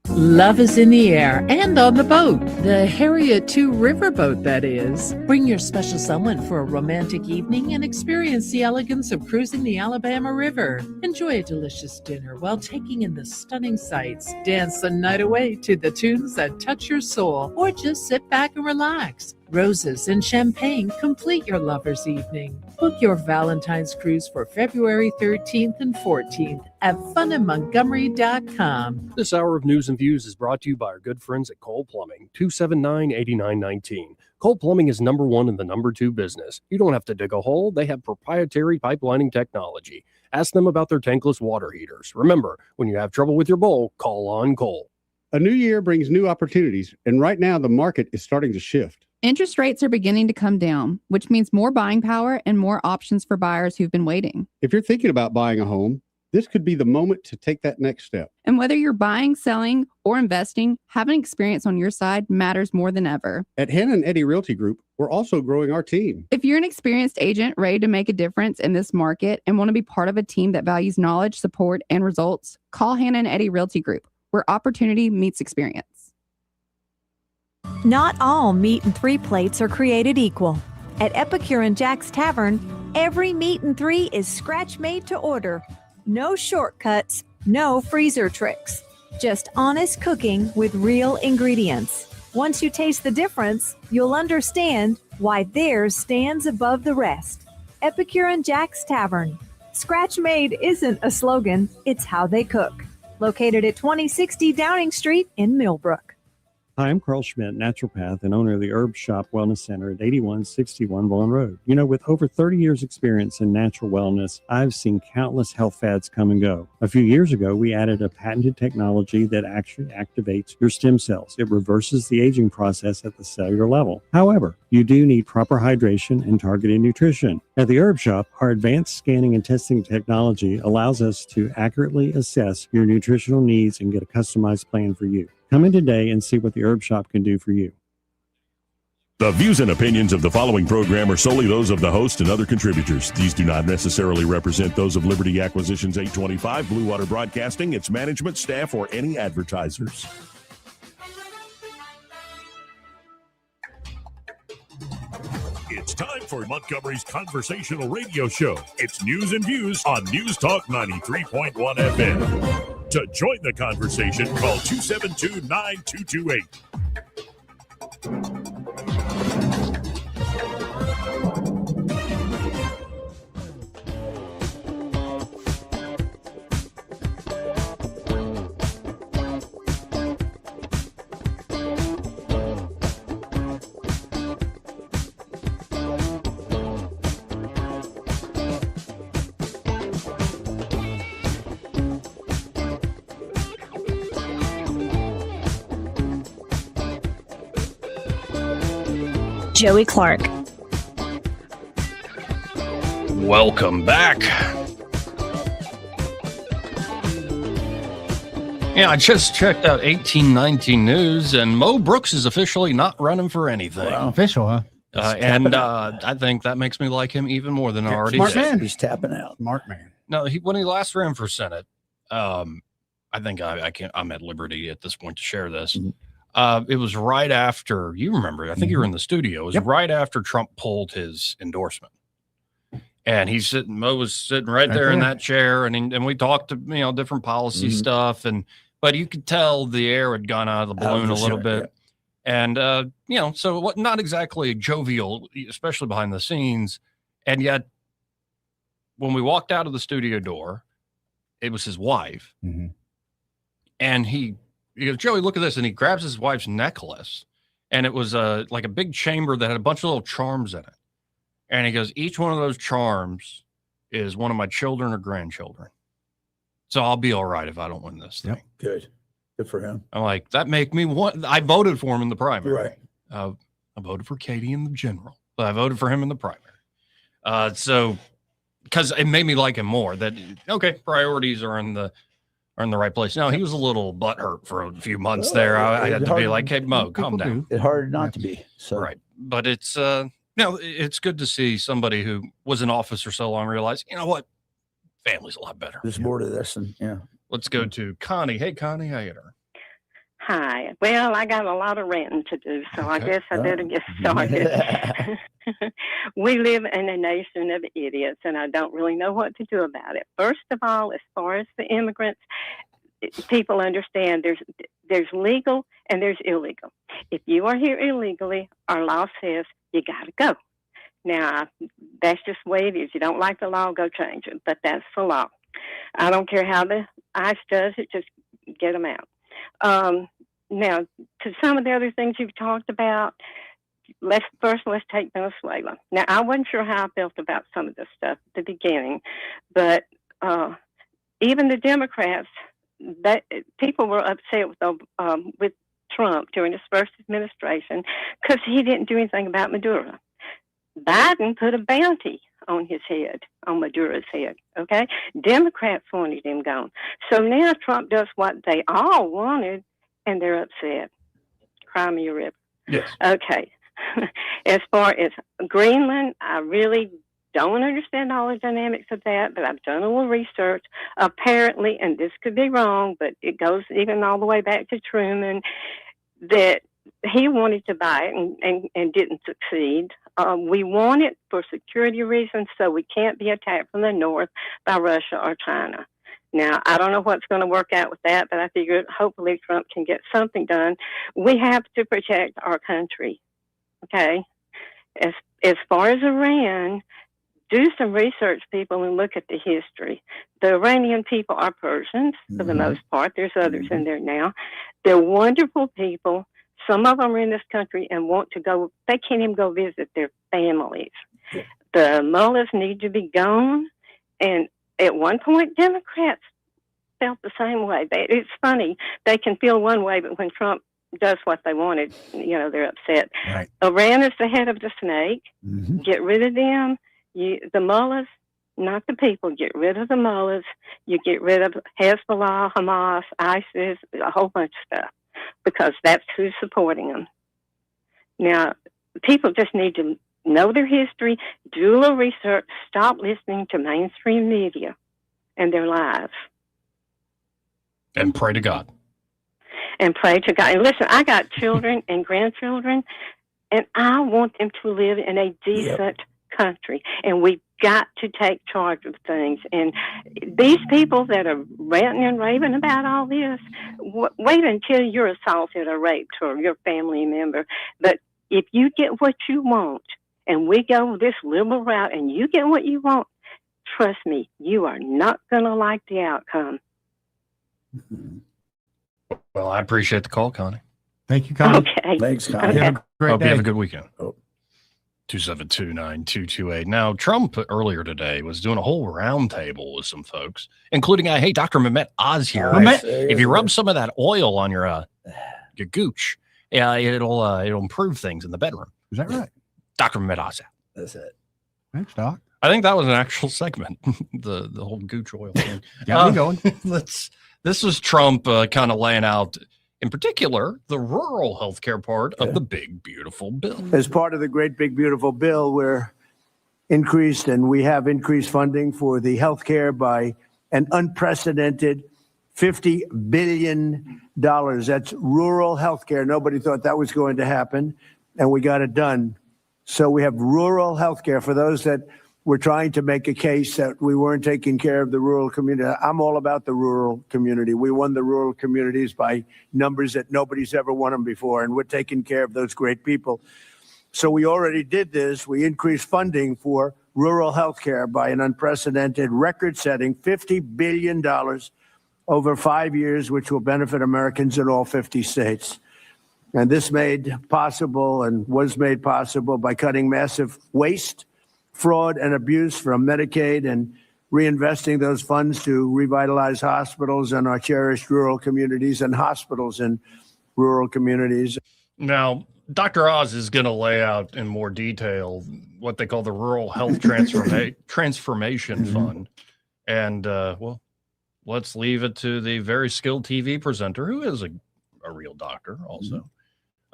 Love is in the air and on the boat. The Harriet II riverboat, that is. Bring your special someone for a romantic evening and experience the elegance of cruising the Alabama River. Enjoy a delicious dinner while taking in the stunning sights. Dance the night away to the tunes that touch your soul, or just sit back and relax. Roses and champagne complete your lover's evening. Book your Valentine's cruise for February 13th and 14th at funinmontgomery.com. This hour of News and Views is brought to you by our good friends at Cole Plumbing, 279-8919. Cole Plumbing is number one in the number two business. You don't have to dig a hole. They have proprietary pipelining technology. Ask them about their tankless water heaters. Remember, when you have trouble with your bowl, call on Cole. A new year brings new opportunities, and right now the market is starting to shift. Interest rates are beginning to come down, which means more buying power and more options for buyers who've been waiting. If you're thinking about buying a home, this could be the moment to take that next step. And whether you're buying, selling, or investing, having experience on your side matters more than ever. At Hannah and Eddie Realty Group, we're also growing our team. If you're an experienced agent ready to make a difference in this market and want to be part of a team that values knowledge, support, and results, call Hannah and Eddie Realty Group, where opportunity meets experience. Not all meat and three plates are created equal. At Epicure and Jack's Tavern, every meat and three is scratch made to order. No shortcuts, no freezer tricks. Just honest cooking with real ingredients. Once you taste the difference, you'll understand why theirs stands above the rest. Epicure and Jack's Tavern. Scratch made isn't a slogan, it's how they cook. Located at 2060 Downing Street in Millbrook. Hi, I'm Carl Schmidt, naturopath and owner of the Herb Shop Wellness Center at 8161 Vaughan Road. You know, with over 30 years experience in natural wellness, I've seen countless health fads come and go. A few years ago, we added a patented technology that actually activates your stem cells. It reverses the aging process at the cellular level. However, you do need proper hydration and targeted nutrition. At the Herb Shop, our advanced scanning and testing technology allows us to accurately assess your nutritional needs and get a customized plan for you. Come in today and see what the Herb Shop can do for you. The views and opinions of the following program are solely those of the host and other contributors. These do not necessarily represent those of Liberty Acquisitions 825, Blue Water Broadcasting, its management, staff, or any advertisers. It's time for Montgomery's conversational radio show. It's News and Views on News Talk 93.1 FM. To join the conversation, call 272-9228. Joey Clark. Welcome back. Yeah, I just checked out 1819 News, and Mo Brooks is officially not running for anything. Wow. Official, huh? I think that makes me like him even more than I already Smart did. man. He's tapping out. Smart man. No, when he last ran for Senate, I think I can't. I'm at liberty at this point to share this. Mm-hmm. It was right after, you remember, I think you were in the studio. It was right after Trump pulled his endorsement. And Mo was sitting right there in that chair, and we talked to, different policy stuff, but you could tell the air had gone out of the balloon a little bit. Yeah. And, so not exactly jovial, especially behind the scenes. And yet when we walked out of the studio door, it was his wife. Mm-hmm. And he goes, Joey, look at this. And he grabs his wife's necklace, and it was like a big chamber that had a bunch of little charms in it. And he goes, each one of those charms is one of my children or grandchildren. So I'll be all right if I don't win this thing. Good for him. I'm like, that make me want. I voted for him in the primary. Right. I voted for Katie in the general, but I voted for him in the primary. So because it made me like him more. That priorities are in the right place. No, he was a little butthurt for a few months there. I had to be like, hey, Mo, calm down. It's hard not to be. So. Right. But it's it's good to see somebody who was in office for so long realize, you know what? Family's a lot better. There's more to this. And let's go to Connie. Hey, Connie, how you doing? Hi. Well, I got a lot of ranting to do, so I guess I better get started. We live in a nation of idiots, and I don't really know what to do about it. First of all, as far as the immigrants, people understand there's legal and there's illegal. If you are here illegally, our law says you got to go. Now, that's just the way it is. You don't like the law, go change it. But that's the law. I don't care how the ICE does it, just get them out. Now, to some of the other things you've talked about, let's take Venezuela. Now, I wasn't sure how I felt about some of this stuff at the beginning, but even the Democrats, people were upset with Trump during his first administration because he didn't do anything about Maduro. Biden put a bounty on his head, on Maduro's head, okay? Democrats wanted him gone. So now Trump does what they all wanted, and they're upset. Cry me a river. Yes. Okay. As far as Greenland, I really don't understand all the dynamics of that, but I've done a little research. Apparently, and this could be wrong, but it goes even all the way back to Truman, that he wanted to buy it and didn't succeed. We want it for security reasons, so we can't be attacked from the north by Russia or China. Now, I don't know what's going to work out with that, but I figure hopefully Trump can get something done. We have to protect our country, okay? As far as Iran, do some research, people, and look at the history. The Iranian people are Persians, for the most part. There's others in there now. They're wonderful people. Some of them are in this country and want to go. They can't even go visit their families. The mullahs need to be gone. And at one point, Democrats felt the same way. It's funny. They can feel one way, but when Trump does what they wanted, they're upset. Right. Iran is the head of the snake. Get rid of them. The mullahs, not the people. Get rid of the mullahs. You get rid of Hezbollah, Hamas, ISIS, a whole bunch of stuff, because that's who's supporting them. Now, people just need to know their history, do a little research, stop listening to mainstream media and their lies. And pray to God. And pray to God. And listen, I got children and grandchildren, and I want them to live in a decent country. And we've got to take charge of things. And these people that are ranting and raving about all this, wait until you're assaulted or raped or your family member. But if you get what you want, and we go this liberal route, and you get what you want, trust me, you are not going to like the outcome. Well, I appreciate the call, Connie. Thank you, Connie. Okay. Thanks, Connie. Have a great Hope day. you have a good weekend. 272-9228. Now, Trump earlier today was doing a whole roundtable with some folks, including, hey, Dr. Mehmet Oz here. Nice. If you rub some of that oil on your gooch, it'll improve things in the bedroom. Is that right? Dr. Mehmet Oz. That's it. Thanks, Doc. I think that was an actual segment, the whole gooch oil thing. Got me going. This was Trump kind of laying out, in particular, the rural healthcare part of the big, beautiful bill. As part of the great, big, beautiful bill, we have increased funding for the healthcare by an unprecedented $50 billion. That's rural healthcare. Nobody thought that was going to happen, and we got it done. So we have rural healthcare for those that were trying to make a case that we weren't taking care of the rural community. I'm all about the rural community. We won the rural communities by numbers that nobody's ever won them before, and we're taking care of those great people. So we already did this. We increased funding for rural healthcare by an unprecedented, record-setting $50 billion over 5 years, which will benefit Americans in all 50 states. And this was made possible by cutting massive waste, fraud, and abuse from Medicaid and reinvesting those funds to revitalize hospitals and our cherished rural communities and hospitals in rural communities. Now, Dr. Oz is going to lay out in more detail what they call the Rural Health Transformation Fund. And, well, let's leave it to the very skilled TV presenter, who is a real doctor also.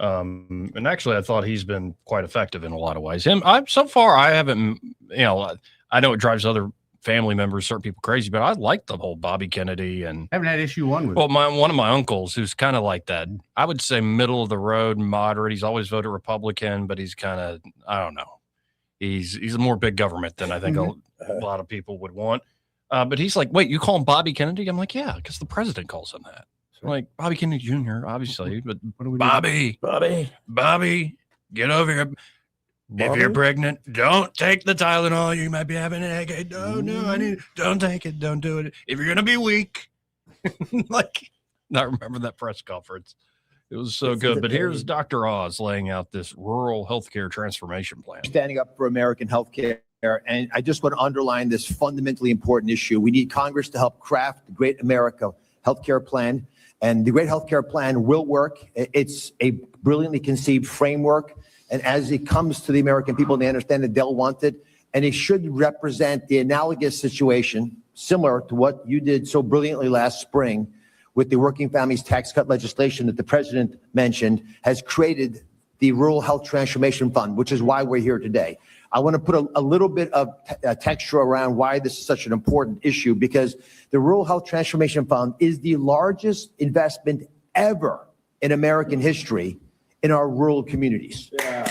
And actually, I thought he's been quite effective in a lot of ways. So far, I haven't, I know it drives other family members, certain people crazy, but I like the whole Bobby Kennedy and Haven't had issue one with. well, one of my uncles who's kind of like that. I would say middle of the road, moderate. He's always voted Republican, but he's kind of, I don't know. He's more big government than I think a lot of people would want. But he's like, wait, you call him Bobby Kennedy? I'm like, yeah, because the president calls him that. Like Bobby Kennedy Jr., obviously, but What do we Bobby, get over here. If you're pregnant, don't take the Tylenol. You might be having an egg. Don't take it. Don't do it. If you're going to be weak. I remember that press conference. It was so good. But here's Dr. Oz laying out this rural healthcare transformation plan. Standing up for American healthcare. And I just want to underline this fundamentally important issue. We need Congress to help craft the Great America Healthcare Plan. And the Great Healthcare Plan will work. It's a brilliantly conceived framework. And as it comes to the American people, they understand that they'll want it. And it should represent the analogous situation, similar to what you did so brilliantly last spring with the working families tax cut legislation that the president mentioned, has created the Rural Health Transformation Fund, which is why we're here today. I want to put a little bit of texture around why this is such an important issue, because the Rural Health Transformation Fund is the largest investment ever in American history in our rural communities. Yeah.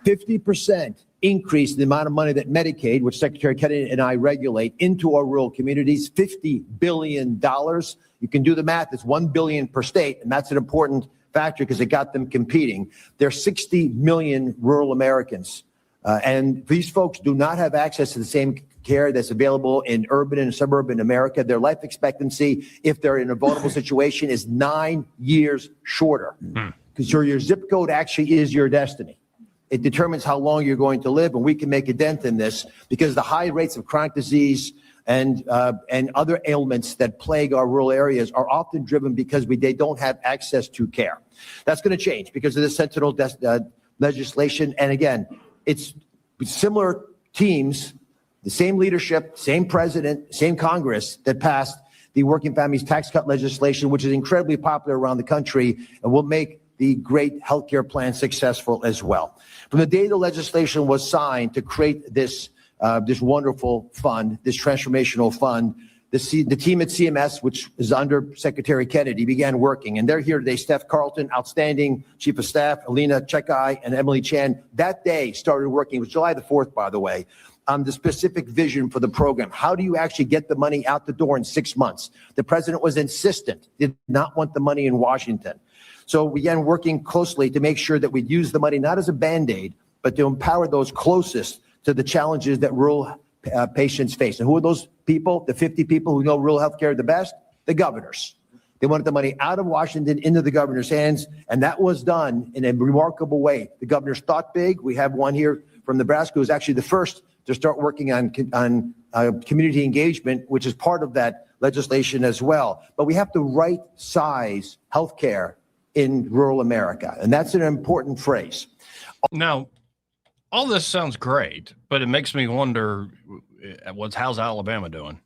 50% increase in the amount of money that Medicaid, which Secretary Kennedy and I regulate, into our rural communities, $50 billion. You can do the math. It's $1 billion per state, and that's an important factor because it got them competing. There's 60 million rural Americans, and these folks do not have access to the same care that's available in urban and suburban America. Their life expectancy, if they're in a vulnerable situation, is 9 years shorter because your zip code actually is your destiny. It determines how long you're going to live, and we can make a dent in this because the high rates of chronic disease and other ailments that plague our rural areas are often driven because they don't have access to care. That's going to change because of the Sentinel legislation. And again, it's similar teams, the same leadership, same president, same Congress that passed the Working Families Tax Cut legislation, which is incredibly popular around the country and will make the great healthcare plan successful as well. From the day the legislation was signed to create this wonderful fund, this transformational fund, the team at CMS, which is under Secretary Kennedy, began working. And they're here today. Steph Carlton, outstanding Chief of Staff, Alina Chekai, and Emily Chan. That day started working. It was July the 4th, by the way, on the specific vision for the program. How do you actually get the money out the door in 6 months? The president was insistent, did not want the money in Washington. So we began working closely to make sure that we'd use the money not as a Band-Aid, but to empower those closest to the challenges that rural patients face. And who are those people? The 50 people who know rural healthcare the best? The governors. They wanted the money out of Washington into the governor's hands, and that was done in a remarkable way. The governors thought big. We have one here from Nebraska who was actually the first to start working on community engagement, which is part of that legislation as well. But we have to right size healthcare in rural America, and that's an important phrase. Now, all this sounds great, but it makes me wonder how's Alabama doing?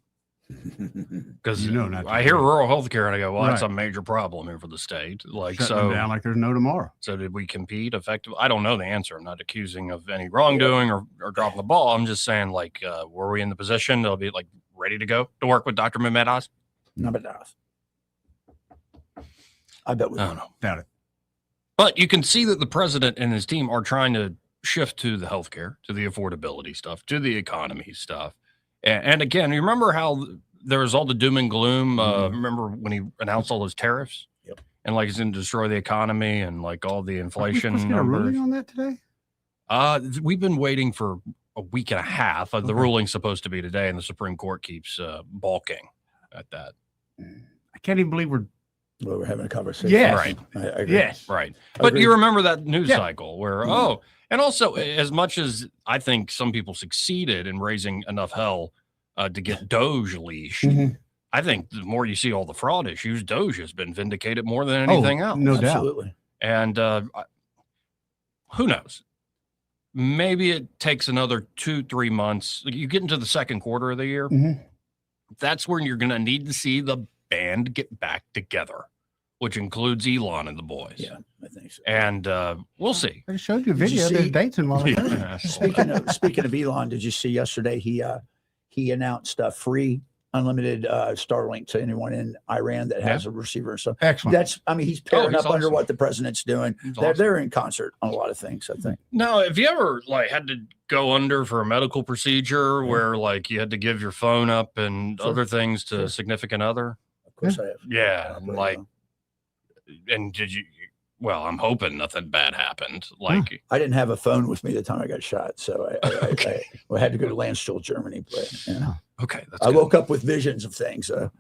Because I hear rural healthcare and I go, well, that's a major problem here for the state. Like, shutting them down like there's no tomorrow. So did we compete effectively? I don't know the answer. I'm not accusing of any wrongdoing or dropping the ball. I'm just saying, like, were we in the position to be like ready to go to work with Dr. Mehmet Oz? Mehmet Oz. I bet we don't know. Doubt it. But you can see that the president and his team are trying to shift to the healthcare, to the affordability stuff, to the economy stuff. And again, you remember how there was all the doom and gloom? Remember when he announced all those tariffs? Yep. And like he's going to destroy the economy and like all the inflation Are we numbers. ruling on that today? We've been waiting for a week and a half. The ruling's supposed to be today, and the Supreme Court keeps balking at that. I can't even believe we're having a conversation. Yes. Right. I agree. Yes. Right. I But agree. you remember that news cycle where, and also as much as I think some people succeeded in raising enough hell to get Doge leashed, I think the more you see all the fraud issues, Doge has been vindicated more than anything else. No doubt. Absolutely. And who knows? Maybe it takes another 2-3 months. You get into the second quarter of the year. That's when you're going to need to see the band get back together, which includes Elon and the boys. Yeah, I think so. And we'll see. I showed you a Did you video. see- There's dates in one of them. Yeah. Speaking of Elon, did you see yesterday he announced free unlimited Starlink to anyone in Iran that has a receiver and stuff. Excellent. He's pairing he's up under awesome. what the president's doing. They're in concert on a lot of things, I think. Now, have you ever like had to go under for a medical procedure where like you had to give your phone up and other things to a significant other? course I have. Yeah, like, and did you? Well, I'm hoping nothing bad happened. Like, I didn't have a phone with me the time I got shot, so I had to go to Landstuhl, Germany. But, okay, that's I good. woke up with visions of things. Oh,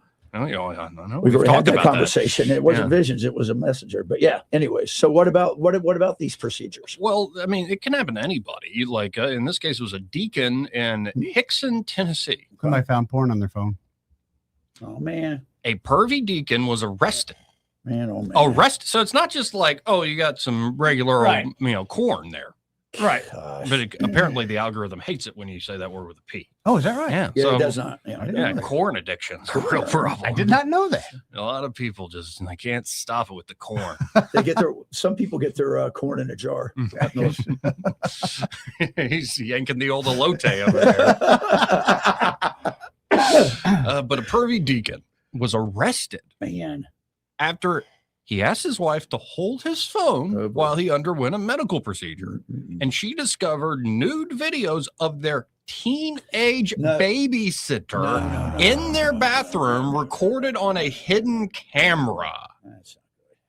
yeah, I know. We've already had talked that about conversation. It wasn't visions; it was a messenger. But yeah. Anyways, so what about these procedures? Well, I mean, it can happen to anybody. Like in this case, it was a deacon in Hickson, Tennessee. Somebody found porn on their phone. Oh man! A pervy deacon was arrested. Man, oh man! Arrested. So it's not just like, oh, you got some regular, old, corn there. Right. But apparently the algorithm hates it when you say that word with a P. Oh, is that right? Yeah. Yeah, so, it does not. Yeah, corn addiction's a real problem. I did not know that. A lot of people they can't stop it with the corn. Some people get their corn in a jar. He's yanking the old elote over there. But a pervy deacon was arrested. Man. After he asked his wife to hold his phone while he underwent a medical procedure, and she discovered nude videos of their teenage babysitter in their bathroom recorded on a hidden camera.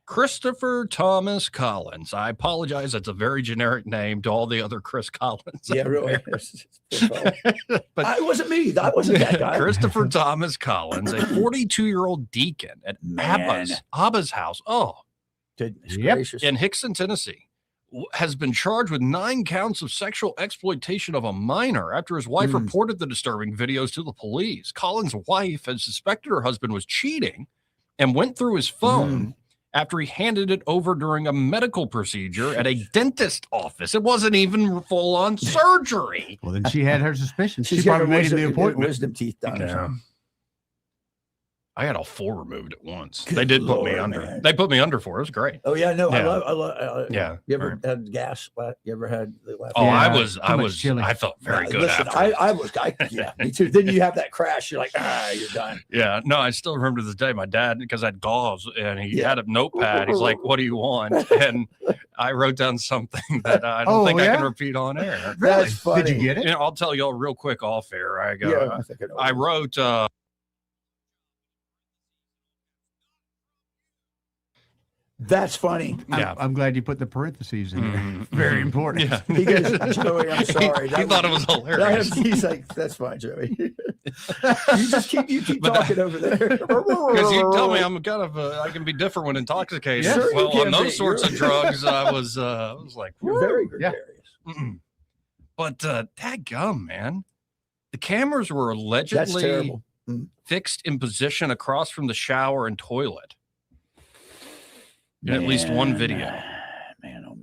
Christopher Thomas Collins. I apologize. That's a very generic name to all the other Chris Collins. Yeah, really. But it wasn't me. That wasn't that guy. Christopher Thomas Collins, a 42-year-old deacon at Abba's house. Oh, gracious. In Hickson, Tennessee, has been charged with 9 counts of sexual exploitation of a minor after his wife reported the disturbing videos to the police. Collins' wife had suspected her husband was cheating and went through his phone after he handed it over during a medical procedure at a dentist office. It wasn't even full-on surgery. Well, then she had her suspicions. She She's got probably made him the appointment. Wisdom teeth done. Yeah. I had all 4 removed at once. They did put me under. Man. They put me under for it. It was great. Oh yeah, no, Yeah. I love. Yeah. You ever had gas? You ever had? I felt very good listen, after. Yeah, me too. Then you have that crash. You're like, you're done. Yeah, no, I still remember to this day my dad, because I had gauze and he had a notepad. He's like, "What do you want?" And I wrote down something that I don't think I can repeat on air. That's funny. Did you get it? I'll tell y'all real quick off air. I think I know. I wrote. That's funny. I'm glad you put the parentheses in there. Very important. Yeah. He goes, Joey, I'm sorry. He thought it was hilarious. He's like, that's fine, Joey. you keep talking over there. Because you tell me I'm kind of I can be different when intoxicated. Yeah, sure well, you on can those be. sorts of drugs, I was like, You're very gregarious. But dadgum, man, the cameras were That's allegedly terrible. fixed in position across from the shower and toilet. In at least one video.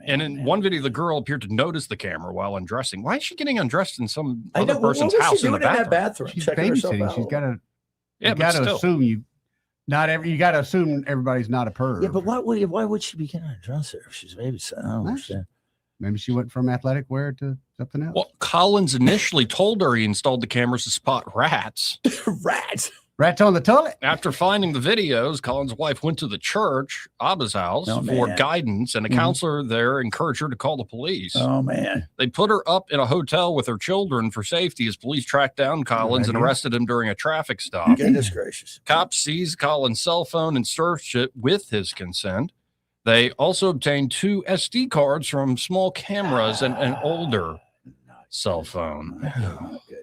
And in one video, the girl appeared to notice the camera while undressing. Why is she getting undressed in some other person's house in the bathroom? She's Checking herself babysitting. out. She's got to. Yeah, You but got to still. assume you got to assume everybody's not a perv. Yeah, but why would she be getting a dresser if she's babysitting? I don't understand. Maybe she went from athletic wear to something else. Well, Collins initially told her he installed the cameras to spot rats. Rats on the toilet. After finding the videos, Collins' wife went to the church, Abba's house, for guidance, and a counselor there encouraged her to call the police. Oh, man. They put her up in a hotel with her children for safety as police tracked down Collins and arrested him during a traffic stop. Goodness gracious. Cops seized Collins' cell phone and searched it with his consent. They also obtained 2 SD cards from small cameras and an older cell phone.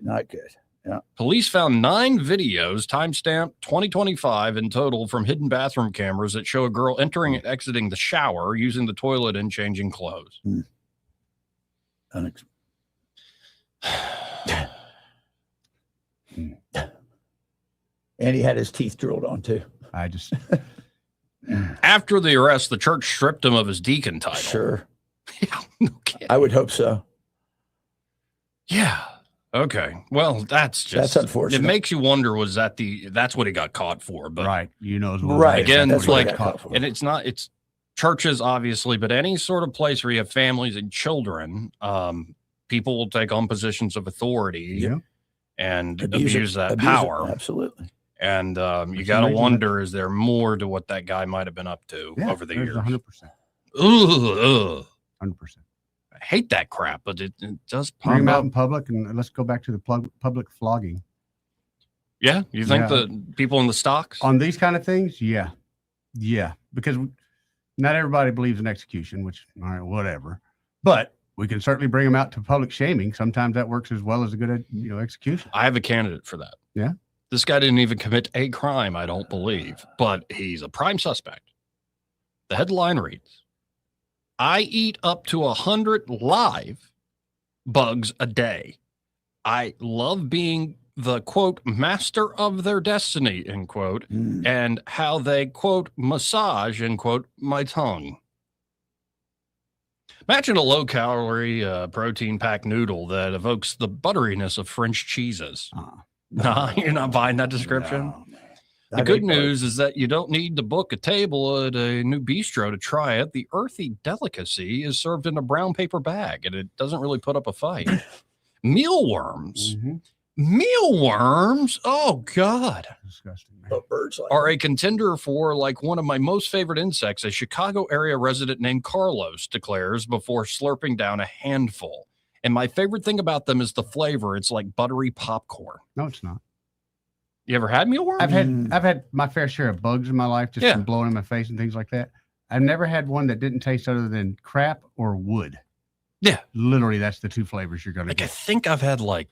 Not good. Yeah. Police found 9 videos, timestamp 2025 in total, from hidden bathroom cameras that show a girl entering and exiting the shower, using the toilet, and changing clothes. And he had his teeth drilled on too. After the arrest, the church stripped him of his deacon title. Sure. Yeah, no kidding. I would hope so. Yeah. Okay. Well, that's unfortunate. It makes you wonder, was that's what he got caught for? But right. You know, right. Again, That's what he like, got caught for. and it's churches, obviously, but any sort of place where you have families and children, people will take on positions of authority and abuse that power. Absolutely. And you got to wonder, is there more to what that guy might have been up to over the years? 100%. 100%. I hate that crap, but it does Bring pop him out up. in public, and let's go back to the public flogging. Yeah, you think the people in the stocks on these kind of things? Yeah, because not everybody believes in execution, which all right, whatever. But we can certainly bring them out to public shaming. Sometimes that works as well as a good, execution. I have a candidate for that. Yeah, this guy didn't even commit a crime, I don't believe, but he's a prime suspect. The headline reads, "I eat up to 100 live bugs a day. I love being the, quote, master of their destiny, end quote, and how they, quote, massage, end quote, my tongue." Imagine a low-calorie, protein-packed noodle that evokes the butteriness of French cheeses. No, you're not buying that description? No, the good news is that you don't need to book a table at a new bistro to try it. The earthy delicacy is served in a brown paper bag, and it doesn't really put up a fight. Mealworms. Mealworms? Oh, God. Disgusting. Are a contender for like one of my most favorite insects, a Chicago area resident named Carlos declares before slurping down a handful. And my favorite thing about them is the flavor. It's like buttery popcorn. No, it's not. You ever had mealworms? I've had my fair share of bugs in my life, just from blowing in my face and things like that. I've never had one that didn't taste other than crap or wood. Yeah. Literally, that's the two flavors you're going to get. I think I've had like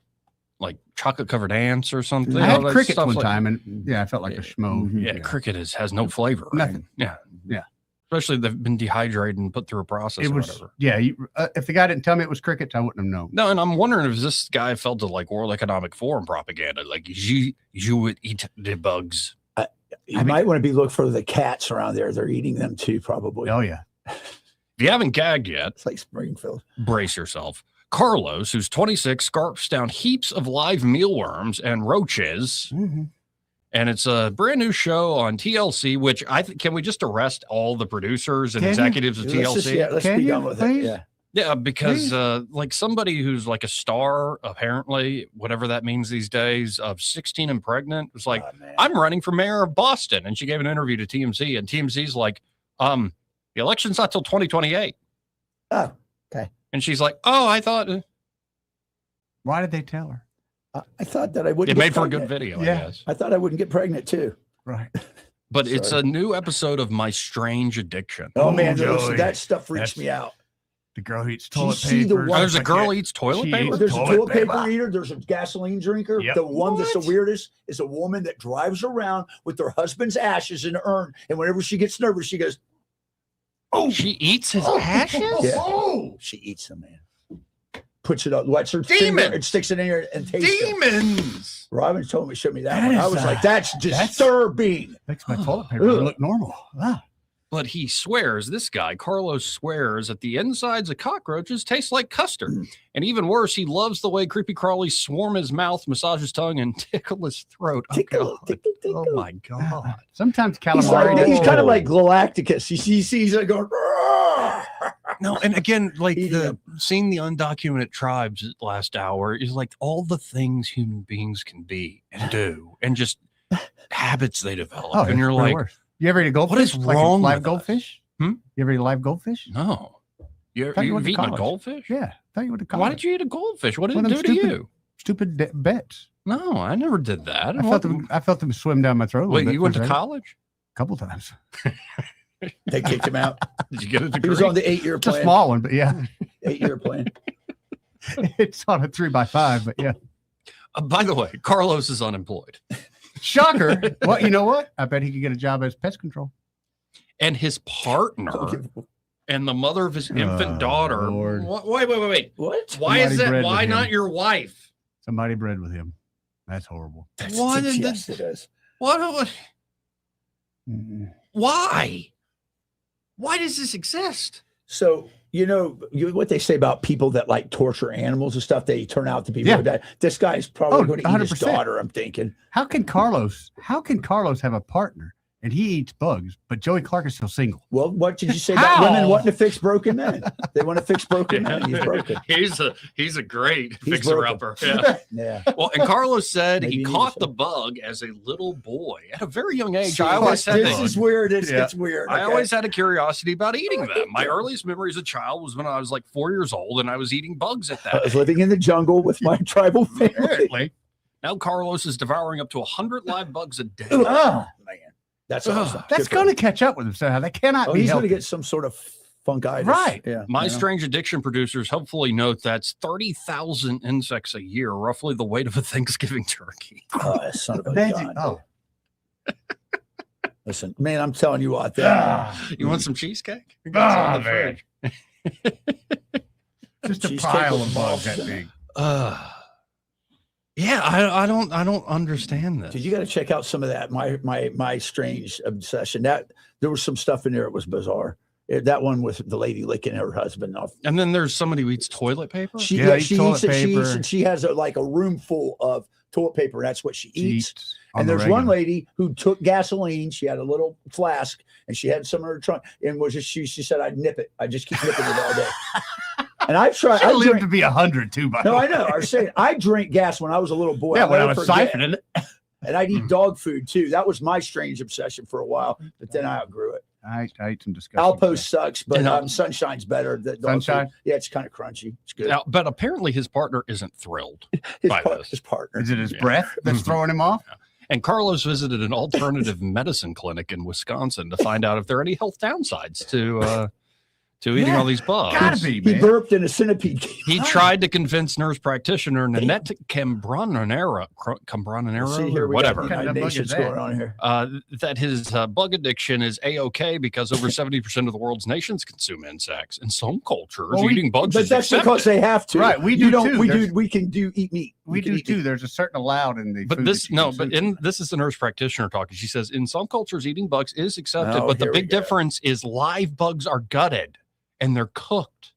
chocolate covered ants or something. I had crickets one time, and I felt like a schmo. Yeah, cricket has no flavor. Nothing. Yeah. Yeah. Especially they've been dehydrated and put through a process or whatever. Yeah. If the guy didn't tell me it was crickets, I wouldn't have known. No, and I'm wondering if this guy felt the like World Economic Forum propaganda, like you would eat the bugs. You might want to be looking for the cats around there. They're eating them too, probably. Oh yeah. If you haven't gagged yet, it's like Springfield. Brace yourself. Carlos, who's 26, scarfs down heaps of live mealworms and roaches. And it's a brand new show on TLC, which can we just arrest all the producers and executives of TLC? Let's be done with it. Yeah, because like somebody who's like a star, apparently, whatever that means these days, of 16 and pregnant, was like, I'm running for mayor of Boston. And she gave an interview to TMZ, and TMZ's like, the election's not till 2028. Oh, okay. And she's like, oh, I thought. Why did they tell her? I thought that I wouldn't. It made for a good video, I guess. I thought I wouldn't get pregnant too. Right. But it's a new episode of My Strange Addiction. Oh man, that stuff freaks me out. The girl who eats toilet paper. There's a girl who eats toilet paper? There's a toilet paper eater. There's a gasoline drinker. Yep. The one that's the weirdest is a woman that drives around with her husband's ashes in an urn. And whenever she gets nervous, she goes, oh, she eats his ashes? Yeah. Oh, she eats them, man. Puts it up, wets her finger and sticks it in here and tastes Demons. Robin told me, showed me that one. I was like, that's disturbing. Makes my toilet paper look normal. Ah. But he swears, this guy, Carlos, swears that the insides of cockroaches taste like custard. And even worse, he loves the way creepy crawlies swarm his mouth, massage his tongue, and tickle his throat. Tickle. Oh my God. Sometimes calamari. He's kind of like Galacticus. He sees it going, no, and again, like seeing the undocumented tribes last hour is like all the things human beings can be and do, and just habits they develop. Oh, and you're like, you ever eat a goldfish? What is wrong live with goldfish? You ever eat a live goldfish? No. You've eaten a goldfish? Yeah. I thought you went to college. Why did you eat a goldfish? What did it do to you? Stupid bets. No, I never did that. I felt them swim down my throat. Wait, you went to college? A couple times. They kicked him out. Did you get a degree? He was on the 8-year plan. It's a small one, but yeah. 8-year plan. It's on a 3x5, but yeah. By the way, Carlos is unemployed. Shocker. Well, you know what? I bet he could get a job as pest control. And his partner and the mother of his infant daughter. Lord. Wait. What? Why is that? Why not your wife? Somebody bred with him. That's horrible. Yes, it is. What? Why? Why does this exist? So, what they say about people that like torture animals and stuff, they turn out to be really bad. This guy's probably going to eat his daughter, I'm thinking. How can Carlos have a partner and he eats bugs, but Joey Clark is still single? Well, what did you say about women wanting to fix broken men? They want to fix broken men. He's broken. He's a great fixer-upper. Yeah. Yeah. Well, and Carlos said he caught the bug as a little boy at a very young age. I always said this is weird. It's weird. I always had a curiosity about eating them. My earliest memory as a child was when I was like 4 years old and I was eating bugs at that. I was living in the jungle with my tribal family. Now Carlos is devouring up to 100 live bugs a day. Oh, man. That's awesome. That's going to catch up with him somehow. That cannot be he's going healthy. to get some sort of fungitis. Right. Yeah. My strange addiction producers helpfully note that's 30,000 insects a year, roughly the weight of a Thanksgiving turkey. Oh, that son of a Amazing. gun. Listen, man, I'm telling you what. You want some cheesecake? We Ah, got some in the fridge. Just a Cheesecake pile with of bugs that balls. big. Yeah, I don't understand this. Dude, you got to check out some of that. My strange obsession. That there was some stuff in there. It was bizarre. That one with the lady licking her husband off. And then there's somebody who eats toilet paper. She Yeah, eats toilet it. paper. She has like a room full of toilet paper. That's what she eats. on And the there's one regular. lady who took gasoline. She had a little flask and she had some in her trunk. And was just she said, "I'd nip it. I just keep nipping it all day." And I've tried. I I lived drink, to be 100 too. By no, the way. I know. I was saying I drank gas when I was a little boy. Yeah, I'll when I never was forget. siphoning it. And I'd eat dog food too. That was my strange obsession for a while, but then I outgrew it. I ate some disgusting. Outpost sucks, but And, Sunshine's better. The dog Sunshine? food. Yeah, it's kind of crunchy. It's good. Now, but apparently his partner isn't thrilled his, by this. his partner. Is it his breath that's throwing him off? And Carlos visited an alternative medicine clinic in Wisconsin to find out if there are any health downsides to eating all these bugs. Gotta be, He man. burped in a centipede. He tried to convince nurse practitioner Nanette Cambronera, See, here or we whatever, got United Nations that? going on here. that his bug addiction is A-OK because over 70% of the world's nations consume insects. In some cultures, Well, eating bugs But is that's accepted. because they have to. Right, we You do don't. too. We There's- do. We can eat meat. We do can eat too. meat. There's a certain allowed in the. But food this that you no, consume. but this is the nurse practitioner talking. She says in some cultures eating bugs is accepted, Oh, but the here we big go. difference is live bugs are gutted and they're cooked.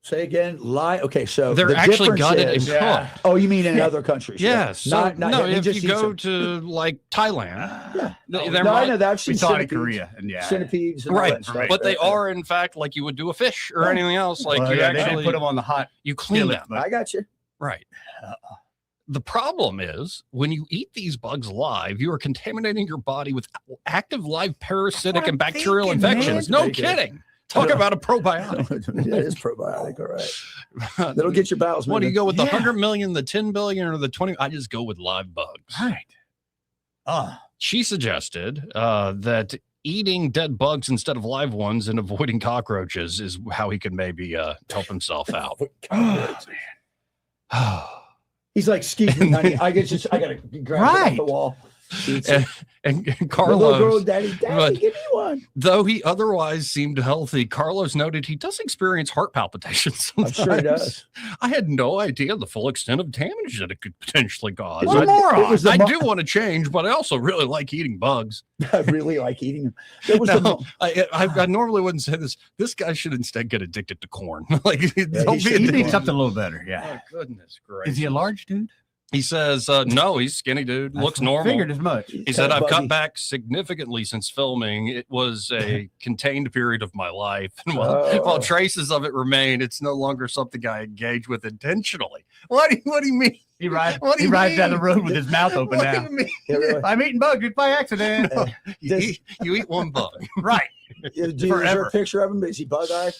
Say again. Lie. Okay, so They're the actually difference gutted is- and cooked. Oh, you mean in other countries? Yes. Yeah. So, no, he if just you eats go them. to like Thailand, Yeah. there No, I might- know that. I've seen we saw it in centipedes. Korea, and yeah, Centipedes. And all right, that stuff. but they are in fact like you would do a fish or Yeah. anything else. Like Well, you yeah, they actually didn't put them on the hot. you clean skillet, them. but- I got you. Right. The problem is when you eat these bugs live, you are contaminating your body with active live parasitic and bacterial thinking, man. infections. No Thank you. kidding. Talk about a probiotic. Yeah, it is probiotic. All right. That'll get your bowels What do you moving. go with? The Yeah. 100 million, the 10 billion, or the 20? I just go with live bugs. Right. She suggested that eating dead bugs instead of live ones and avoiding cockroaches is how he can maybe help himself out. He's like, "Excuse me, honey. I gotta grab it off the wall." and The little girl, Carlos, daddy, but- give me one. though he otherwise seemed healthy, Carlos noted he does experience heart palpitations I'm sometimes. sure he does. I had no idea the full extent of damage that it could potentially cause. What a moron. I do want to change, but I also really like eating bugs. I really like eating them. There was No, the I normally wouldn't say this. This guy should instead get addicted to corn. Like, don't be should. He addicted. needs something a little better. Yeah. Oh, goodness gracious. Is he a large dude? He says, no, he's skinny dude. Looks I normal. Figured as much. He said, I've buggy. cut back significantly since filming. It was a contained period of my life. And while traces of it remain, it's no longer something I engage with intentionally. What do you mean? He rides. What do He you rides down the mean? road with his mouth open What now. do you mean? Yeah, really. I'm eating bugs just by accident. You eat one bug. Right. Is there Forever. a picture of him? Is he bug-eyed?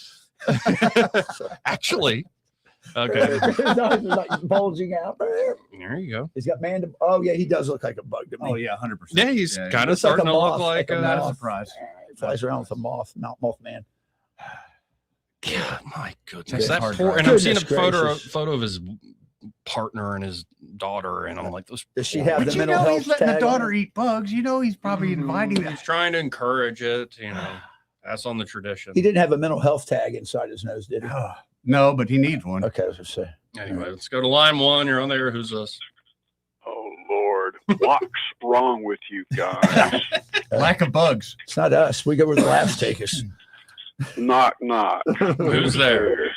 Actually, okay. His eyes are like bulging out. There you go. He's got mandible. Oh yeah, he does look like a bug to me. Oh yeah, 100%. Yeah, he's kind of looks like starting a to look moth, like like a Not a moth. surprise. He flies around with a Mothman. God, my goodness. That's That hard poor, drive. and I'm seeing a Goodness gracious. photo of his partner and his daughter, and I'm like, those. Does she have But the you mental know health he's letting the tag daughter on? eat bugs. You know he's probably inviting them. He's trying to encourage it, That's on the tradition. He didn't have a mental health tag inside his nose, did he? No, but he needs one. Okay, I was just saying. Anyway, let's go to line one. You're on there. Who's this? Oh, Lord. What's wrong with you guys? Lack of bugs. It's not us. We go where the labs take us. Knock, knock. Who's there?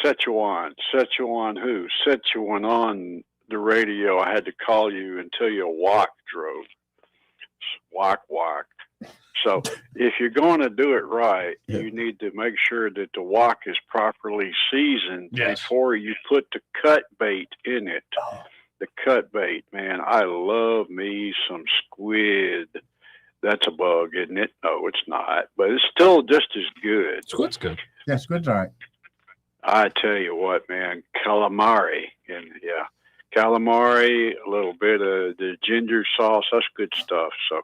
Szechuan. Szechuan who? Szechuan on the radio. I had to call you and tell you a walk drove. Walk. So if you're going to do it right, you need to make sure that the wok is properly seasoned before you put the cut bait in it. The cut bait, man, I love me some squid. That's a bug, isn't it? No, it's not, but it's still just as good. Squid's good. Yeah, squid's all right. I tell you what, man, calamari, and calamari, a little bit of the ginger sauce. That's good stuff. So,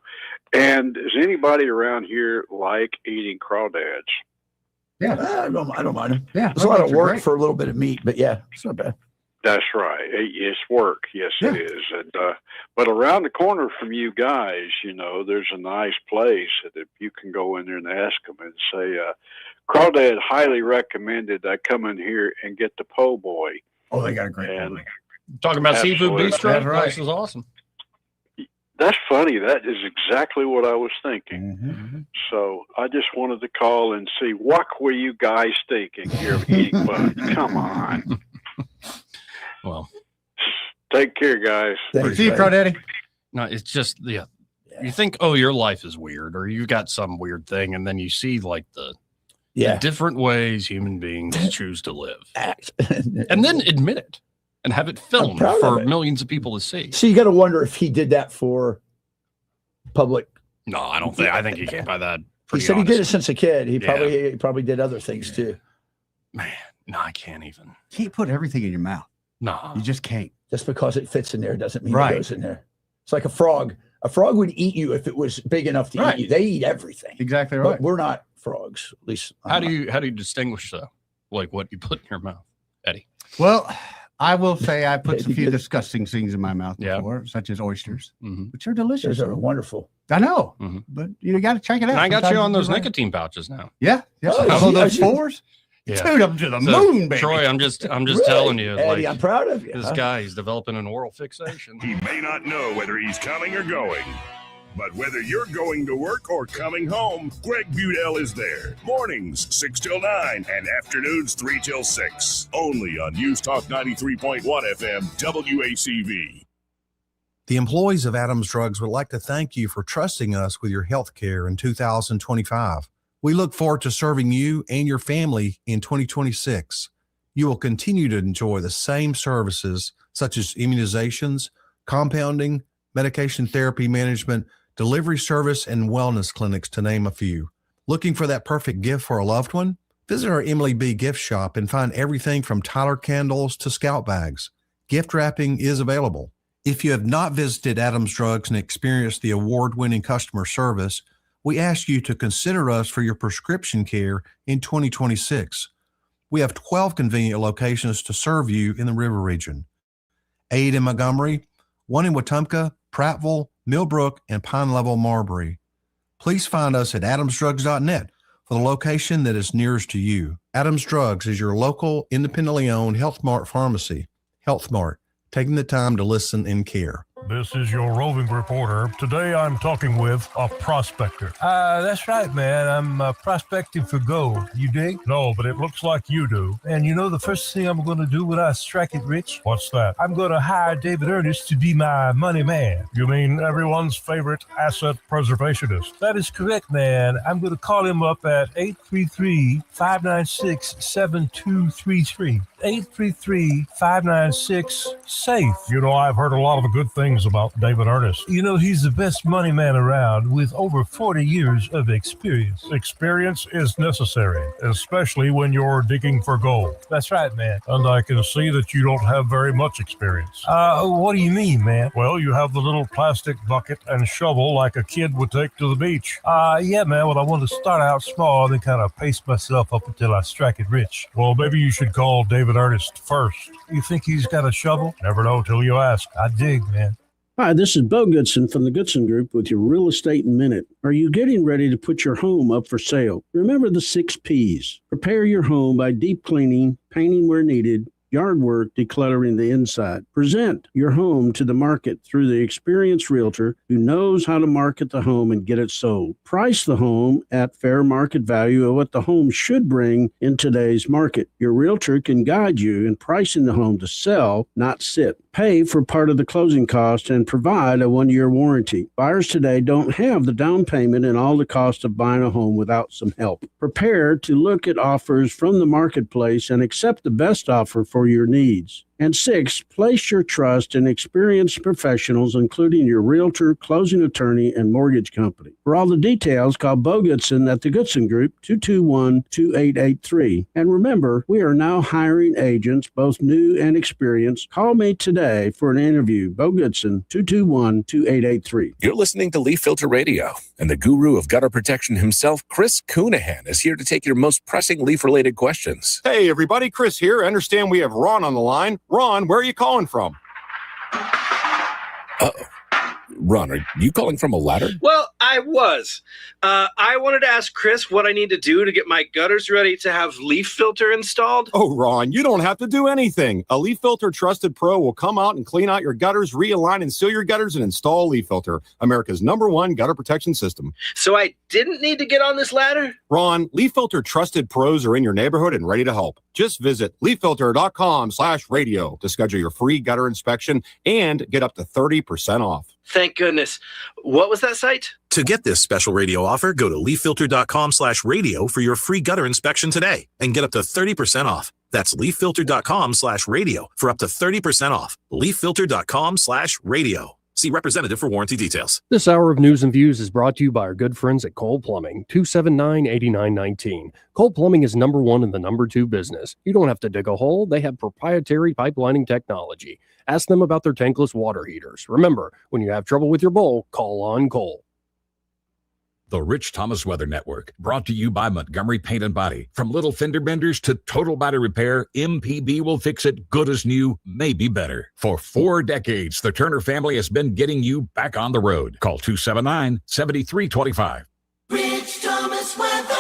and does anybody around here like eating crawdads? Yeah, I don't mind them. Yeah, it's a lot of work great. for a little bit of meat, but yeah, it's not bad. That's right. It's work. Yes, it is. And, but around the corner from you guys, there's a nice place that you can go in there and ask them and say, Crawdad highly recommended I come in here and get the po' boy. Oh, they got a great and Talking about seafood absolutely. bistro. That's right. This is awesome. That's funny. That is exactly what I was thinking. Mm-hmm. So I just wanted to call and see what were you guys thinking here of eating bugs? Come on. Well, take care, guys. See you, Crawdaddy. No, it's just you think, oh, your life is weird, or you got some weird thing, and then you see like the different ways human beings choose to live, and then admit it and have it filmed for millions of people to see. So you got to wonder if he did that for public. No, I don't think. I think he came by that. He said he did it since a kid. He Yeah. probably did other things too. Man, no, I can't even. Can't put everything in your mouth. No, you just can't. Just because it fits in there doesn't mean Right. it goes in there. It's like a frog. A frog would eat you if it was big enough to Right. eat you. They eat everything. Exactly But right. we're not frogs. At least How do you distinguish though, like what you put in your mouth, Eddie? Well, I will say I put a few disgusting things in my mouth before, such as oysters, which are delicious. Those are wonderful. I know, but you got to check it out. And I got you Sometimes on those it's right. nicotine pouches now. Yeah. Yes. Oh, those yeah. fours. Yeah. Dude, up to the So, moon, baby. Troy, I'm just Really? telling you, Eddie, like, I'm proud of you. this guy, he's developing an oral fixation. He may not know whether he's coming or going, but whether you're going to work or coming home, Greg Budell is there. Mornings 6 till 9 and afternoons 3 till 6. Only on News Talk 93.1 FM WACV. The employees of Adams Drugs would like to thank you for trusting us with your health care in 2025. We look forward to serving you and your family in 2026. You will continue to enjoy the same services such as immunizations, compounding, medication therapy management, delivery service, and wellness clinics, to name a few. Looking for that perfect gift for a loved one? Visit our Emily B. gift shop and find everything from Tyler candles to scout bags. Gift wrapping is available. If you have not visited Adams Drugs and experienced the award-winning customer service, we ask you to consider us for your prescription care in 2026. We have 12 convenient locations to serve you in the River region. 8 in Montgomery, 1 in Wetumpka, Prattville, Millbrook, and Pine Level, Marbury. Please find us at adamsdrugs.net for the location that is nearest to you. Adams Drugs is your local, independently owned Health Mart pharmacy. Health Mart, taking the time to listen and care. This is your roving reporter. Today I'm talking with a prospector. That's right, man. I'm prospecting for gold. You dig? No, but it looks like you do. And you know the first thing I'm going to do when I strike it rich? What's that? I'm going to hire David Ernest to be my money man. You mean everyone's favorite asset preservationist? That is correct, man. I'm going to call him up at 833-596-7233. 833-596-SAFE. You know, I've heard a lot of good things about David Ernest. You know, he's the best money man around with over 40 years of experience. Experience is necessary, especially when you're digging for gold. That's right, man. And I can see that you don't have very much experience. What do you mean, man? Well, you have the little plastic bucket and shovel like a kid would take to the beach. Yeah, man. Well, I want to start out small and then kind of pace myself up until I strike it rich. Well, maybe you should call David Ernest first. You think he's got a shovel? Never know till you ask. I dig, man. Hi, this is Bo Goodson from the Goodson Group with your Real Estate Minute. Are you getting ready to put your home up for sale? Remember the 6 Ps. Prepare your home by deep cleaning, painting where needed, yard work, decluttering the inside. Present your home to the market through the experienced realtor who knows how to market the home and get it sold. Price the home at fair market value of what the home should bring in today's market. Your realtor can guide you in pricing the home to sell, not sit. Pay for part of the closing cost and provide a 1-year warranty. Buyers today don't have the down payment and all the cost of buying a home without some help. Prepare to look at offers from the marketplace and accept the best offer for your needs. And 6, place your trust in experienced professionals, including your realtor, closing attorney, and mortgage company. For all the details, call Bo Goodson at the Goodson Group, 221-2883. And remember, we are now hiring agents, both new and experienced. Call me today for an interview. Bo Goodson, 221-2883. You're listening to Leaf Filter Radio, and the guru of gutter protection himself, Chris Coonahan, is here to take your most pressing leaf-related questions. Hey, everybody, Chris here. I understand we have Ron on the line. Ron, where are you calling from? Uh-oh. Ron, are you calling from a ladder? Well, I was. I wanted to ask Chris what I need to do to get my gutters ready to have leaf filter installed. Oh, Ron, you don't have to do anything. A Leaf Filter Trusted Pro will come out and clean out your gutters, realign and seal your gutters, and install Leaf Filter, America's #1 gutter protection system. So I didn't need to get on this ladder? Ron, Leaf Filter Trusted Pros are in your neighborhood and ready to help. Just visit leaffilter.com/radio to schedule your free gutter inspection and get up to 30% off. Thank goodness. What was that site? To get this special radio offer, go to leaffilter.com/radio for your free gutter inspection today and get up to 30% off. That's leaffilter.com/radio for up to 30% off. leaffilter.com/radio. See representative for warranty details. This hour of News and Views is brought to you by our good friends at Cole Plumbing, 279-8919. Cole Plumbing is #1 in the #2 business. You don't have to dig a hole. They have proprietary pipelining technology. Ask them about their tankless water heaters. Remember, when you have trouble with your bowl, call on Cole. The Rich Thomas Weather Network, brought to you by Montgomery Paint and Body. From little fender benders to total body repair, MPB will fix it good as new, maybe better. For 4 decades, the Turner family has been getting you back on the road. Call 279-7325. Rich Thomas Weather.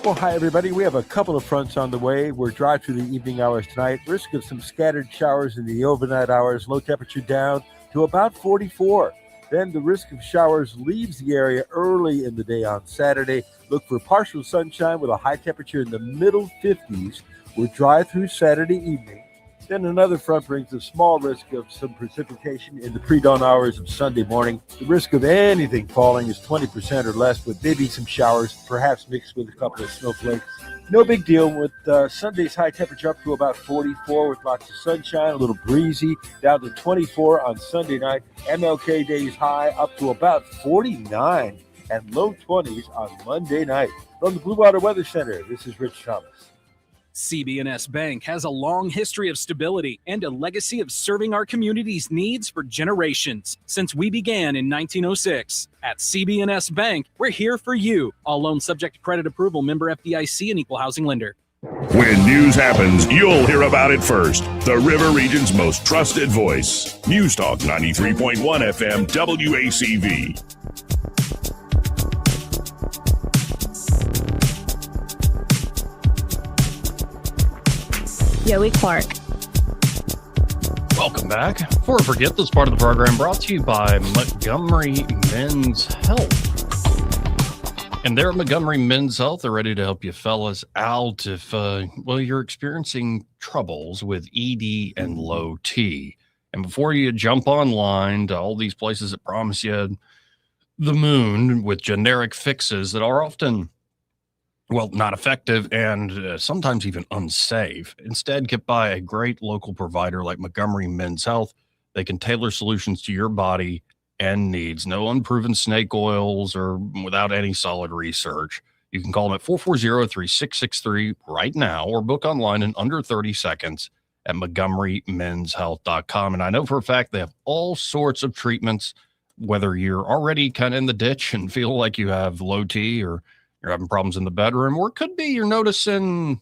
Well, hi, everybody. We have a couple of fronts on the way. We're dry through the evening hours tonight. Risk of some scattered showers in the overnight hours. Low temperature down to about 44. Then the risk of showers leaves the area early in the day on Saturday. Look for partial sunshine with a high temperature in the middle 50s. We're dry through Saturday evening. Then another front brings a small risk of some precipitation in the pre-dawn hours of Sunday morning. The risk of anything falling is 20% or less, with maybe some showers, perhaps mixed with a couple of snowflakes. No big deal with Sunday's high temperature up to about 44 with lots of sunshine, a little breezy, down to 24 on Sunday night. MLK Day's high up to about 49 and low 20s on Monday night. From the Blue Water Weather Center, this is Rich Thomas. CB&S Bank has a long history of stability and a legacy of serving our community's needs for generations since we began in 1906. At CB&S Bank, we're here for you. All loans subject to credit approval, member FDIC, and equal housing lender. When news happens, you'll hear about it first. The River Region's most trusted voice. News Talk 93.1 FM WACV. Joey Clark. Welcome back. Before I forget, this part of the program brought to you by Montgomery Men's Health. And they're at Montgomery Men's Health. They're ready to help you fellas out if, you're experiencing troubles with ED and low T. And before you jump online to all these places that promise you the moon with generic fixes that are often not effective and sometimes even unsafe. Instead, get by a great local provider like Montgomery Men's Health. They can tailor solutions to your body and needs. No unproven snake oils or without any solid research. You can call them at 440-3663 right now or book online in under 30 seconds at montgomerymenshealth.com. And I know for a fact they have all sorts of treatments, whether you're already kind of in the ditch and feel like you have low T, or you're having problems in the bedroom, or it could be you're noticing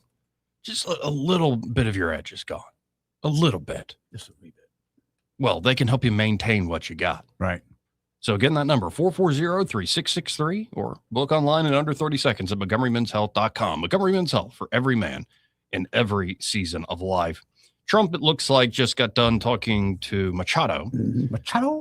just a little bit of your edge is gone. A little bit. Just a wee bit. Well, they can help you maintain what you got. Right. So again, that number, 440-3663, or book online in under 30 seconds at montgomerymenshealth.com. Montgomery Men's Health, for every man in every season of life. Trump, it looks like, just got done talking to Machado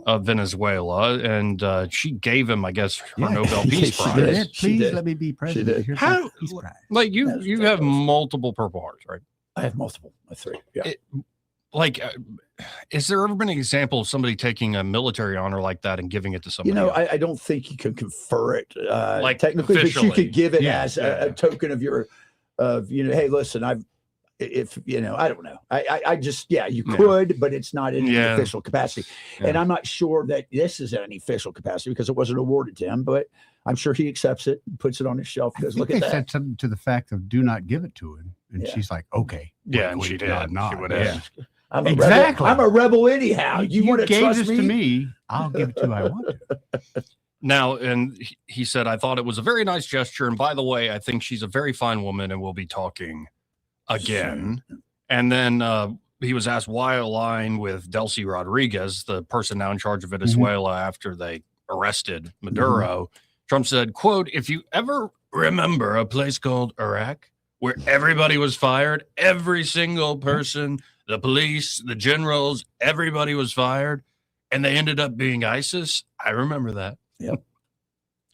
of Venezuela, and she gave him, I guess, her Nobel Peace Prize. Please let me be president. Here's How, my Peace Prize. like you have multiple Purple Hearts, right? I have multiple. 3. Yeah. Is there ever been an example of somebody taking a military honor like that and giving it to somebody else? I don't think you can confer it technically, officially. but you could give it as a token of your, hey, listen, if you know, I don't know. I just you could, but it's not in the official capacity. And I'm not sure that this is any official capacity because it wasn't awarded to him, but I'm sure he accepts it, puts it on his shelf. Because look at that. Said something to the fact of do not give it to him, and she's like, okay, yeah, and she did. She would have. I'm a rebel. I'm a rebel anyhow. You want to trust this to me? I'll give it to you. I want to. Now, and he said, I thought it was a very nice gesture. And by the way, I think she's a very fine woman and we'll be talking again. And then he was asked why align with Delcy Rodriguez, the person now in charge of Venezuela after they arrested Maduro. Trump said, quote, if you ever remember a place called Iraq where everybody was fired, every single person, the police, the generals, everybody was fired, and they ended up being ISIS. I remember that. Yep.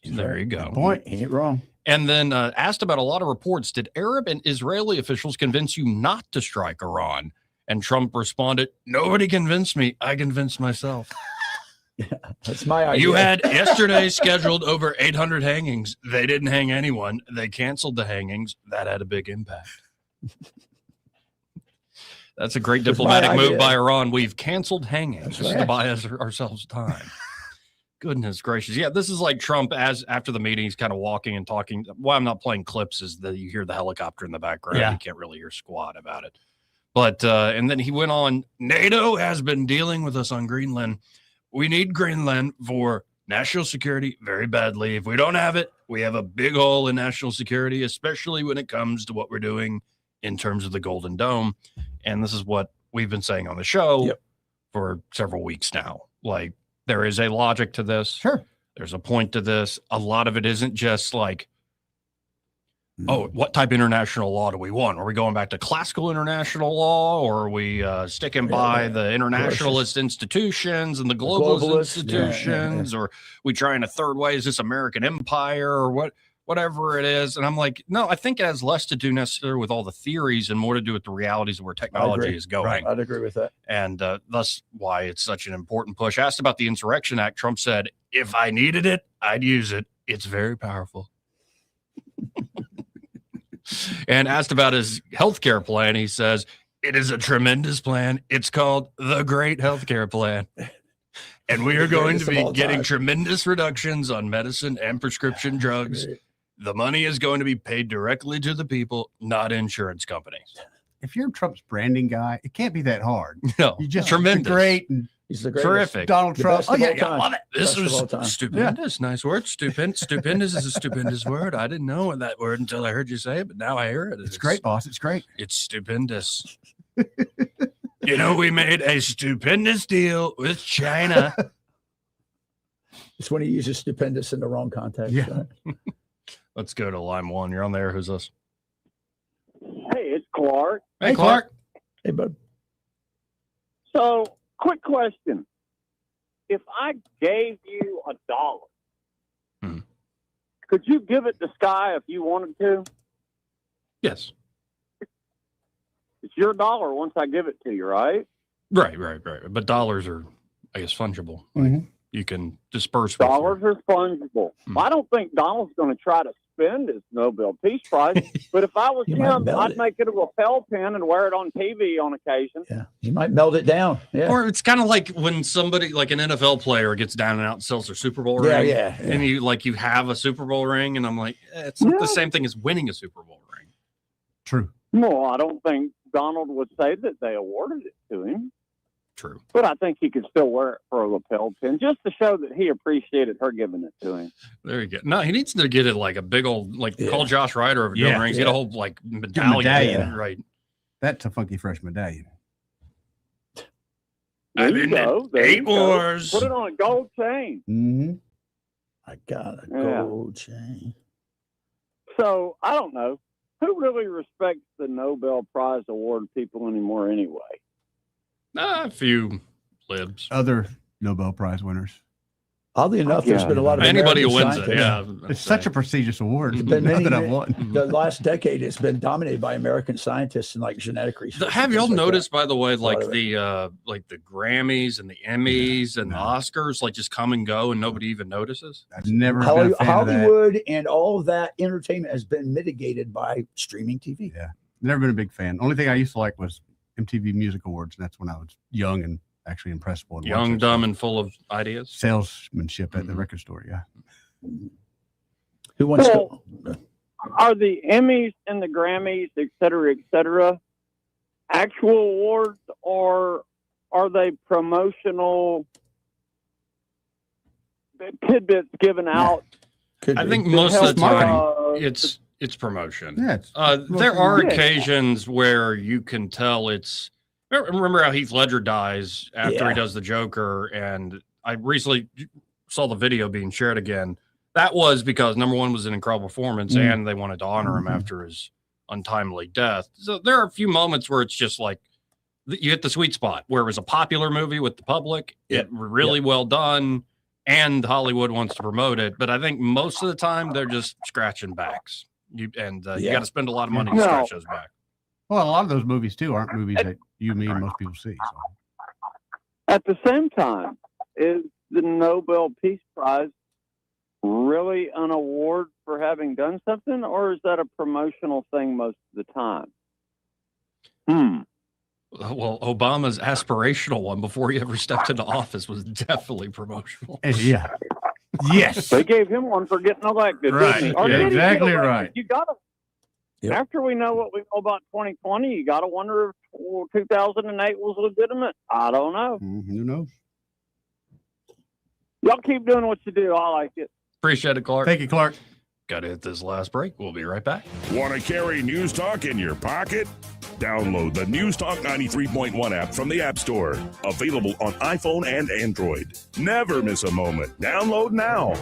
There you go. Good point. He ain't wrong. And then asked about a lot of reports. Did Arab and Israeli officials convince you not to strike Iran? And Trump responded, nobody convinced me. I convinced myself. That's my idea. You had yesterday scheduled over 800 hangings. They didn't hang anyone. They canceled the hangings. That had a big impact. That's a great diplomatic move by Iran. We've canceled hangings just to buy ourselves time. Goodness gracious. Yeah, this is like Trump after the meeting, he's kind of walking and talking. Why I'm not playing clips is that you hear the helicopter in the background. You can't really hear squat about it. But, and then he went on, NATO has been dealing with us on Greenland. We need Greenland for national security very badly. If we don't have it, we have a big hole in national security, especially when it comes to what we're doing in terms of the Golden Dome. And this is what we've been saying on the show for several weeks now. Like, there is a logic to this. Sure. There's a point to this. A lot of it isn't just like, oh, what type of international law do we want? Are we going back to classical international law, or are we sticking by the internationalist institutions and the globalist institutions, or are we trying a third way? Is this American empire or whatever it is? And I'm like, no, I think it has less to do necessarily with all the theories and more to do with the realities of where technology is going. Right. I'd agree with that. And thus why it's such an important push. Asked about the Insurrection Act, Trump said, if I needed it, I'd use it. It's very powerful. And asked about his healthcare plan, he says, it is a tremendous plan. It's called the Great Healthcare Plan. And we are going to be getting tremendous reductions on medicine and prescription drugs. The money is going to be paid directly to the people, not insurance companies. If you're Trump's branding guy, it can't be that hard. No, you just tremendous. Great and he's the greatest. Terrific. Donald Trump. Oh, yeah, I love it. This was stupendous. Nice word. Stupendous is a stupendous word. I didn't know that word until I heard you say it, but now I hear it. It's great, boss. It's great. It's stupendous. You know, we made a stupendous deal with China. It's when he uses stupendous in the wrong context. Yeah. Right? Let's go to line one. You're on there. Who's this? Hey, it's Clark. Hey, Clark. Hey, bud. So, quick question. If I gave you $1, could you give it to Sky if you wanted to? Yes. It's your dollar once I give it to you, right? Right. But dollars are, I guess, fungible. Mm-hmm. You can disperse. Dollars are fungible. I don't think Donald's going to try to spend his Nobel Peace Prize, but if I was him, I'd make it a lapel pin and wear it on TV on occasion. Yeah, you might melt it down. Yeah. Or it's kind of like when somebody, like an NFL player, gets down and out and sells their Super Bowl ring. Yeah. And you have a Super Bowl ring, and I'm like, it's not the same thing as winning a Super Bowl ring. True. No, I don't think Donald would say that they awarded it to him. True. But I think he could still wear it for a lapel pin just to show that he appreciated her giving it to him. There you go. No, he needs to get it like a big old, call Josh Ryder over doing rings. Get a whole medallion. Right. That's a funky fresh medallion. There you go. There 8 you go. wars. Put it on a gold chain. Mm-hmm. I got a gold chain. So I don't know. Who really respects the Nobel Prize award people anymore anyway? A few libs. Other Nobel Prize winners. Oddly enough, there's been a lot of anybody who American wins it. Yeah, it's such a prestigious award. It's been Not that I've won. The last decade has been dominated by American scientists and like genetic research. Have y'all noticed, by the way, like the Grammys and the Emmys and the Oscars, like just come and go and nobody even notices? I've never been a fan of that. Hollywood and all of that entertainment has been mitigated by streaming TV. Yeah. Never been a big fan. Only thing I used to like was MTV Music Awards, and that's when I was young and actually impressible. And Young, dumb, and full of ideas. Salesmanship at the record store, yeah. Who wants So, are the Emmys and the Grammys, et cetera, actual awards, or are they promotional tidbits given out? I think most of the time it's promotion. Yeah, there are occasions where you can tell it's. Remember how Heath Ledger dies after he does the Joker, and I recently saw the video being shared again. That was because number one was an incredible performance, and they wanted to honor him after his untimely death. So there are a few moments where it's just like you hit the sweet spot where it was a popular movie with the public, it really well done, and Hollywood wants to promote it. But I think most of the time they're just scratching backs. You got to spend a lot of money to scratch those back. Well, a lot of those movies too aren't movies that you, me, and most people see. So. At the same time, is the Nobel Peace Prize really an award for having done something, or is that a promotional thing most of the time? Well, Obama's aspirational one before he ever stepped into office was definitely promotional. Yeah. Yes. They gave him one for getting elected, right. didn't he? Or Yeah, did he get exactly elected? right. You got to, after we know what we know about 2020, you got to wonder if 2008 was legitimate. I don't know. Who knows? Y'all keep doing what you do. I like it. Appreciate it, Clark. Thank you, Clark. Got to hit this last break. We'll be right back. Want to carry News Talk in your pocket? Download the News Talk 93.1 app from the App Store. Available on iPhone and Android. Never miss a moment. Download now.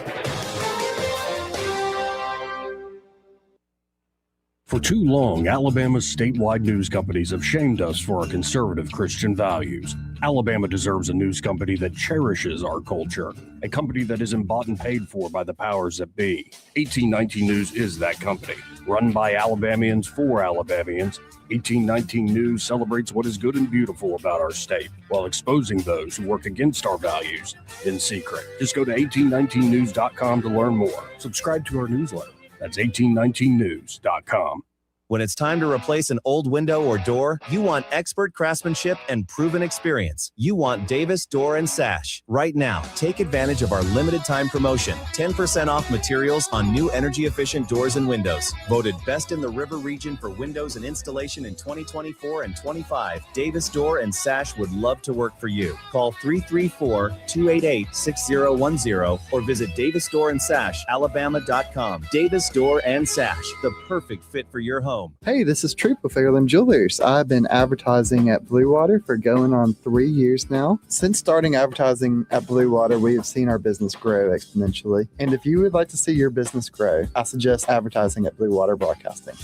For too long, Alabama's statewide news companies have shamed us for our conservative Christian values. Alabama deserves a news company that cherishes our culture, a company that isn't bought and paid for by the powers that be. 1819 News is that company. Run by Alabamians for Alabamians, 1819 News celebrates what is good and beautiful about our state, while exposing those who work against our values in secret. Just go to 1819news.com to learn more. Subscribe to our newsletter. That's 1819news.com. When it's time to replace an old window or door, you want expert craftsmanship and proven experience. You want Davis Door & Sash. Right now, take advantage of our limited time promotion. 10% off materials on new energy-efficient doors and windows. Voted best in the River region for windows and installation in 2024 and 25. Davis Door & Sash would love to work for you. Call 334-288-6010 or visit davisdoorandsashalabama.com. Davis Door & Sash, the perfect fit for your home. Hey, this is Troop with Fairland Jewelers. I've been advertising at Blue Water for going on 3 years now. Since starting advertising at Blue Water, we have seen our business grow exponentially. And if you would like to see your business grow, I suggest advertising at Blue Water Broadcasting.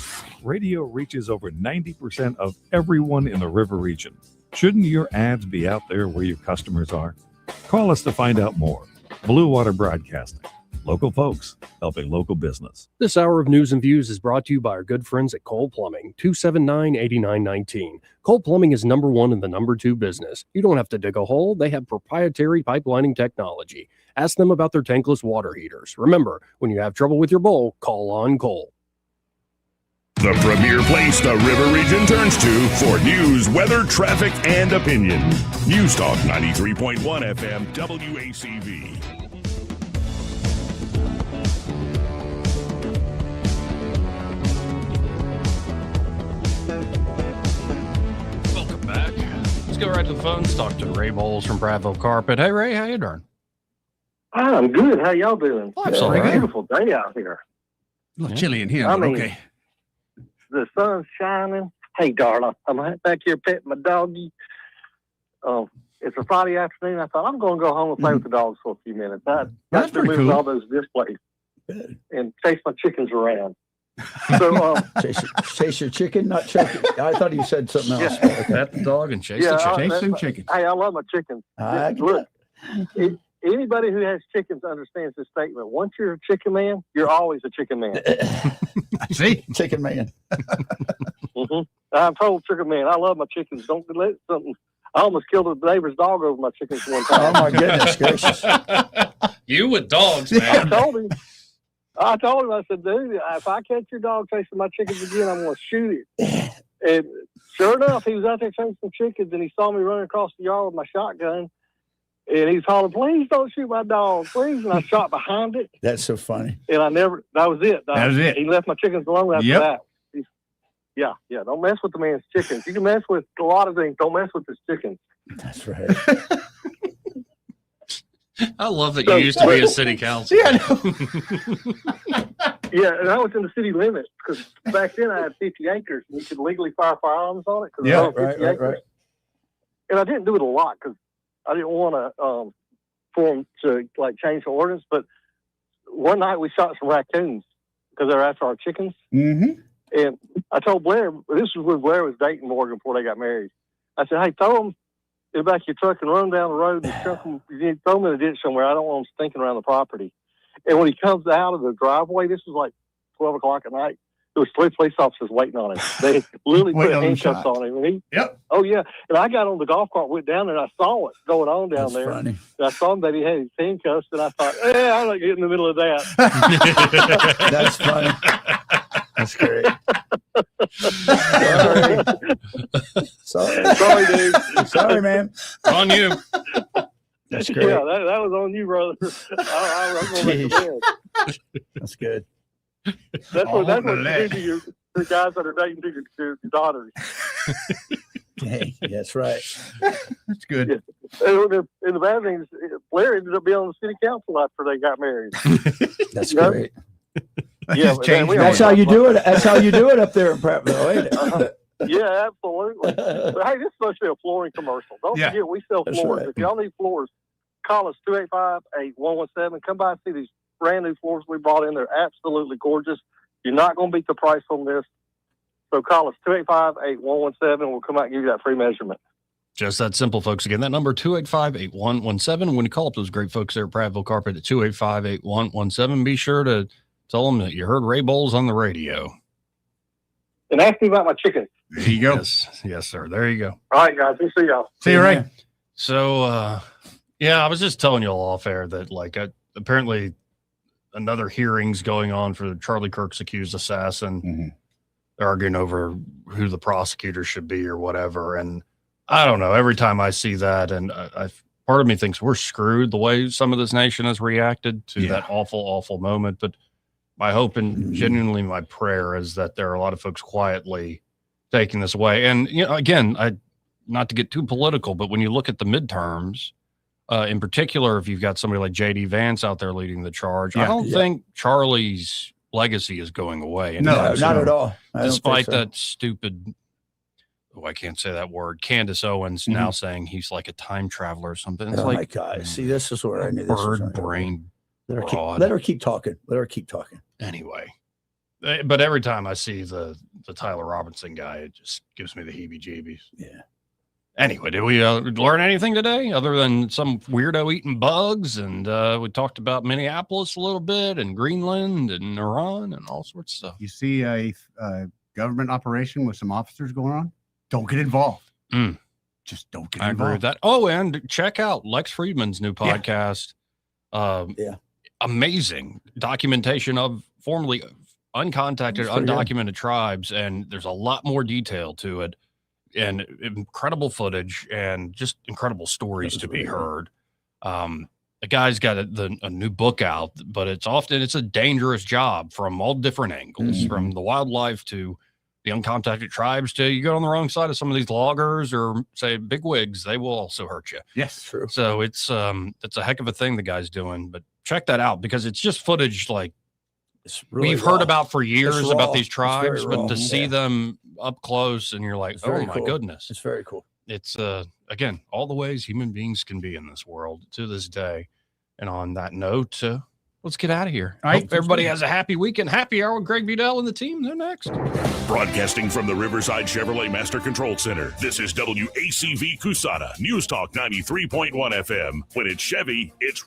Radio reaches over 90% of everyone in the River region. Shouldn't your ads be out there where your customers are? Call us to find out more. Blue Water Broadcasting. Local folks helping local business. This hour of News and Views is brought to you by our good friends at Cole Plumbing, 279-8919. Cole Plumbing is number one in the number two business. You don't have to dig a hole. They have proprietary pipelining technology. Ask them about their tankless water heaters. Remember, when you have trouble with your bowl, call on Cole. The premier place the River region turns to for news, weather, traffic, and opinion. News Talk 93.1 FM WACV. Let's go right to the phones. Talk to Ray Bowles from Bradville Carpet. Hey, Ray, how you doing? I'm good. How y'all doing? Absolutely. It's a beautiful day out here. A little chilly in here, I but mean, okay. The sun's shining. Hey, darling, I'm back here petting my doggy. It's a Friday afternoon. I thought I'm going to go home and play with the dogs for a few minutes. I got to move all those displays and chase my chickens around. So chase your chicken, not chicken. I thought you said something else. Yeah. Pet the dog and chase the chicken. Chase some chickens. Hey, I love my chickens. Look, anybody who has chickens understands this statement. Once you're a chicken man, you're always a chicken man. See, chicken man. I'm told chicken man. I love my chickens. Don't let something. I almost killed a neighbor's dog over my chickens one time. Oh my goodness gracious! You with dogs, man. I told him, I said, dude, if I catch your dog chasing my chickens again, I'm going to shoot it. And sure enough, he was out there chasing some chickens, and he saw me running across the yard with my shotgun. And he's hollering, "Please don't shoot my dog, please!" And I shot behind it. That's so funny. And that was it. That was it. He left my chickens alone after that. Yeah. Don't mess with the man's chickens. You can mess with a lot of things. Don't mess with his chickens. That's right. I love that you used to be a city council. Yeah, and I was in the city limits because back then I had 50 acres and you could legally fire firearms on it. Right. And I didn't do it a lot because I didn't want to for them to like change the ordinance. But one night we shot some raccoons because they were after our chickens. Mm-hmm. And I told Blair, this was when Blair was dating Morgan before they got married. I said, "Hey, throw them in the back of your truck and run them down the road and chuck them. You throw them in a ditch somewhere. I don't want them stinking around the property." And when he comes out of the driveway, this was like 12 o'clock at night, there was 3 police officers waiting on him. They literally put handcuffs on him. And oh, yeah. And I got on the golf cart, went down there, and I saw it going on down there. Funny. And I saw him that he had his handcuffs, and I thought, I'm not getting in the middle of that. That's funny. That's great. Sorry, dude. Sorry, man. On you. That's great. Yeah, that was on you, brother. I'm gonna make the bed. That's good. That's what you do to the guys that are dating to your daughters. Hey, that's right. That's good. Yeah. And the bad thing is, Blair ended up being on the city council after they got married. That's great. Yeah, that's how you do it. That's how you do it up there in Prattville, ain't it? Yeah, absolutely. But hey, this is supposed to be a flooring commercial. Don't forget, we sell floors. Right. If y'all need floors, call us 285-8117. Come by and see these brand new floors we brought in. They're absolutely gorgeous. You're not going to beat the price on this. So call us 285-8117. We'll come out and give you that free measurement. Just that simple, folks. Again, that number 285-8117. When you call up those great folks there at Prattville Carpet at 285-8117, be sure to tell them that you heard Ray Bowles on the radio. And ask me about my chickens. There you go. Yes, sir. There you go. All right, guys. We'll see y'all. See you, Ray. So, I was just telling you all off air that, apparently another hearing's going on for Charlie Kirk's accused assassin. Mm-hmm. They're arguing over who the prosecutor should be or whatever. And I don't know. Every time I see that, and part of me thinks we're screwed the way some of this nation has reacted to that awful, awful moment. But my hope and genuinely my prayer is that there are a lot of folks quietly taking this away. And, again, not to get too political, but when you look at the midterms, in particular, if you've got somebody like J.D. Vance out there leading the charge, I don't think Charlie's legacy is going away. No, not at all. Despite that stupid, I can't say that word, Candace Owens now saying he's like a time traveler or something. It's my God. See, this is where I knew this was bird brain. Let her keep talking. Anyway, but every time I see the Tyler Robinson guy, it just gives me the heebie-jeebies. Yeah. Anyway, did we learn anything today other than some weirdo eating bugs? And we talked about Minneapolis a little bit and Greenland and Iran and all sorts of stuff. You see a government operation with some officers going on? Don't get involved. Just don't get involved. I agree with that. Oh, and check out Lex Friedman's new podcast. Amazing documentation of formerly uncontacted, undocumented tribes. And there's a lot more detail to it. And incredible footage and just incredible stories to be heard. The guy's got a new book out, but it's a dangerous job from all different angles, from the wildlife to the uncontacted tribes to you go on the wrong side of some of these loggers or say bigwigs, they will also hurt you. Yes, true. So it's a heck of a thing the guy's doing, but check that out because it's just footage really we've heard about for years about these tribes, but to see them up close and you're like, oh my goodness. It's very cool. It's again, all the ways human beings can be in this world to this day. And on that note, let's get out of here. All right. Hope everybody has a happy weekend. Happy hour with Greg Vidal and the team. They're next. Broadcasting from the Riverside Chevrolet Master Control Center, this is WACV Cusana, News Talk 93.1 FM. When it's Chevy, it's